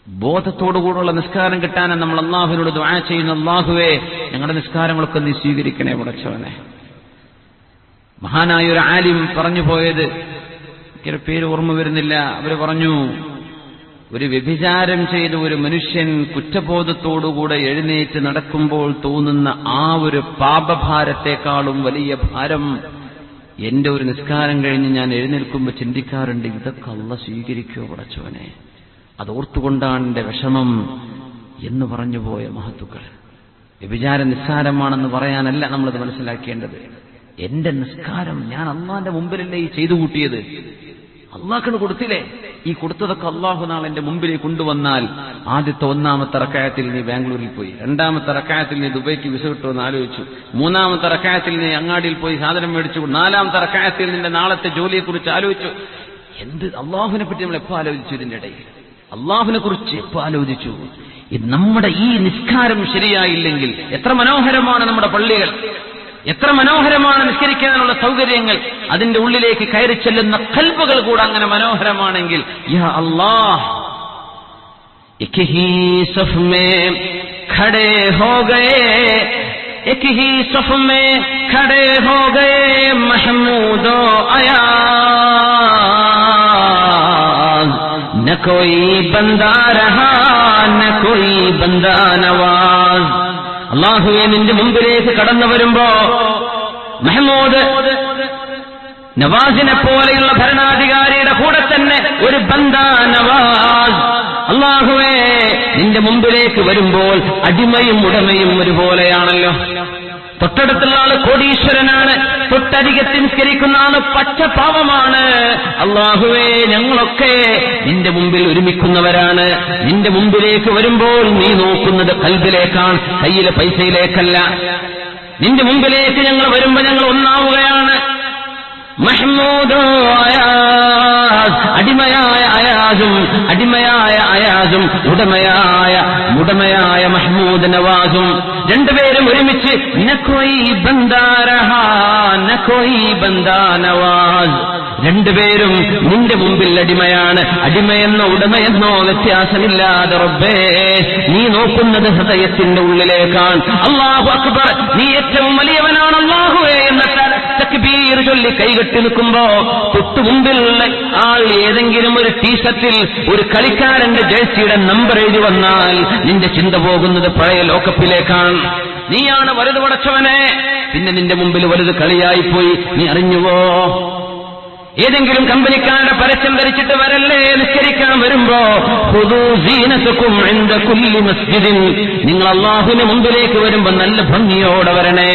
ബോധത്തോടുകൂടുള്ള നിസ്കാരം കിട്ടാൻ നമ്മൾ അല്ലാഹുവിനോട് ദുആ ചെയ്യുന്ന, അല്ലാഹുവേ ഞങ്ങളുടെ നിസ്കാരങ്ങളൊക്കെ നീ സ്വീകരിക്കണേ പടച്ചവനെ. മഹാനായ ഒരു ആലിം പറഞ്ഞു പോയത്, എനിക്ക് പേര് ഓർമ്മ വരുന്നില്ല, അവര് പറഞ്ഞു, ഒരു വ്യഭിചാരം ചെയ്ത ഒരു മനുഷ്യൻ കുറ്റബോധത്തോടുകൂടെ എഴുന്നേറ്റ് നടക്കുമ്പോൾ തോന്നുന്ന ആ ഒരു പാപഭാരത്തെക്കാളും വലിയ ഭാരം എന്റെ ഒരു നിസ്കാരം കഴിഞ്ഞ് ഞാൻ എഴുന്നേൽക്കുമ്പോൾ ചിന്തിക്കാറുണ്ട്, ഇതൊക്കെ അല്ലാഹു സ്വീകരിക്കുമോ പടച്ചവനെ. അതോർത്തുകൊണ്ടാണ് എന്റെ വിഷമം എന്ന് പറഞ്ഞുപോയ മഹത്തുക്കൾ. വ്യഭിചാരം നിസ്സാരമാണെന്ന് പറയാനല്ല നമ്മളത് മനസ്സിലാക്കേണ്ടത്. എന്റെ നിസ്കാരം ഞാൻ അള്ളാന്റെ മുമ്പിലല്ലേ ഈ ചെയ്തു കൂട്ടിയത്, അള്ളാഹ്ക്കിന് കൊടുത്തില്ലേ? ഈ കൊടുത്തതൊക്കെ അള്ളാഹു നാളെ എന്റെ മുമ്പിലേക്ക് കൊണ്ടുവന്നാൽ ആദ്യത്തെ 1-ാമത്തെ റക്അത്തിൽ നീ ബാംഗ്ലൂരിൽ പോയി, 2-ാമത്തെ റക്അത്തിൽ നീ ദുബൈക്ക് വിസ കിട്ടുമെന്ന് ആലോചിച്ചു, 3-ാമത്തെ റക്അത്തിൽ നീ അങ്ങാടിയിൽ പോയി സാധനം മേടിച്ചു, 4-ാമത്തെ റക്അത്തിൽ നിന്റെ നാളത്തെ ജോലിയെക്കുറിച്ച് ആലോചിച്ചു. എന്ത് അള്ളാഹുവിനെ പറ്റി നമ്മൾ എപ്പോ ആലോചിച്ചു? ഇതിന്റെ ഇടയിൽ അള്ളാഹുവിനെ കുറിച്ച് എപ്പോ ആലോചിച്ചു? നമ്മുടെ ഈ നിസ്കാരം ശരിയായില്ലെങ്കിൽ എത്ര മനോഹരമാണ് നമ്മുടെ പള്ളികൾ, എത്ര മനോഹരമാണ് നിസ്കരിക്കാനുള്ള സൗകര്യങ്ങൾ, അതിന്റെ ഉള്ളിലേക്ക് കയറി ചെല്ലുന്ന ഖൽബുകൾ കൂടെ അങ്ങനെ മനോഹരമാണെങ്കിൽ, യാ അല്ലാഹ് एक ही सफ में खड़े हो गए, एक ही सफ में खड़े हो गए महमूदो अयाज, न कोई बंदा रहा न कोई बंदा नवाज. അള്ളാഹുവെ നിന്റെ മുമ്പിലേക്ക് കടന്നു വരുമ്പോ മഹ്മൂദ് നവാസിനെ പോലെയുള്ള ഭരണാധികാരിയുടെ കൂടെ തന്നെ ഒരു ബന്ദാ നവാസ്. അള്ളാഹുവേ നിന്റെ മുമ്പിലേക്ക് വരുമ്പോൾ അടിമയും ഉടമയും ഒരുപോലെയാണല്ലോ. തൊട്ടടുത്തുള്ള ആള് കോടീശ്വരനാണ്, തൊട്ടരികത്ത് നിസ്കരിക്കുന്ന ആള് പച്ചപാവമാണ്. അള്ളാഹുവേ ഞങ്ങളൊക്കെ നിന്റെ മുമ്പിൽ ഒരുമിക്കുന്നവരാണ്. നിന്റെ മുമ്പിലേക്ക് വരുമ്പോൾ നീ നോക്കുന്നത് ഖൽബിലേക്കാണ്, കയ്യിലെ പൈസയിലേക്കല്ല. നിന്റെ മുമ്പിലേക്ക് ഞങ്ങൾ വരുമ്പോൾ ഞങ്ങൾ ഒന്നാവുകയാണ്. മഹ്മൂദോ അയാസ്, അടിമയായ അയാസും ഉടമയായ മഹ്മൂദ് നവാസും രണ്ടുപേരും ഒരുമിച്ച് നകോയി ബന്ദാ രഹാ നകോയി ബന്ദാ നവാസ്. രണ്ടുപേരും നിന്റെ മുമ്പിൽ അടിമയാണ്. അടിമയെന്നോ ഉടമയെന്നോ വ്യത്യാസമില്ലാതെ റബ്ബേ നീ നോക്കുന്നത് ഹൃദയത്തിന്റെ ഉള്ളിലേക്കാണ്. അല്ലാഹു അക്ബർ, നീ ഏറ്റവും വലിയവനാണ് അല്ലാഹുവേ എന്ന തക്ബീർ ചൊല്ലി കൈകെട്ടി നിൽക്കുമ്പോ തൊട്ടു മുമ്പിലുള്ള ആൾ ഏതെങ്കിലും ഒരു ടീഷർട്ടിൽ ഒരു കളിക്കാരന്റെ ജേഴ്സിയുടെ നമ്പർ എഴുതി വന്നാൽ നിന്റെ ചിന്ത പോകുന്നത് പഴയ ലോകകപ്പിലേക്കാണ്. നീയാണ് വലുത് പടച്ചവനെ, പിന്നെ നിന്റെ മുമ്പിൽ വലുത് കളിയായിപ്പോയി. നീ അറിഞ്ഞുവോ? ഏതെങ്കിലും കമ്പനിക്കാരുടെ പരസ്യം ധരിച്ചിട്ട് വരല്ലേ നിസ്കരിക്കാൻ വരുമ്പോ ഖുദൂ സീനതകും ഇൻദ കുല്ലി മസ്ജിദിൻ, നിങ്ങൾ അല്ലാഹുവിന്റെ മുമ്പിലേക്ക് വരുമ്പോ നല്ല ഭംഗിയോടെ വരണേ.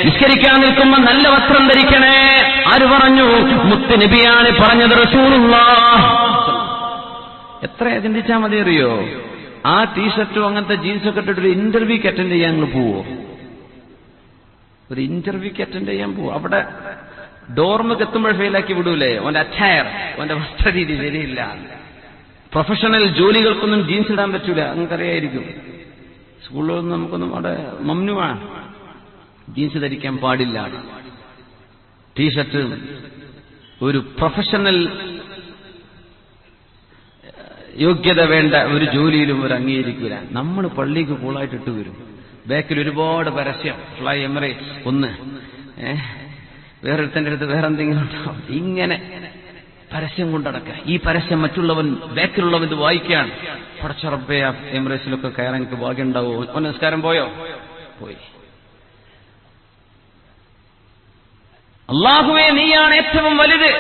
നിസ്കരിക്കാൻ നിൽക്കുമ്പോൾ നല്ല വസ്ത്രം ധരിക്കണേ. ആര് പറഞ്ഞു? മുത്ത് നബിയാണ് പറഞ്ഞത്, റസൂലുള്ളാഹ്. എത്ര ചിന്തിച്ചാൽ മതി അറിയോ? ആ ടീഷർട്ടും അങ്ങനത്തെ ജീൻസൊക്കെ ഇട്ടിട്ട് ഒരു ഇന്റർവ്യൂക്ക് അറ്റൻഡ് ചെയ്യാൻ നിങ്ങൾ പോവോ? ഒരു ഇന്റർവ്യൂക്ക് അറ്റൻഡ് ചെയ്യാൻ പോവോ? അവിടെ ഡോർമക്ക് എത്തുമ്പോൾ ഫെയിലാക്കി വിടൂലേ? അവന്റെ അറ്റയർ, അവന്റെ വസ്ത്രരീതി ശരിയില്ല. പ്രൊഫഷണൽ ജോലികൾക്കൊന്നും ജീൻസ് ഇടാൻ പറ്റൂല, നിങ്ങൾക്കറിയായിരിക്കും. സ്കൂളിലൊന്നും നമുക്കൊന്നും അവിടെ മംനുവാണ്, ജീൻസ് ധരിക്കാൻ പാടില്ല. ടീഷർട്ട് ഒരു പ്രൊഫഷണൽ യോഗ്യത വേണ്ട ഒരു ജോലിയിലും ഒരു അംഗീകരിക്കൂല. നമ്മൾ പള്ളിക്ക് കൂളായിട്ടിട്ട് വരും, ബാക്കിൽ ഒരുപാട് പരസ്യം, ഫ്ലൈ എമിറേറ്റ്സ് ഒന്ന്, വേറൊരുത്തൻ്റെ അടുത്ത് വേറെ എന്തെങ്കിലും ഉണ്ടാവും. ഇങ്ങനെ പരസ്യം കൊണ്ടടക്കുക. ഈ പരസ്യം മറ്റുള്ളവൻ ബാക്കിലുള്ളവൻ ഇത് വായിക്കുകയാണ്. പടച്ച റബ്ബേ, എമിറേറ്റ്സിലൊക്കെ കയറാൻ എനിക്ക് ഭാഗ്യം ഉണ്ടാവോ? ഓൻ നിസ്കാരം പോയോ? പോയി. അല്ലാഹുവേ നീയാണ് ഏറ്റവും വലുത്.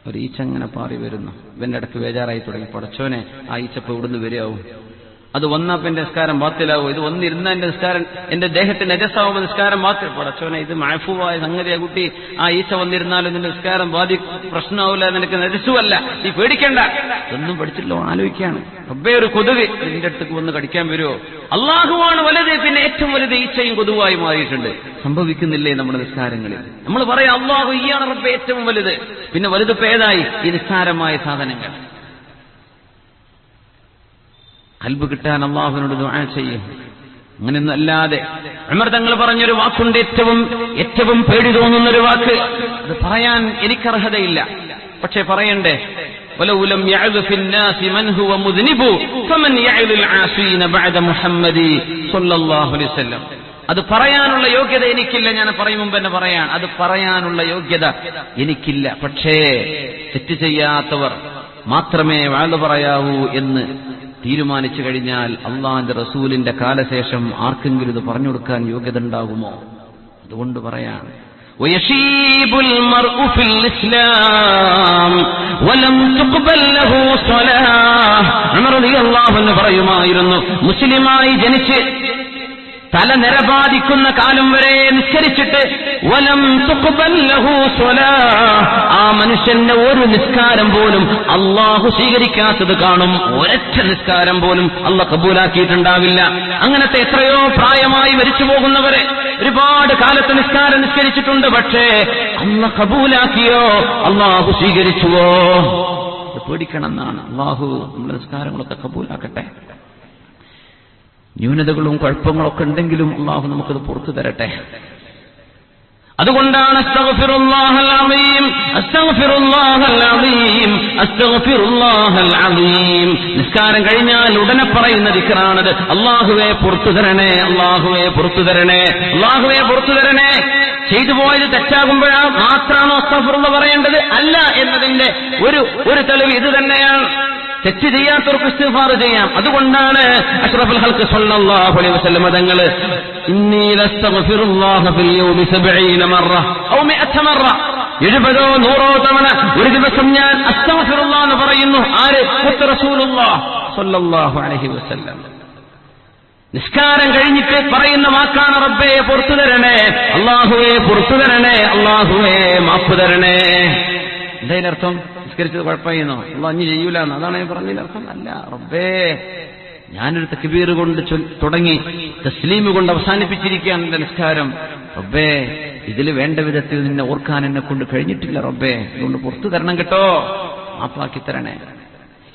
ഒരു ഈച്ച അങ്ങനെ പാറി വരുന്നു. ഇവന്റെ ഇടയ്ക്ക് ബേജാറായി തുടങ്ങി. പടച്ചോനെ, ആ ഈച്ചപ്പ് ഇവിടുന്ന് വരികയാവും. അത് വന്നപ്പോ എന്റെ നിസ്കാരം ബാത്തിലാവും. ഇത് വന്നിരുന്ന എന്റെ നിസ്കാരം, എന്റെ ദേഹത്തിന്റെ നജസാവുമ്പോൾ നിസ്കാരം ബാത്തിൽ. പടച്ചോനെ, ഇത് മഅഫൂവായ സംഗതിയാ കുട്ടി. ആ ഈച്ച വന്നിരുന്നാലും നിന്റെ നിസ്കാരം പ്രശ്നമാവില്ല, നിനക്ക് നജസുമല്ല, നീ പേടിക്കണ്ട. ഒന്നും പഠിച്ചില്ലോ, ആലോചിക്കാണ്. റബ്ബേ, ഒരു കൊതുക് നിന്റെ അടുത്തേക്ക് വന്ന് കടിക്കാൻ വരുമോ? അള്ളാഹുവാണ് വലുത്. പിന്നെ ഏറ്റവും വലുത് ഈച്ചയും കൊതുവായി മാറിയിട്ടുണ്ട്. സംഭവിക്കുന്നില്ലേ നമ്മുടെ നിസ്കാരങ്ങളിൽ? നമ്മൾ പറയാം അള്ളാഹു ഈയാണ് റബ്ബേ ഏറ്റവും വലുത്. പിന്നെ വലുത് പേതായി ഈ നിസ്സാരമായ സാധനങ്ങൾ. ഖൽബ് കിട്ടാൻ അല്ലാഹുവിനോട് ദുആ ചെയ്യും. അങ്ങനെയൊന്നും അല്ലാതെ ഉമർ തങ്ങൾ പറഞ്ഞൊരു വാക്കുണ്ട്, ഏറ്റവും പേടി തോന്നുന്നൊരു വാക്ക്. അത് പറയാൻ എനിക്കർഹതയില്ല, പക്ഷെ പറയണ്ടേ. വലൗലം യഅദു ഫിന്നാസി മൻ ഹുവ മുദ്നിബു ഫമൻ യഅലുൽ ആസീന ബഅദ മുഹമ്മദി സ്വല്ലല്ലാഹു അലൈഹി വസല്ലം. അത് പറയാനുള്ള യോഗ്യത എനിക്കില്ല. ഞാൻ പറയും മുമ്പ് തന്നെ പറയാൻ, അത് പറയാനുള്ള യോഗ്യത എനിക്കില്ല. പക്ഷേ തെറ്റ് ചെയ്യാത്തവർ മാത്രമേ വഅദ് പറയാവൂ എന്ന് തീരുമാനിച്ചു കഴിഞ്ഞാൽ അള്ളാന്റെ റസൂലിന്റെ കാലശേഷം ആർക്കെങ്കിലും ഇത് പറഞ്ഞു കൊടുക്കാൻ യോഗ്യത ഉണ്ടാകുമോ? അതുകൊണ്ട് പറയാൻ, ويشيب المرء في الإسلام ولم تقبل له صلاة. ഉമർ റളിയല്ലാഹു അൻഹു പറയുമായിരുന്നു, മുസ്ലിമായി ജനിച്ച് തല നിരപാദിക്കുന്ന കാലം വരെ നിസ്കരിച്ചിട്ട് വലം തുഖ്ബൽ ലഹു സ്വലാഹ്, ആ മനുഷ്യന്റെ ഒരു നിസ്കാരം പോലും അല്ലാഹു സ്വീകരിക്കാത്തത് കാണും. ഒരൊറ്റ നിസ്കാരം പോലും അല്ലാഹു കബൂലാക്കിയിട്ടുണ്ടാവില്ല. അങ്ങനത്തെ എത്രയോ പ്രായമായി മരിച്ചു പോകുന്നവരെ ഒരുപാട് കാലത്ത് നിസ്കാരം നിസ്കരിച്ചിട്ടുണ്ട്. പക്ഷേ അല്ലാഹു കബൂലാക്കിയോ, അല്ലാഹു സ്വീകരിച്ചുവോ? പേടിക്കണം എന്നാണ്. അല്ലാഹു നമ്മുടെ നിസ്കാരങ്ങളൊക്കെ കബൂലാക്കട്ടെ. ന്യൂനതകളും കുഴപ്പങ്ങളൊക്കെ ഉണ്ടെങ്കിലും അല്ലാഹു നമുക്കത് പുറത്തു തരട്ടെ. അതുകൊണ്ടാണ് അസ്തഗ്ഫിറുല്ലാഹൽ അലീം, അസ്തഗ്ഫിറുല്ലാഹൽ അലീം, അസ്തഗ്ഫിറുല്ലാഹൽ അലീം. നിസ്കാരം കഴിഞ്ഞാൽ ഉടനെ പറയുന്ന ദിക്റാണത്. അല്ലാഹുവേ പുറത്തു തരണേ, അല്ലാഹുവേ പുറത്തു തരണേ, അല്ലാഹുവേ പുറത്തു തരണേ. ചെയ്തു പോയത് തെറ്റാകുമ്പോഴാ മാത്രമാണോ അസ്തഗ്ഫിറുല്ലാഹ് പറയേണ്ടത്? അല്ല എന്നതിന്റെ ഒരു തെളിവ് ഇത് തന്നെയാണ്. തെറ്റ് ചെയ്യാത്തവർക്ക് ഇസ്തിഗ്ഫാർ ചെയ്യാം. അതുകൊണ്ടാണ് അഷ്റഫുൽ ഖൽഖ് സ്വല്ലല്ലാഹു അലൈഹി വസല്ലം തങ്ങൾ ഇന്നി ലസ്തഗ്ഫിറുല്ലാഹ ഫിൽ യൗമി 70 മറ ഔ 100 മറ, 70 100 തവണ ഒരു ദിവസം ഞാൻ അസ്തഗ്ഫിറുല്ലാഹ് എന്ന് പറയുന്നു. ആര്? റസൂലുള്ളാഹ് സ്വല്ലല്ലാഹു അലൈഹി വസല്ലം. നിസ്കാരം കഴിഞ്ഞിട്ട് പറയുന്ന വാക്കാണ് റബ്ബേ പുറത്തു തരണേ, അല്ലാഹുവേ പുറത്തു തരണേ, അല്ലാഹുവേ മാപ്പ് തരണേ. എന്തായാലും നിസ്കരിച്ചത് കുഴപ്പമായിരുന്നോ? അല്ലാഹ് അഞ്ഞ് ചെയ്യൂലെന്ന് അതാണ് ഞാൻ പറഞ്ഞതിനർത്ഥം. അല്ല, റബ്ബേ ഞാനൊരു തക്ബീർ കൊണ്ട് തുടങ്ങി തസ്ലീം കൊണ്ട് അവസാനിപ്പിച്ചിരിക്കുകയാണ് എന്റെ നിസ്കാരം. റബ്ബേ ഇതിൽ വേണ്ട വിധത്തിൽ നിന്നെ ഓർക്കാൻ എന്നെ കൊണ്ട് കഴിഞ്ഞിട്ടില്ല റബ്ബേ, അതുകൊണ്ട് പുറത്തു തരണം കേട്ടോ, മാപ്പാക്കി തരണേ.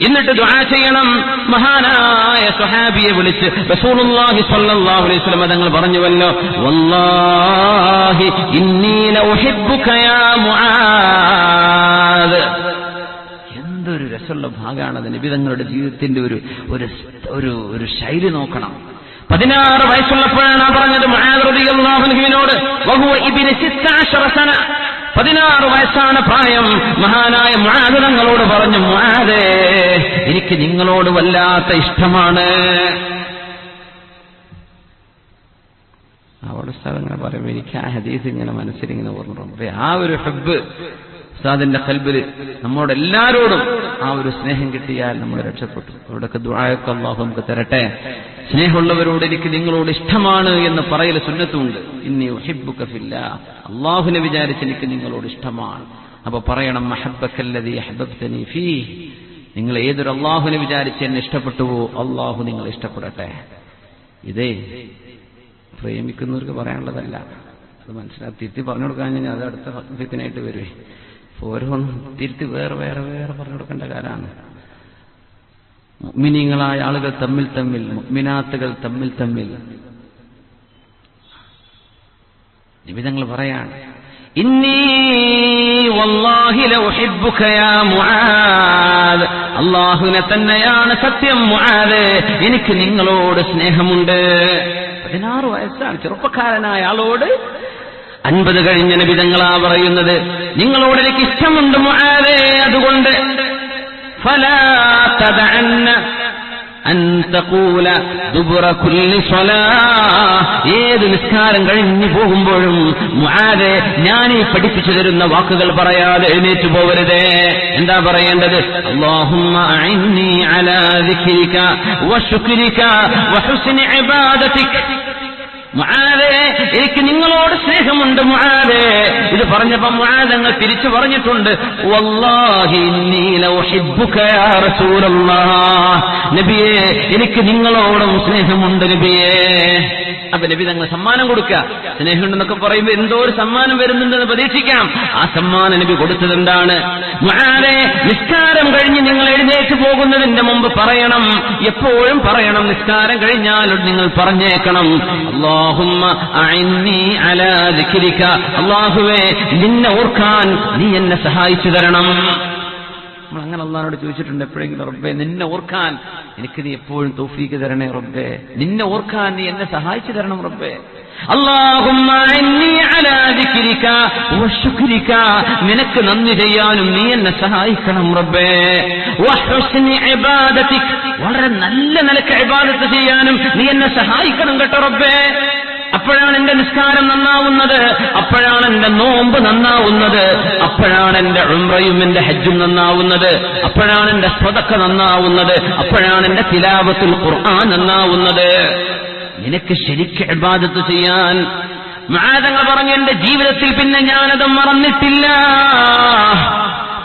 എന്നിട്ട് ദുആ ചെയ്യണം. മഹാനായ സ്വഹാബിയെ വിളിച്ച് റസൂലുള്ളാഹി സ്വല്ലല്ലാഹു അലൈഹി വസല്ലം തങ്ങൾ പറഞ്ഞുവല്ലോ, വല്ലാഹി ഇന്നി ലഉഹിബ്ബുക യാ മുആദ്. എന്തൊരു രസമുള്ള ഭാഗമാണത്. നബി തങ്ങളുടെ ജീവിതത്തിന്റെ ഒരു ശൈലി നോക്കണം. 16 വയസ്സുള്ളപ്പോഴാണ് പറഞ്ഞത് മുആദ് റളിയല്ലാഹു അൻഹുവിനോട്, വഹുവ ഇബ്നു 16 സന, 16 വയസ്സാണ് പ്രായം. മഹാനായ മുആദ് തങ്ങളോട് പറഞ്ഞു, മുആദേ എനിക്ക് നിങ്ങളോട് വല്ലാത്ത ഇഷ്ടമാണ്. അവിടെ സ്ഥലങ്ങൾ പറയുമ്പോൾ എനിക്ക് ആ ഹദീസ് ഇങ്ങനെ മനസ്സിലിങ്ങനെ ഓർമ്മ. ആ ഒരു ഹബ്ബ് ഉസ്താദിന്റെ ഖൽബിൽ നമ്മോട് എല്ലാവരോടും ആ ഒരു സ്നേഹം കിട്ടിയാൽ നമ്മൾ രക്ഷപ്പെട്ടു. അവിടെയൊക്കെ ദുആയൊക്കെ അല്ലാഹു നമുക്ക് തരട്ടെ. സ്നേഹമുള്ളവരോട് എനിക്ക് നിങ്ങളോട് ഇഷ്ടമാണ് എന്ന് പറയൽ സുന്നത്തുണ്ട്. ഇന്നി ഉഹിബ്ബുക ഫില്ലാഹ്, അല്ലാഹുവിനെ വിചാരിച്ച് എനിക്ക് നിങ്ങളോട് ഇഷ്ടമാണ്. അപ്പൊ പറയണം, മഹബ്ബക്കല്ലദീ അഹ്ബബ്തനീ ഫീഹ്, നിങ്ങൾ ഏതൊരു അല്ലാഹുവിനെ വിചാരിച്ച് എന്നെ ഇഷ്ടപ്പെട്ടുവോ അല്ലാഹു നിങ്ങളെ ഇഷ്ടപ്പെടട്ടെ. ഇതേ പ്രേമിക്കുന്നവർക്ക് പറയാനുള്ളതല്ല. അത് മനസ്സിലാക്കി തിരുത്തി പറഞ്ഞു കൊടുക്കാൻ കഴിഞ്ഞാൽ അത് അടുത്ത ഫിത്നയായിട്ട് വരുവേ. ഓരോന്നും തിരുത്തി വേറെ വേറെ വേറെ പറഞ്ഞു കൊടുക്കേണ്ട കാലമാണ്. മുഅ്മിനീങ്ങളായ ആളുകൾ തമ്മിൽ തമ്മിൽ, മുഅ്മിനാത്തുകൾ തമ്മിൽ തമ്മിൽ. നിബിതങ്ങൾ പറയാണ്, ഇന്നി വല്ലാഹി ലഉഹിബ്ബുക യാ മുആദ്, അല്ലാഹുവിനെ തന്നെയാണ് സത്യം മുആദ്, എനിക്ക് നിങ്ങളോട് സ്നേഹമുണ്ട്. 16 വയസ്സാണ് ചെറുപ്പക്കാരനായ ആളോട് 50 കഴിഞ്ഞ നബിതങ്ങളാ പറയുന്നത്, നിങ്ങളോട് എനിക്ക് ഇഷ്ടമുണ്ട് മുആദേ, അതുകൊണ്ട് ഫലാ തദഅന്ന അൻ തഖൂല ദുബറ കുല്ലി സ്വലാഹ്, ഏത് നിസ്കാരം കഴിഞ്ഞു പോകുമ്പോഴും മുആദേ ഞാൻ ഈ പഠിപ്പിച്ചു തരുന്ന വാക്കുകൾ പറയാതെ എഴുന്നേറ്റ് പോവരുതേ. എന്താ പറയേണ്ടത്? അല്ലാഹുമ്മ അഇന്നി അലാ ദിക്രിക വശുക്രിക വഹുസ്നി ഇബാദതിക. മുആദേ എനിക്ക് നിങ്ങളോട് സ്നേഹമുണ്ട് മുആദേ. ഇത് പറഞ്ഞപ്പോൾ മുആദ് അങ്ങ് തിരിച്ചു പറഞ്ഞിട്ടുണ്ട്, വല്ലാഹി ഇന്നി ലഉഹിബ്ബുക യാ റസൂലല്ലാഹ്, നബിയേ എനിക്ക് നിങ്ങളോടും സ്നേഹമുണ്ട് നബിയേ. അപ്പൊ നബി തങ്ങൾ സമ്മാനം കൊടുക്കുക. സ്നേഹമുണ്ടെന്നൊക്കെ പറയുമ്പോൾ എന്തോ ഒരു സമ്മാനം വരുന്നുണ്ടെന്ന് പ്രതീക്ഷിക്കാം. ആ സമ്മാനം നബി കൊടുത്തതെന്താണ്? മുആദേ നിസ്കാരം കഴിഞ്ഞ് നിങ്ങൾ എഴുന്നേറ്റ് പോകുന്നതിന്റെ മുമ്പ് പറയണം, എപ്പോഴും പറയണം, നിസ്കാരം കഴിഞ്ഞാൽ നിങ്ങൾ പറഞ്ഞേക്കണം, അല്ലാഹുമ്മ അഇന്നി അലാ ദിക്രിക, അല്ലാഹുവേ നിന്നെ ഓർക്കാൻ നീ എന്നെ സഹായിച്ചു തരണം. നമ്മൾ അങ്ങനെ അല്ലാഹുവോട് ചോദിച്ചിട്ടുണ്ട് എപ്പോഴെങ്കിലും, റബ്ബേ നിന്നെ ഓർക്കാൻ എനിക്ക് നീ എപ്പോഴും തൗഫീഖ് തരണേ റബ്ബേ, നിന്നെ ഓർക്കാൻ നീ എന്നെ സഹായിച്ചു തരണം റബ്ബേ. അല്ലാഹുമ്മ അഇന്നി അലാ ദിക്രിക വശുക്രിക, നിനക്ക് നന്ദി ചെയ്യാനും നീ എന്നെ സഹായിക്കണം റബ്ബേ. വഹുസ്നി ഇബാദതിക, വളരെ നല്ല നിലക്ക് ഇബാദത്ത് ചെയ്യാനും നീ എന്നെ സഹായിക്കണം കേട്ടോ റബ്ബേ. അപ്പോഴാണ് എന്റെ നിസ്കാരം നന്നാവുന്നത്, അപ്പോഴാണ് എന്റെ നോമ്പ് നന്നാവുന്നത്, അപ്പോഴാണ് എന്റെ ഉംറയും എന്റെ ഹജ്ജും നന്നാവുന്നത്, അപ്പോഴാണ് എന്റെ സ്വതക്ക നന്നാവുന്നത്, അപ്പോഴാണ് എന്റെ തിലാവത്തുൽ ഖുർആൻ നന്നാവുന്നത്. നിനക്ക് ശരിക്ക് ഇബാദത്ത് ചെയ്യാൻ മുആദ് പറഞ്ഞു, എന്റെ ജീവിതത്തിൽ പിന്നെ ഞാനത് മറന്നിട്ടില്ല.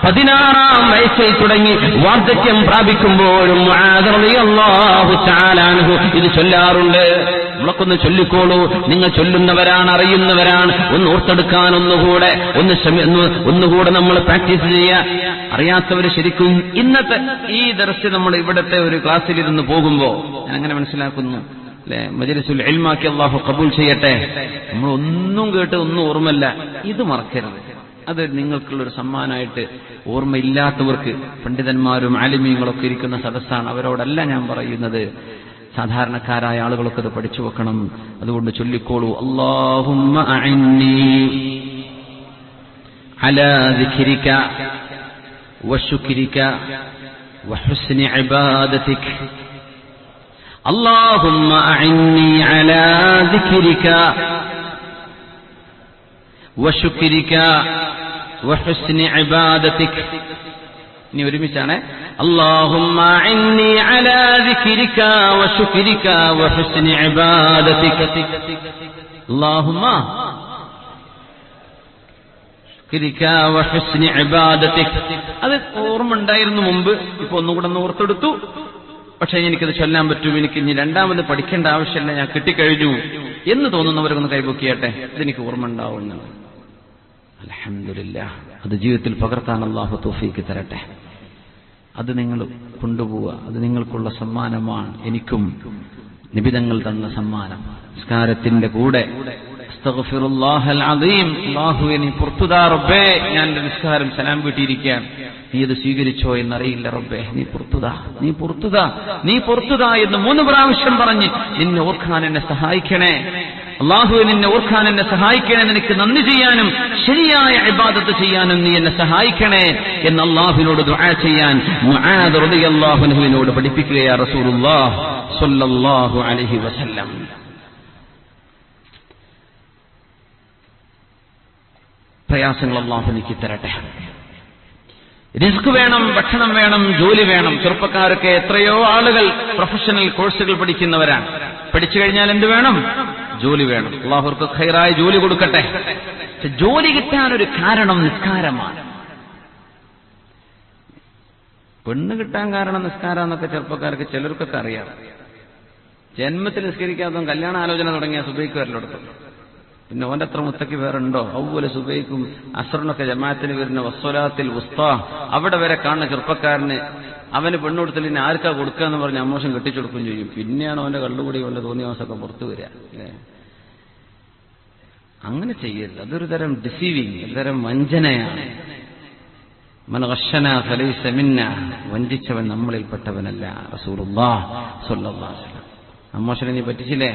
16-ാം വയസ്സിൽ തുടങ്ങി വാർദ്ധക്യം പ്രാപിക്കുമ്പോഴും മുആദ് റളിയല്ലാഹു തആല അൻഹു ഇത് ചൊല്ലാറുണ്ട്. നമ്മളൊക്കൊന്ന് ചൊല്ലിക്കോളൂ. നിങ്ങൾ ചൊല്ലുന്നവരാണ്, അറിയുന്നവരാണ്. ഒന്ന് ഓർത്തെടുക്കാൻ ഒന്നുകൂടെ നമ്മൾ പ്രാക്ടീസ് ചെയ്യുക. അറിയാത്തവര് ശരിക്കും ഇന്നത്തെ ഈ ദർസ് നമ്മൾ ഇവിടത്തെ ഒരു ക്ലാസ്സിലിരുന്ന് പോകുമ്പോ ഞാൻ അങ്ങനെ മനസ്സിലാക്കുന്നു, അല്ലെ, മജ്ലിസുൽ ഇൽമാക്കി അല്ലാഹു ഖബൂൽ ചെയ്യട്ടെ. നമ്മൾ ഒന്നും കേട്ട് ഒന്നും ഓർമ്മയില്ല, ഇത് മറക്കരുത്. അത് നിങ്ങൾക്കുള്ളൊരു സമ്മാനമായിട്ട്, ഓർമ്മയില്ലാത്തവർക്ക്, പണ്ഡിതന്മാരും ആലിമീങ്ങളൊക്കെ ഇരിക്കുന്ന സദസ്സാണ്, അവരോടല്ല ഞാൻ പറയുന്നത്, സാധാരണക്കാരായ ആളുകളൊക്കെ അത് പഠിച്ചു വെക്കണം. അതുകൊണ്ട് ചൊല്ലിക്കോളൂ, അല്ലാഹുമ്മ അഇന്നി അലാ ദിക്രിക വശുക്രിക വഹുസ്നി ഇബാദതിക. اللهم أعني على ذكرك وشكرك وحسن عبادتك. ഇനി ഒരുമിച്ചാണ്. اللهم أعني على ذكرك وشكرك وحسن عبادتك. اللهم شكرك وحسن عبادتك. അത് ഓർമ്മ ഉണ്ടായിരുന്നു മുമ്പ്, ഇപ്പൊ ഒന്നുകൂടെ ഓർത്തെടുത്തു. പക്ഷേ എനിക്കത് ചൊല്ലാൻ പറ്റും, എനിക്ക് ഇനി രണ്ടാമത് പഠിക്കേണ്ട ആവശ്യമില്ല, ഞാൻ കിട്ടിക്കഴിഞ്ഞു എന്ന് തോന്നുന്നവർക്കൊന്ന് കൈപൊക്കിയാട്ടെ, ഇതെനിക്ക് ഓർമ്മ ഉണ്ടാവുന്നുണ്ട്. അൽഹംദുലില്ലാഹ്. അത് ജീവിതത്തിൽ പകർത്താൻ അല്ലാഹു തൗഫീക്ക് തരട്ടെ. അത് നിങ്ങൾ കൊണ്ടുപോവുക. അത് നിങ്ങൾക്കുള്ള സമ്മാനമാണ്, എനിക്കും നിബിതങ്ങൾ തന്ന സമ്മാനം. നിസ്കാരത്തിന്റെ കൂടെ അസ്തഗ്ഫിറുല്ലാഹൽ അദീം, അല്ലാഹുവേ നീ പുറത്തുതാ റബ്ബേ, ഞാൻ എന്റെ നിസ്കാരം സലാം വീട്ടിയിരിക്കുകയാണ്, നീ ഇത് സ്വീകരിച്ചോ എന്നറിയില്ല റബ്ബേ, നീ പുറത്തുതാ, നീ പുറത്തുതാ, നീ പുറത്തുതാ എന്ന് 3 പ്രാവശ്യം പറഞ്ഞ് നിന്നെ ഓർക്കാൻ എന്നെ സഹായിക്കണേ അല്ലാഹുവേ, നിന്നെ ഓർക്കാൻ എന്നെ സഹായിക്കണേ, നിനക്ക് നന്ദി ചെയ്യാനും ശരിയായ ഇബാദത്ത് ചെയ്യാനും നീ എന്നെ സഹായിക്കണേ എന്ന് അല്ലാഹുവിനോട് ദുആ ചെയ്യാൻ മുആദ് റളിയല്ലാഹു അൻഹുവിനോട് പഠിപ്പിക്കുകയാ റസൂലുള്ളാഹി സ്വല്ലല്ലാഹു അലൈഹി വസല്ലം. പ്രയാസങ്ങൾ അല്ലാഹു നീക്കി തരട്ടെ. റിസ്ക് വേണം, ഭക്ഷണം വേണം, ജോലി വേണം. ചെറുപ്പക്കാരൊക്കെ എത്രയോ ആളുകൾ പ്രൊഫഷണൽ കോഴ്സുകൾ പഠിക്കുന്നവരാണ്. പഠിച്ചു കഴിഞ്ഞാൽ എന്ത് വേണം? ജോലി വേണം. അല്ലാഹുർക്ക് ഖൈറായ ജോലി കൊടുക്കട്ടെ. ജോലി കിട്ടാനൊരു കാരണം നിസ്കാരമാണ്. പെണ്ണ് കിട്ടാൻ കാരണം നിസ്കാരം എന്നൊക്കെ ചെറുപ്പക്കാർക്ക് ചിലർക്കൊക്കെ അറിയാം. ജന്മത്തിൽ നിസ്കരിക്കാത്തവൻ കല്യാണ ആലോചന തുടങ്ങിയ സുബൈക്ക് വരലെടുത്തു. പിന്നെ ഓന്റെ അത്ര മുത്തക്ക് വേറുണ്ടോ? ഔവല് സുബൈക്കും അസ്റിനൊക്കെ ജമാഅത്തിന് വരുന്ന വസ്വലാത്തിൽ ഉസ്താ, അവിടെ വരെ കാണുന്ന ചെറുപ്പക്കാരന് അവന് പെണ്ണുകൊടുത്തിൽ ഇനി ആർക്കാ കൊടുക്കുക എന്ന് പറഞ്ഞ് അമ്മോശം കെട്ടിച്ചെടുക്കുകയും ചെയ്യും. പിന്നെയാണ് അവന്റെ കള്ളുകൂടി കൊണ്ട് തോന്നിയ ദിവസമൊക്കെ പുറത്തു വരിക. അല്ലേ, അങ്ങനെ ചെയ്യരുത്. അതൊരു തരം ഡിസീവിങ്, ഒരു തരം വഞ്ചനയാണ്. മൻ ഗശ്ശനാ ഫലൈസ മിന്നാ, വഞ്ചിച്ചവൻ നമ്മളിൽപ്പെട്ടവനല്ല. റസൂലുള്ളാഹി സ്വല്ലല്ലാഹു അലൈഹി വസല്ലം. അമ്മോശനെ നീ പറ്റിച്ചില്ലേ,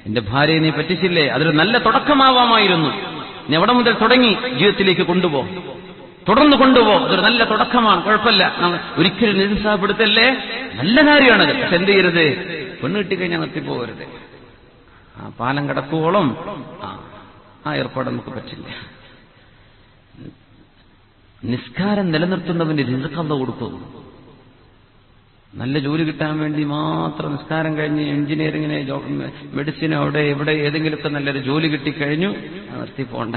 എന്റെ ഭാര്യയെ നീ പറ്റിച്ചില്ലേ, അതൊരു നല്ല തുടക്കമാവാമായിരുന്നു. നീ എവിടെ മുതൽ തുടങ്ങി ജീവിതത്തിലേക്ക് കൊണ്ടുപോ, തുടർന്ന് കൊണ്ടുപോ. അതൊരു നല്ല തുടക്കമാണ്, കുഴപ്പമില്ല. ഒരിക്കലും നിരുത്സാഹപ്പെടുത്തല്ലേ, നല്ല കാര്യമാണത്. പക്ഷെ എന്ത് ചെയ്യരുത്, പെണ്ണ് കിട്ടിക്കഴിഞ്ഞാൽ നിർത്തിപ്പോകരുത്. ആ പാലം കടക്കുവോളം ആ ഏർപ്പാട് നമുക്ക് പറ്റില്ല. നിസ്കാരം നിലനിർത്തുന്നവന് റിസ്ക് അല്ലാഹു കൊടുക്കും. നല്ല ജോലി കിട്ടാൻ വേണ്ടി മാത്രം നിസ്കാരം കഴിഞ്ഞ് എഞ്ചിനീയറിങ്ങിന്, മെഡിസിനോ അവിടെ എവിടെ ഏതെങ്കിലുമൊക്കെ നല്ലൊരു ജോലി കിട്ടിക്കഴിഞ്ഞു, നിർത്തി പോണ്ട.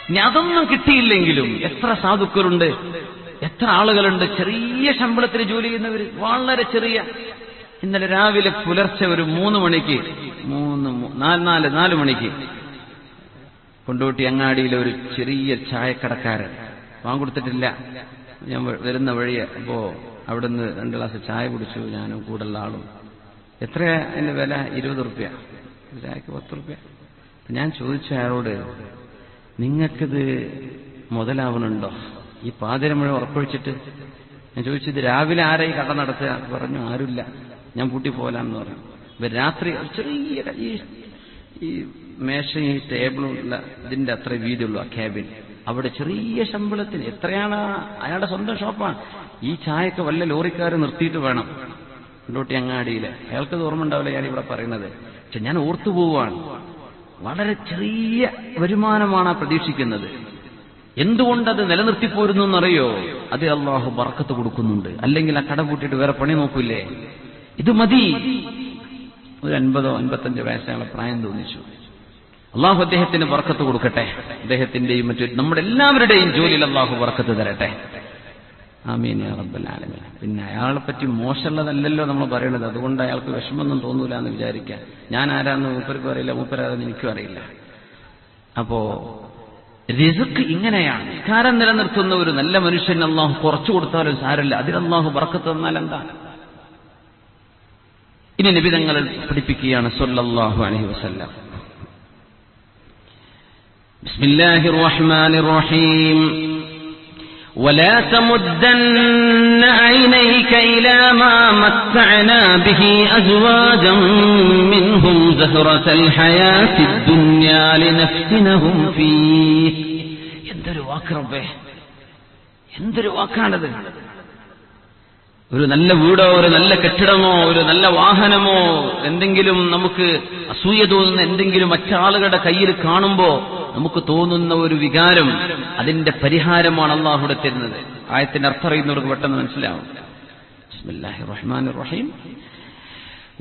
ഇനി അതൊന്നും കിട്ടിയില്ലെങ്കിലും എത്ര സാധുക്കളുണ്ട്, എത്ര ആളുകളുണ്ട് ചെറിയ ശമ്പളത്തിന് ജോലി ചെയ്യുന്നവർ, വളരെ ചെറിയ. ഇന്നലെ രാവിലെ പുലർച്ചെ ഒരു 3 മണിക്ക് 4 മണിക്ക് കൊണ്ടോട്ടി അങ്ങാടിയിലെ ഒരു ചെറിയ ചായക്കടക്കാരൻ വാങ്ങിക്കൊടുത്തിട്ടില്ല. ഞാൻ വരുന്ന വഴിയെ അപ്പോ അവിടുന്ന് 2 ഗ്ലാസ് ചായ കുടിച്ചു, ഞാനും കൂടുള്ള ആളും. എത്രയാ അതിന്റെ വില? 20 റുപ്യ. ചായക്ക് 10 റുപ്യ. ഞാൻ ചോദിച്ചു അയാളോട്, നിങ്ങൾക്കിത് മുതലാവണുണ്ടോ ഈ പാതിര മുഴുവൻ ഉറപ്പൊഴിച്ചിട്ട്? ഞാൻ ചോദിച്ചത് രാവിലെ ആരാ ഈ കട നടത്തുക? പറഞ്ഞു ആരുമില്ല, ഞാൻ പൂട്ടി പോലാന്ന് പറഞ്ഞു. രാത്രി ചെറിയ ഈ മേശയും ഈ ടേബിളും ഉള്ള ഇതിന്റെ അത്ര വീതിയുള്ളൂ ആ ക്യാബിൻ. അവിടെ ചെറിയ ശമ്പളത്തിന് എത്രയാണ്? അയാളുടെ സ്വന്തം ഷോപ്പാണ്. ഈ ചായക്ക് വല്ല ലോറിക്കാർ നിർത്തിയിട്ട് വേണം കൊണ്ടോട്ടി അങ്ങാടിയിൽ. അയാൾക്കത് ഓർമ്മ ഉണ്ടാവില്ല ഞാനിവിടെ പറയുന്നത്, പക്ഷെ ഞാൻ ഓർത്തു പോവാണ്. വളരെ ചെറിയ വരുമാനമാണ് പ്രതീക്ഷിക്കുന്നത്. എന്തുകൊണ്ടത് നിലനിർത്തിപ്പോരുന്നു എന്നറിയോ? അത് അള്ളാഹു ബർക്കത്ത് കൊടുക്കുന്നുണ്ട്. അല്ലെങ്കിൽ ആ കട പൂട്ടിയിട്ട് വേറെ പണി നോക്കൂലേ? ഇത് മതി. ഒരു 50-55 വയസ്സായുള്ള പ്രായം തോന്നിച്ചു. അള്ളാഹു അദ്ദേഹത്തിന് ബർക്കത്ത് കൊടുക്കട്ടെ. അദ്ദേഹത്തിന്റെയും മറ്റു നമ്മുടെ എല്ലാവരുടെയും ജോലിയിൽ അള്ളാഹു ബർക്കത്ത് തരട്ടെ. ആമീൻ യാ റബ്ബൽ ആലമീൻ. പിന്നെ അയാളെ പറ്റി മോശമുള്ളതല്ലല്ലോ നമ്മൾ പറയണത്. അതുകൊണ്ട് അയാൾക്ക് വിഷമമൊന്നും തോന്നൂല എന്ന് വിചാരിക്കാം. ഞാൻ ആരാന്ന് മൂപ്പർക്ക് അറിയില്ല, മൂപ്പരാതെന്ന് എനിക്കും അറിയില്ല. അപ്പോ റിസ്ക് ഇങ്ങനെയാണ്. നിസ്കാരം നിലനിർത്തുന്ന ഒരു നല്ല മനുഷ്യൻ അള്ളാഹു കുറച്ചു കൊടുത്താലും സാരമില്ല, അതിൽ അള്ളാഹു ബർക്കത്ത് തന്നാൽ എന്താ? ഇനി നബി തങ്ങൾ പഠിപ്പിക്കുകയാണ് സല്ലല്ലാഹു അലൈഹി വസല്ലം. ബിസ്മില്ലാഹിർ റഹ്മാനിർ റഹീം. ولا تمدن عينيك إلى ما متعنا به أزواجا منهم زهرة الحياة الدنيا لنفتنهم فيه. എന്തൊരു വാക്ക് റബ്ബേ, എന്തൊരു വാക്കാണത്! ഒരു നല്ല വീടോ ഒരു നല്ല കെട്ടിടമോ ഒരു നല്ല വാഹനമോ എന്തെങ്കിലും നമുക്ക് അസൂയ തോന്നുന്ന എന്തെങ്കിലും മറ്റാളുകളുടെ കയ്യിൽ കാണുമ്പോ നമുക്ക് തോന്നുന്ന ഒരു വികാരം, അതിന്റെ പരിഹാരമാണ് അള്ളാഹുടെ തരുന്നത്. ആയത്തിന്റെ അർത്ഥം അറിയുന്നവർക്ക് പെട്ടെന്ന് മനസ്സിലാവും. ബിസ്മില്ലാഹിർ റഹ്മാനിർ റഹീം.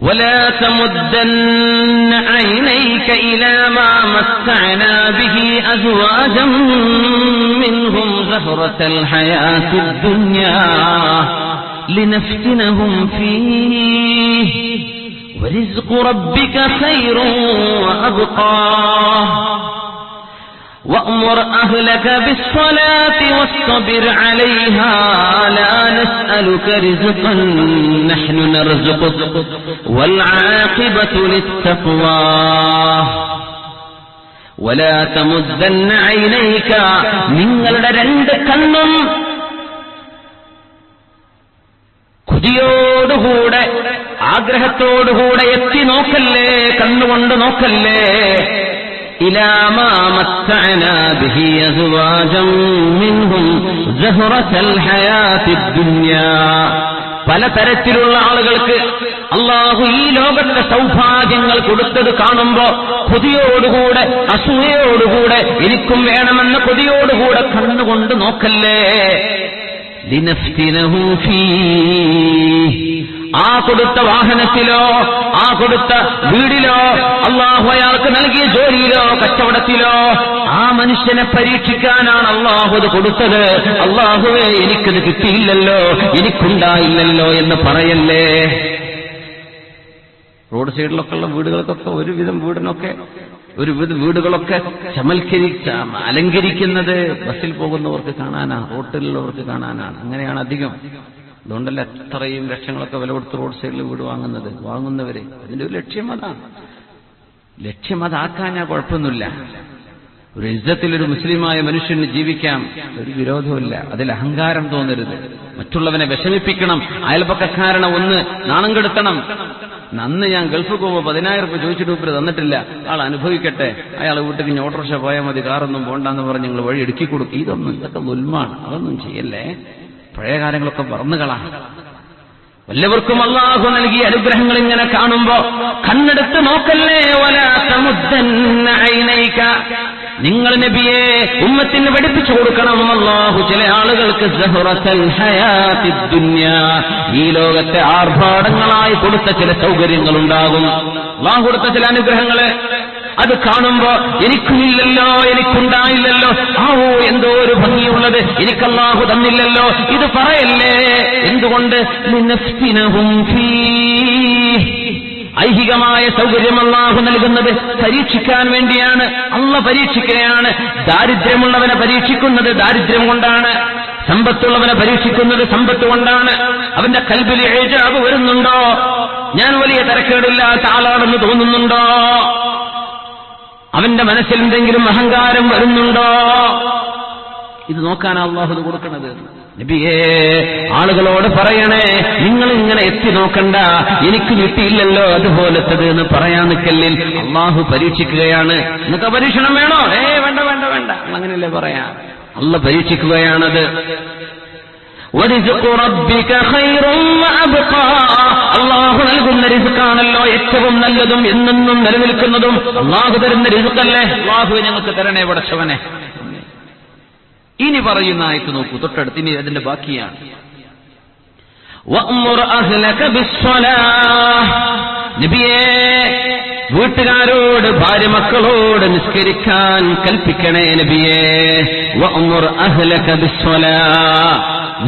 ولا تمدن عينيك إلى ما متعنا به أزواجا منهم زهرة الحياة الدنيا لنفتنهم فيه ورزق ربك خير وأبقى وأمر أهلك بالصلاة واصطبر عليها لا نسألك رزقا نحن نرزقك والعاقبة للتقوى ولا تمدن عينيك നിങ്ങളുടെ രണ്ട് കണ്ണും കൊതിയോടുകൂടെ ആഗ്രഹത്തോടുകൂടെ എത്തി നോക്കല്ലേ, കണ്ണുകൊണ്ട് നോക്കല്ലേ. إلى ما متعنا به أزواجا منهم زهرة الحياة الدنيا. പലതരത്തിലുള്ള ആളുകൾക്ക് അള്ളാഹു ഈ ലോകത്തെ സൗഭാഗ്യങ്ങൾ കൊടുത്തത് കാണുമ്പോ കൊതിയോടുകൂടെ അസൂയയോടുകൂടെ എനിക്കും വേണമെന്ന കൊതിയോടുകൂടെ കണ്ണുകൊണ്ട് നോക്കല്ലേ. ലിനഫ്തിനഹും ഫീഹ്. ആ കൊടുത്ത വാഹനത്തിലോ ആ കൊടുത്ത വീടിലോ അള്ളാഹു അയാൾക്ക് നൽകിയ ജോലിയിലോ കച്ചവടത്തിലോ ആ മനുഷ്യനെ പരീക്ഷിക്കാനാണ് അള്ളാഹു അത് കൊടുത്തത്. അള്ളാഹുവേ എനിക്കത് കിട്ടിയില്ലല്ലോ, എനിക്കുണ്ടായില്ലല്ലോ എന്ന് പറയല്ലേ. റോഡ് സൈഡിലൊക്കെ ഉള്ള വീടുകൾക്കൊക്കെ ഒരുവിധം വീടുകളൊക്കെ അലങ്കരിക്കുന്നത് ബസ്സിൽ പോകുന്നവർക്ക് കാണാനാണ്, റോട്ടിലുള്ളവർക്ക് കാണാനാണ്. അങ്ങനെയാണ് അധികം. അതുകൊണ്ടല്ല എത്രയും ലക്ഷങ്ങളൊക്കെ വില കൊടുത്ത് റോഡ് സൈഡിൽ വീട് വാങ്ങുന്നവര്. അതിന്റെ ഒരു ലക്ഷ്യം അതാക്കാൻ ഞാൻ കുഴപ്പമൊന്നുമില്ല. ഒരു ഇസ്സത്തിലൊരു മുസ്ലിമായ മനുഷ്യന് ജീവിക്കാം, ഒരു വിരോധമില്ല. അതിൽ അഹങ്കാരം തോന്നരുത്. മറ്റുള്ളവനെ വിഷമിപ്പിക്കണം, അയൽപക്കക്കാരനെ ഒന്ന് നാണം കെടുത്തണം. അന്ന് ഞാൻ ഗൾഫ് പോകുമ്പോൾ 10,000 രൂപ ചോദിച്ചിട്ട് ഉപ്പര് തന്നിട്ടില്ല. ആൾ അനുഭവിക്കട്ടെ, അയാൾ വീട്ടിൽ ഓട്ടോറിക്ഷ പോയാൽ മതി, കാറൊന്നും പോണ്ടെന്ന് പറഞ്ഞ് നിങ്ങൾ വഴി ഇടുക്കി കൊടുക്കും. ഇതൊക്കെ ദുൽമാണ്, അതൊന്നും ചെയ്യല്ലേ. പഴയ കാര്യങ്ങളൊക്കെ മറന്നുകളാ. വല്ലവർക്കും അല്ലാഹു നൽകിയ അനുഗ്രഹങ്ങൾ ഇങ്ങനെ കാണുമ്പോ കണ്ണെടുത്ത് നോക്കല്ലേ. വലാ തമുദ്ദന്ന ഐനൈക. നിങ്ങൾ നബിയെ ഉമ്മത്തിന് പഠിപ്പിച്ചു കൊടുക്കണം. അല്ലാഹു ചില ആളുകൾക്ക് സഹറത്തുൽ ഹയാത്തിദ് ദുനിയ, ഈ ലോകത്തെ ആർഭാടങ്ങളായി കൊടുത്ത ചില സൗകര്യങ്ങൾ ഉണ്ടാകും. അല്ലാഹു കൊടുത്ത ചില അനുഗ്രഹങ്ങള് അത് കാണുമ്പോ എനിക്കുമില്ലല്ലോ, എനിക്കുണ്ടായില്ലല്ലോ, ആവോ എന്തോ ഒരു ഭംഗിയുള്ളത് എനിക്ക് അല്ലാഹു തന്നില്ലല്ലോ, ഇത് പറയല്ലേ. എന്തുകൊണ്ട്? ലിനഫ്തിനഹും ഫീഹ്. ഐഹികമായ സൗകര്യം അല്ലാഹു നൽകുന്നത് പരീക്ഷിക്കാൻ വേണ്ടിയാണ്. അല്ലാഹു പരീക്ഷിക്കുകയാണ്. ദാരിദ്ര്യമുള്ളവനെ പരീക്ഷിക്കുന്നത് ദാരിദ്ര്യം കൊണ്ടാണ്, സമ്പത്തുള്ളവനെ പരീക്ഷിക്കുന്നത് സമ്പത്ത് കൊണ്ടാണ്. അവന്റെ ഖൽബിൽ ഇജാബ് വരുന്നുണ്ടോ? ഞാൻ വലിയ തരക്കേടില്ലാത്ത ആളാണെന്ന് തോന്നുന്നുണ്ടോ? അവന്റെ മനസ്സിൽ എന്തെങ്കിലും അഹങ്കാരം വരുന്നുണ്ടോ? ഇത് നോക്കാനാണ് അല്ലാഹു ഇത് കൊടുക്കുന്നത്. നബിയേ, ആളുകളോട് പറയണേ, നിങ്ങൾ ഇങ്ങനെ എത്തി നോക്കണ്ട, എനിക്ക് കിട്ടിയില്ലല്ലോ അതുപോലത്തത് എന്ന് പറയാൻ നിൽക്കല്ലിൽ. അല്ലാഹു പരീക്ഷിക്കുകയാണ്. നിങ്ങൾക്ക് പരീക്ഷണം വേണോ? വേണ്ട വേണ്ട വേണ്ട, അങ്ങനെയല്ലേ പറയാ. അല്ലാഹു പരീക്ഷിക്കുകയാണത്. വറിസ്ഖു റബ്ബിക ഖൈറും വഅബ്ഖാ, അല്ലാഹു നൽകുന്ന റിസ്ഖാണല്ലോ ഏറ്റവും നല്ലതും എന്നെന്നും നിലനിൽക്കുന്നതും. അല്ലാഹു തരുന്ന റിസ്ഖല്ലേ, അല്ലാഹു ഞങ്ങൾക്ക് തരണേ പടച്ചവനെ. ഇനി പറയുന്ന ആയത്ത് നോക്കൂ, തൊട്ടടുത്ത് ഇനി അതിന്റെ ബാക്കിയാണ്. വഅ്മുർ അഹ്ലക ബിസ്സലാഹ്, നബിയേ വീട്ടുകാരോട് ഭാര്യ മക്കളോട് നിസ്കരിക്കാൻ കൽപ്പിക്കണേ നബിയേ. വഅ്മുർ അഹ്ലക ബിസ്സലാഹ്,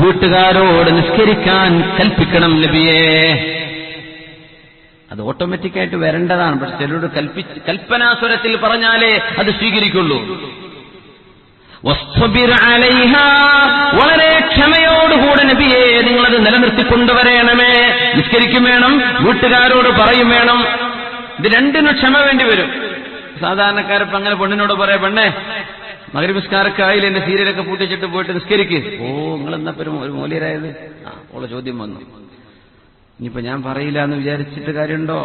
വീട്ടുകാരോട് നിസ്കരിക്കാൻ കൽപ്പിക്കണം നബിയേ. അത് ഓട്ടോമാറ്റിക്കായിട്ട് വരേണ്ടതാണ്. പക്ഷെ ചിലരോട് കൽപ്പനാസ്വരത്തിൽ പറഞ്ഞാലേ അത് സ്വീകരിക്കുള്ളൂ. വസ്തബിർ അലൈഹാ, വളരെ ക്ഷമയോടുകൂടെ നബിയെ നിങ്ങളത് നിലനിർത്തിക്കൊണ്ടുവരേണമേ. നിസ്കരിക്കും വേണം, വീട്ടുകാരോട് പറയും വേണം. ഇത് രണ്ടിനും ക്ഷമ വേണ്ടി വരും. സാധാരണക്കാരപ്പം അങ്ങനെ പെണ്ണിനോട് പറയാ, പെണ്ണേ മഗ്‌രിബ് നിസ്കാരക്കായില്ല, എന്റെ സീരിയലൊക്കെ പൂട്ടിച്ചിട്ട് പോയിട്ട് നിസ്കരിക്ക്. ഓ, നിങ്ങളെന്നാ ഒരു മൂല്യരായത്? ഉള്ള ചോദ്യം വന്നു. ഇനിയിപ്പോ ഞാൻ പറയില്ല എന്ന് വിചാരിച്ചിട്ട് കാര്യമുണ്ടോ?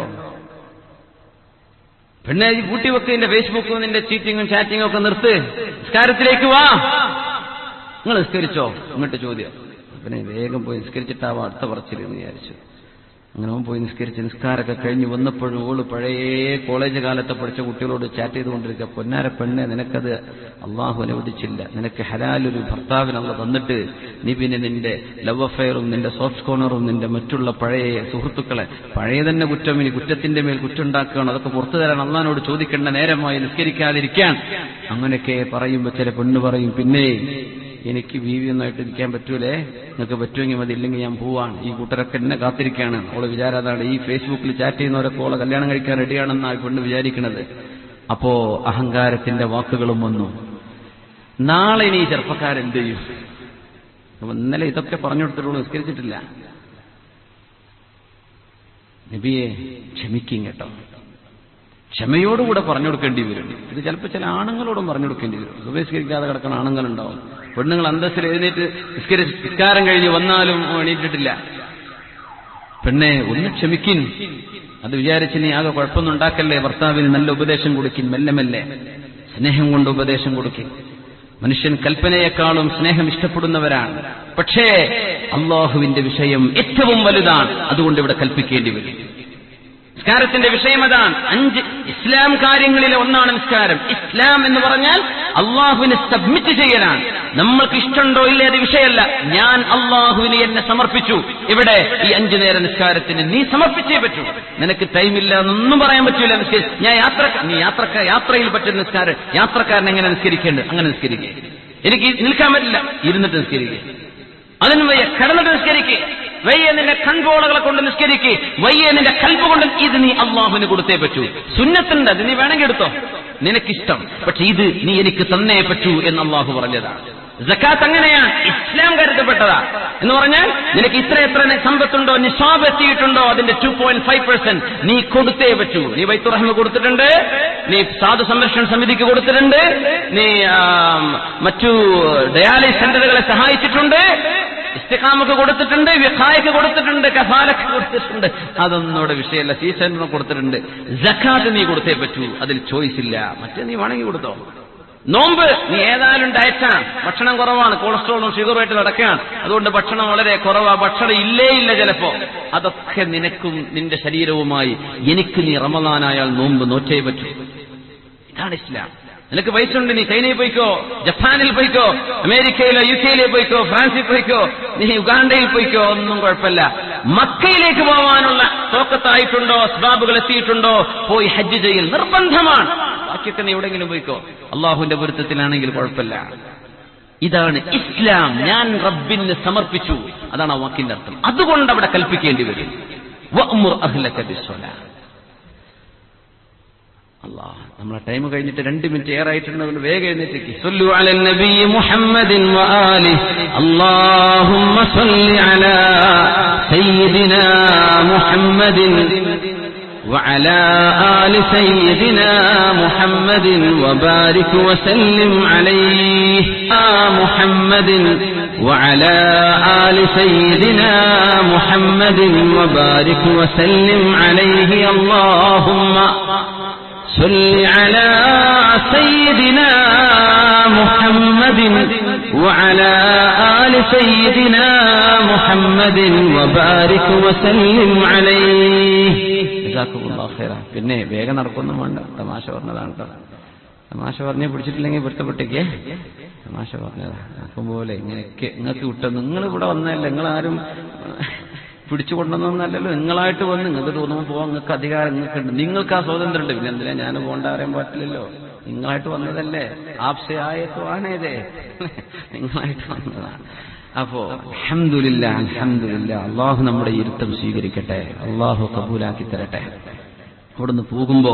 പെണ്ണെ ഈ പൂട്ടിവെക്ക്, നിന്റെ ഫേസ്ബുക്കും നിന്റെ ചീറ്റിങ്ങും ചാറ്റിങ്ങും ഒക്കെ നിർത്ത്, നിസ്കാരത്തിലേക്ക് വാ. നിങ്ങൾ നിസ്കരിച്ചോ? ഇങ്ങോട്ട് ചോദ്യം. പിന്നെ വേഗം പോയി നിസ്കരിച്ചിട്ടാവാം അടുത്ത പറച്ചിലെന്ന് വിചാരിച്ചു. അങ്ങനെ അവൻ പോയി നിസ്കരിച്ച് നിസ്കാരമൊക്കെ കഴിഞ്ഞ് വന്നപ്പോഴും ഓള് പഴയ കോളേജ് കാലത്തെ പഠിച്ച കുട്ടികളോട് ചാറ്റ് ചെയ്തുകൊണ്ടിരിക്കുക. പൊന്നാര പെണ്ണെ, നിനക്കത് അള്ളാഹു അനുവദിച്ചില്ല. നിനക്ക് ഹലാലൊരു ഭർത്താവിന് അള്ളാഹ് തന്നിട്ട് നീ പിന്നെ നിന്റെ ലവ് അഫെയറും നിന്റെ സോഫ്റ്റ് കോർണറും നിന്റെ മറ്റുള്ള പഴയ സുഹൃത്തുക്കളെ, പഴയ തന്നെ കുറ്റം, ഇനി കുറ്റത്തിന്റെ മേൽ കുറ്റുണ്ടാക്കുകയാണ്, അതൊക്കെ പുറത്തു തരാൻ അള്ളാഹിനോട് ചോദിക്കേണ്ട നേരമായി നിസ്കരിക്കാതിരിക്കാൻ. അങ്ങനെയൊക്കെ പറയുമ്പോൾ ചില പെണ്ണ് പറയും, പിന്നെ എനിക്ക് ബീവിയൊന്നായിട്ട് ഇരിക്കാൻ പറ്റൂലേ, നിങ്ങൾക്ക് പറ്റുമെങ്കിൽ മതി, ഇല്ലെങ്കിൽ ഞാൻ പോവാണ്. ഈ കൂട്ടരൊക്കെ എന്നെ കാത്തിരിക്കുകയാണ്. അവളെ വിചാരം അതാണ്, ഈ ഫേസ്ബുക്കിൽ ചാറ്റ് ചെയ്യുന്നവരൊക്കെ അവളെ കല്യാണം കഴിക്കാൻ റെഡിയാണെന്നാണ് പെണ്ണ് വിചാരിക്കുന്നത്. അപ്പോ അഹങ്കാരത്തിന്റെ വാക്കുകളും വന്നു. നാളെ ഇനി ഈ ചെറുപ്പക്കാരെന്ത് ചെയ്യും? ഇന്നലെ ഇതൊക്കെ പറഞ്ഞു കൊടുത്തിട്ടുള്ളൂ, നിസ്കരിച്ചിട്ടില്ല. നബിയെ ക്ഷമിക്കും കേട്ടോ, ക്ഷമയോടുകൂടെ പറഞ്ഞു കൊടുക്കേണ്ടി വരും. ഇത് ചിലപ്പോൾ ചില ആണുങ്ങളോടും പറഞ്ഞു കൊടുക്കേണ്ടി വരും. സുബഹിസ്കരിക്കാതെ കിടക്കുന്ന ആണുങ്ങളുണ്ടാവും. പെണ്ണുങ്ങൾ അന്തസ്സിൽ എഴുന്നേറ്റ് നിസ്കാരം കഴിഞ്ഞ് വന്നാലും എണീറ്റിട്ടില്ല. പെണ്ണെ ഒന്ന് ക്ഷമിക്കിൻ, അത് വിചാരിച്ച് നീ ആകെ കുഴപ്പമൊന്നും ഉണ്ടാക്കല്ലേ. ഭർത്താവിന് നല്ല ഉപദേശം കൊടുക്കിൻ, മെല്ലെ മെല്ലെ സ്നേഹം കൊണ്ട് ഉപദേശം കൊടുക്കിൻ. മനുഷ്യൻ കൽപ്പനയെക്കാളും സ്നേഹം ഇഷ്ടപ്പെടുന്നവരാണ്. പക്ഷേ അല്ലാഹുവിന്റെ വിഷയം ഏറ്റവും വലുതാണ്, അതുകൊണ്ട് ഇവിടെ കൽപ്പിക്കേണ്ടി വരും. നിസ്കാരത്തിന്റെ വിഷയം അതാണ്. 5 ഇസ്ലാം കാര്യങ്ങളിലെ ഒന്നാണ് നിസ്കാരം. ഇസ്ലാം എന്ന് പറഞ്ഞാൽ അള്ളാഹുവിന് സബ്മിറ്റ് ചെയ്യലാണ്. നമ്മൾക്ക് ഇഷ്ടമുണ്ടോ ഇല്ലേ അത് വിഷയമല്ല. ഞാൻ അള്ളാഹുവിന് എന്നെ സമർപ്പിച്ചു. ഇവിടെ ഈ 5 നേര നിസ്കാരത്തിന് നീ സമർപ്പിച്ചേ പറ്റൂ. നിനക്ക് ടൈമില്ല എന്നൊന്നും പറയാൻ പറ്റൂല. ഞാൻ യാത്രയിൽ പറ്റുന്ന നിസ്കാരം, യാത്രക്കാരൻ എങ്ങനെ നിസ്കരിക്കേണ്ടത് അങ്ങനെ നിസ്കരിക്കുക. എനിക്ക് നിൽക്കാൻ പറ്റില്ല, ഇരുന്നിട്ട് നിസ്കരിക്കുക. അതിന് വയ്യ, കിടന്നിട്ട് നിസ്കരിക്കുക. വയ്യ നിന്റെ കൺപോളകളെ കൊണ്ട് നിസ്കരിക്കുക. വയ്യ നിന്റെ കൽബ് കൊണ്ട്. ഇത് നീ അള്ളാഹുവിന് കൊടുത്തേ പറ്റൂ. സുന്നത്തുണ്ട്, അത് നീ വേണമെങ്കിൽ എടുത്തോ, നിനക്കിഷ്ടം. പക്ഷെ ഇത് നീ എനിക്ക് തന്നേ പറ്റൂ എന്ന് അള്ളാഹു പറഞ്ഞതാണ്. സക്കാത്ത് അങ്ങനെയാണ്, ഇസ്ലാം കരുതപ്പെട്ടതാ. എന്ന് പറഞ്ഞാൽ നിനക്ക് എത്ര സമ്പത്തുണ്ടോ, നിസാബ് എത്തിയിട്ടുണ്ടോ, അതിന്റെ 2.5% നീ കൊടുത്തേ പറ്റൂ. നീ ബൈത്തുർ റഹ്മ കൊടുത്തിട്ടുണ്ട്, നീ സാധു സംരക്ഷണ സമിതിക്ക് കൊടുത്തിട്ടുണ്ട്, നീ മറ്റു ഡയാലിസിസ് സെന്ററുകളെ സഹായിച്ചിട്ടുണ്ട്, ഇസ്തിഖാമക്ക് കൊടുത്തിട്ടുണ്ട്, വിഖായക്ക് കൊടുത്തിട്ടുണ്ട്, കഫാലക്ക് കൊടുത്തിട്ടുണ്ട്. അതൊന്നോട് വിഷയമല്ല. സീസണിന് കൊടുത്തിട്ടുണ്ട്. സക്കാത്ത് നീ കൊടുത്തേ പറ്റൂ, അതിൽ ചോയ്സ് ഇല്ല. മറ്റേ നീ വേണമെങ്കിൽ കൊടുത്തോ. നോമ്പ് നീ ഏതായാലും ഡയറ്റാണ്, ഭക്ഷണം കുറവാണ്, കൊളസ്ട്രോളും ഷുഗറുമായിട്ട് നടക്കുകയാണ്, അതുകൊണ്ട് ഭക്ഷണം വളരെ കുറവാ, ഭക്ഷണം ഇല്ലേ ഇല്ല ചിലപ്പോ. അതൊക്കെ നിനക്കും നിന്റെ ശരീരവുമായി എനിക്ക് നീ റമദാനായാൽ നോമ്പ് നോറ്റേ പറ്റൂ. ഇതാണ് ഇസ്ലാം. നിനക്ക് പൈസ ഉണ്ട്, നീ ചൈനയിൽ പോയിക്കോ, ജപ്പാനിൽ പോയിക്കോ, അമേരിക്കയിലോ UK പോയിക്കോ, ഫ്രാൻസിൽ പോയിക്കോ, നീ ഉഗാണ്ടയിൽ പോയിക്കോ, ഒന്നും കുഴപ്പമില്ല. മക്കയിലേക്ക് പോകാനുള്ള തോക്കത്തായിട്ടുണ്ടോ, അസ്ബാബുകൾ എത്തിയിട്ടുണ്ടോ, പോയി ഹജ്ജ് ചെയ്യൽ നിർബന്ധമാണ്. ബാക്കിയൊക്കെ നീ എവിടെയെങ്കിലും പോയിക്കോ, അള്ളാഹുവിന്റെ പൊരുത്തത്തിലാണെങ്കിൽ കുഴപ്പമില്ല. ഇതാണ് ഇസ്ലാം. ഞാൻ റബ്ബിന് സമർപ്പിച്ചു, അതാണ് ആ വാക്കിന്റെ അർത്ഥം. അതുകൊണ്ട് അവിടെ കൽപ്പിക്കേണ്ടി വരും. വഅ്മുർ അഹ്ലക ബിസ്സലാഹ്. അല്ലാഹ്, നമ്മളെ ടൈം കഴിഞ്ഞിട്ട് 2 മിനിറ്റ് ഏറായിട്ടുണ്ട്. വേഗം എഴുന്നേറ്റ് സല്ലു അലൻ നബി മുഹമ്മദിൻ വആലിഹി. അല്ലാഹുമ്മ സല്ലി അലാ സയ്യിദിനാ മുഹമ്മദിൻ وعلى آل سيدنا محمد وبارك وسلم عليه محمد وعلى آل سيدنا محمد وبارك وسلم عليه. اللهم صل على سيدنا محمد وعلى آل سيدنا محمد وبارك وسلم عليه. ജസാക്കുമുല്ലാഹു ഖൈറ. പിന്നെ വേഗം നടക്കൊന്നും വേണ്ട, തമാശ പറഞ്ഞതാണ് കേട്ടോ. തമാശ പറഞ്ഞേ പിടിച്ചിട്ടില്ലെങ്കിൽ പൊരുത്തപ്പെട്ടേക്കേ. തമാശ പറഞ്ഞതാ. ആക്കുമ്പോലെ ഇങ്ങനെയൊക്കെ നിങ്ങൾക്ക് വിട്ടത്. നിങ്ങൾ ഇവിടെ വന്നതല്ല, നിങ്ങളാരും പിടിച്ചു കൊണ്ടുവന്നല്ലല്ലോ. നിങ്ങളായിട്ട് വന്ന് നിങ്ങൾക്ക് തോന്നുമ്പോൾ പോകാൻ നിങ്ങൾക്ക് അധികാരം നിങ്ങൾക്കുണ്ട്. നിങ്ങൾക്ക് ആ സ്വാതന്ത്ര്യം ഉണ്ട്. പിന്നെ എന്തിനാ ഞാൻ പോകേണ്ട അറിയാൻ പറ്റില്ലല്ലോ. നിങ്ങളായിട്ട് വന്നതല്ലേ. ആപ്സെ ആയത്വാണേതേ, നിങ്ങളായിട്ട് വന്നതാണ്. അപ്പോ അൽഹംദുലില്ലാഹ് അൽഹംദുലില്ലാഹ്. അള്ളാഹു നമ്മുടെ ഇരുത്തം സ്വീകരിക്കട്ടെ, അള്ളാഹു കബൂലാക്കി തരട്ടെ. അവിടുന്ന് പോകുമ്പോ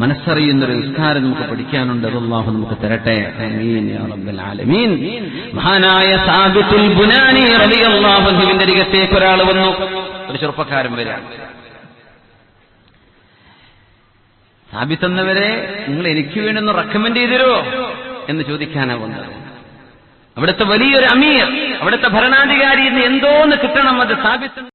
മനസ്സറിയുന്നൊരു നിസ്കാരം നമുക്ക് പഠിക്കാനുണ്ട്. അത് അല്ലാഹു നമുക്ക് തരട്ടെ. ആമീൻ യാ റബ്ബൽ ആലമീൻ. മഹാനായ സാബിത്തുൽ ബുനാനി റളിയല്ലാഹു അൻഹുവിന്റെ അരികത്തേക്ക് ഒരാൾ വന്നു. ഒരു ചെറുപ്പക്കാരൻ വരാൻ. സാബിത്ത് എന്നവരെ നിങ്ങൾ എനിക്ക് വേണ്ടി ഒന്ന് റെക്കമെൻഡ് ചെയ്തു തരുമോ എന്ന് ചോദിക്കാനാ വന്നത്. അവിടുത്തെ വലിയൊരു അമീർ, അവിടുത്തെ ഭരണാധികാരിയിൽ നിന്ന് എന്തോന്ന് കിട്ടണം. അത് സാബിത്ത്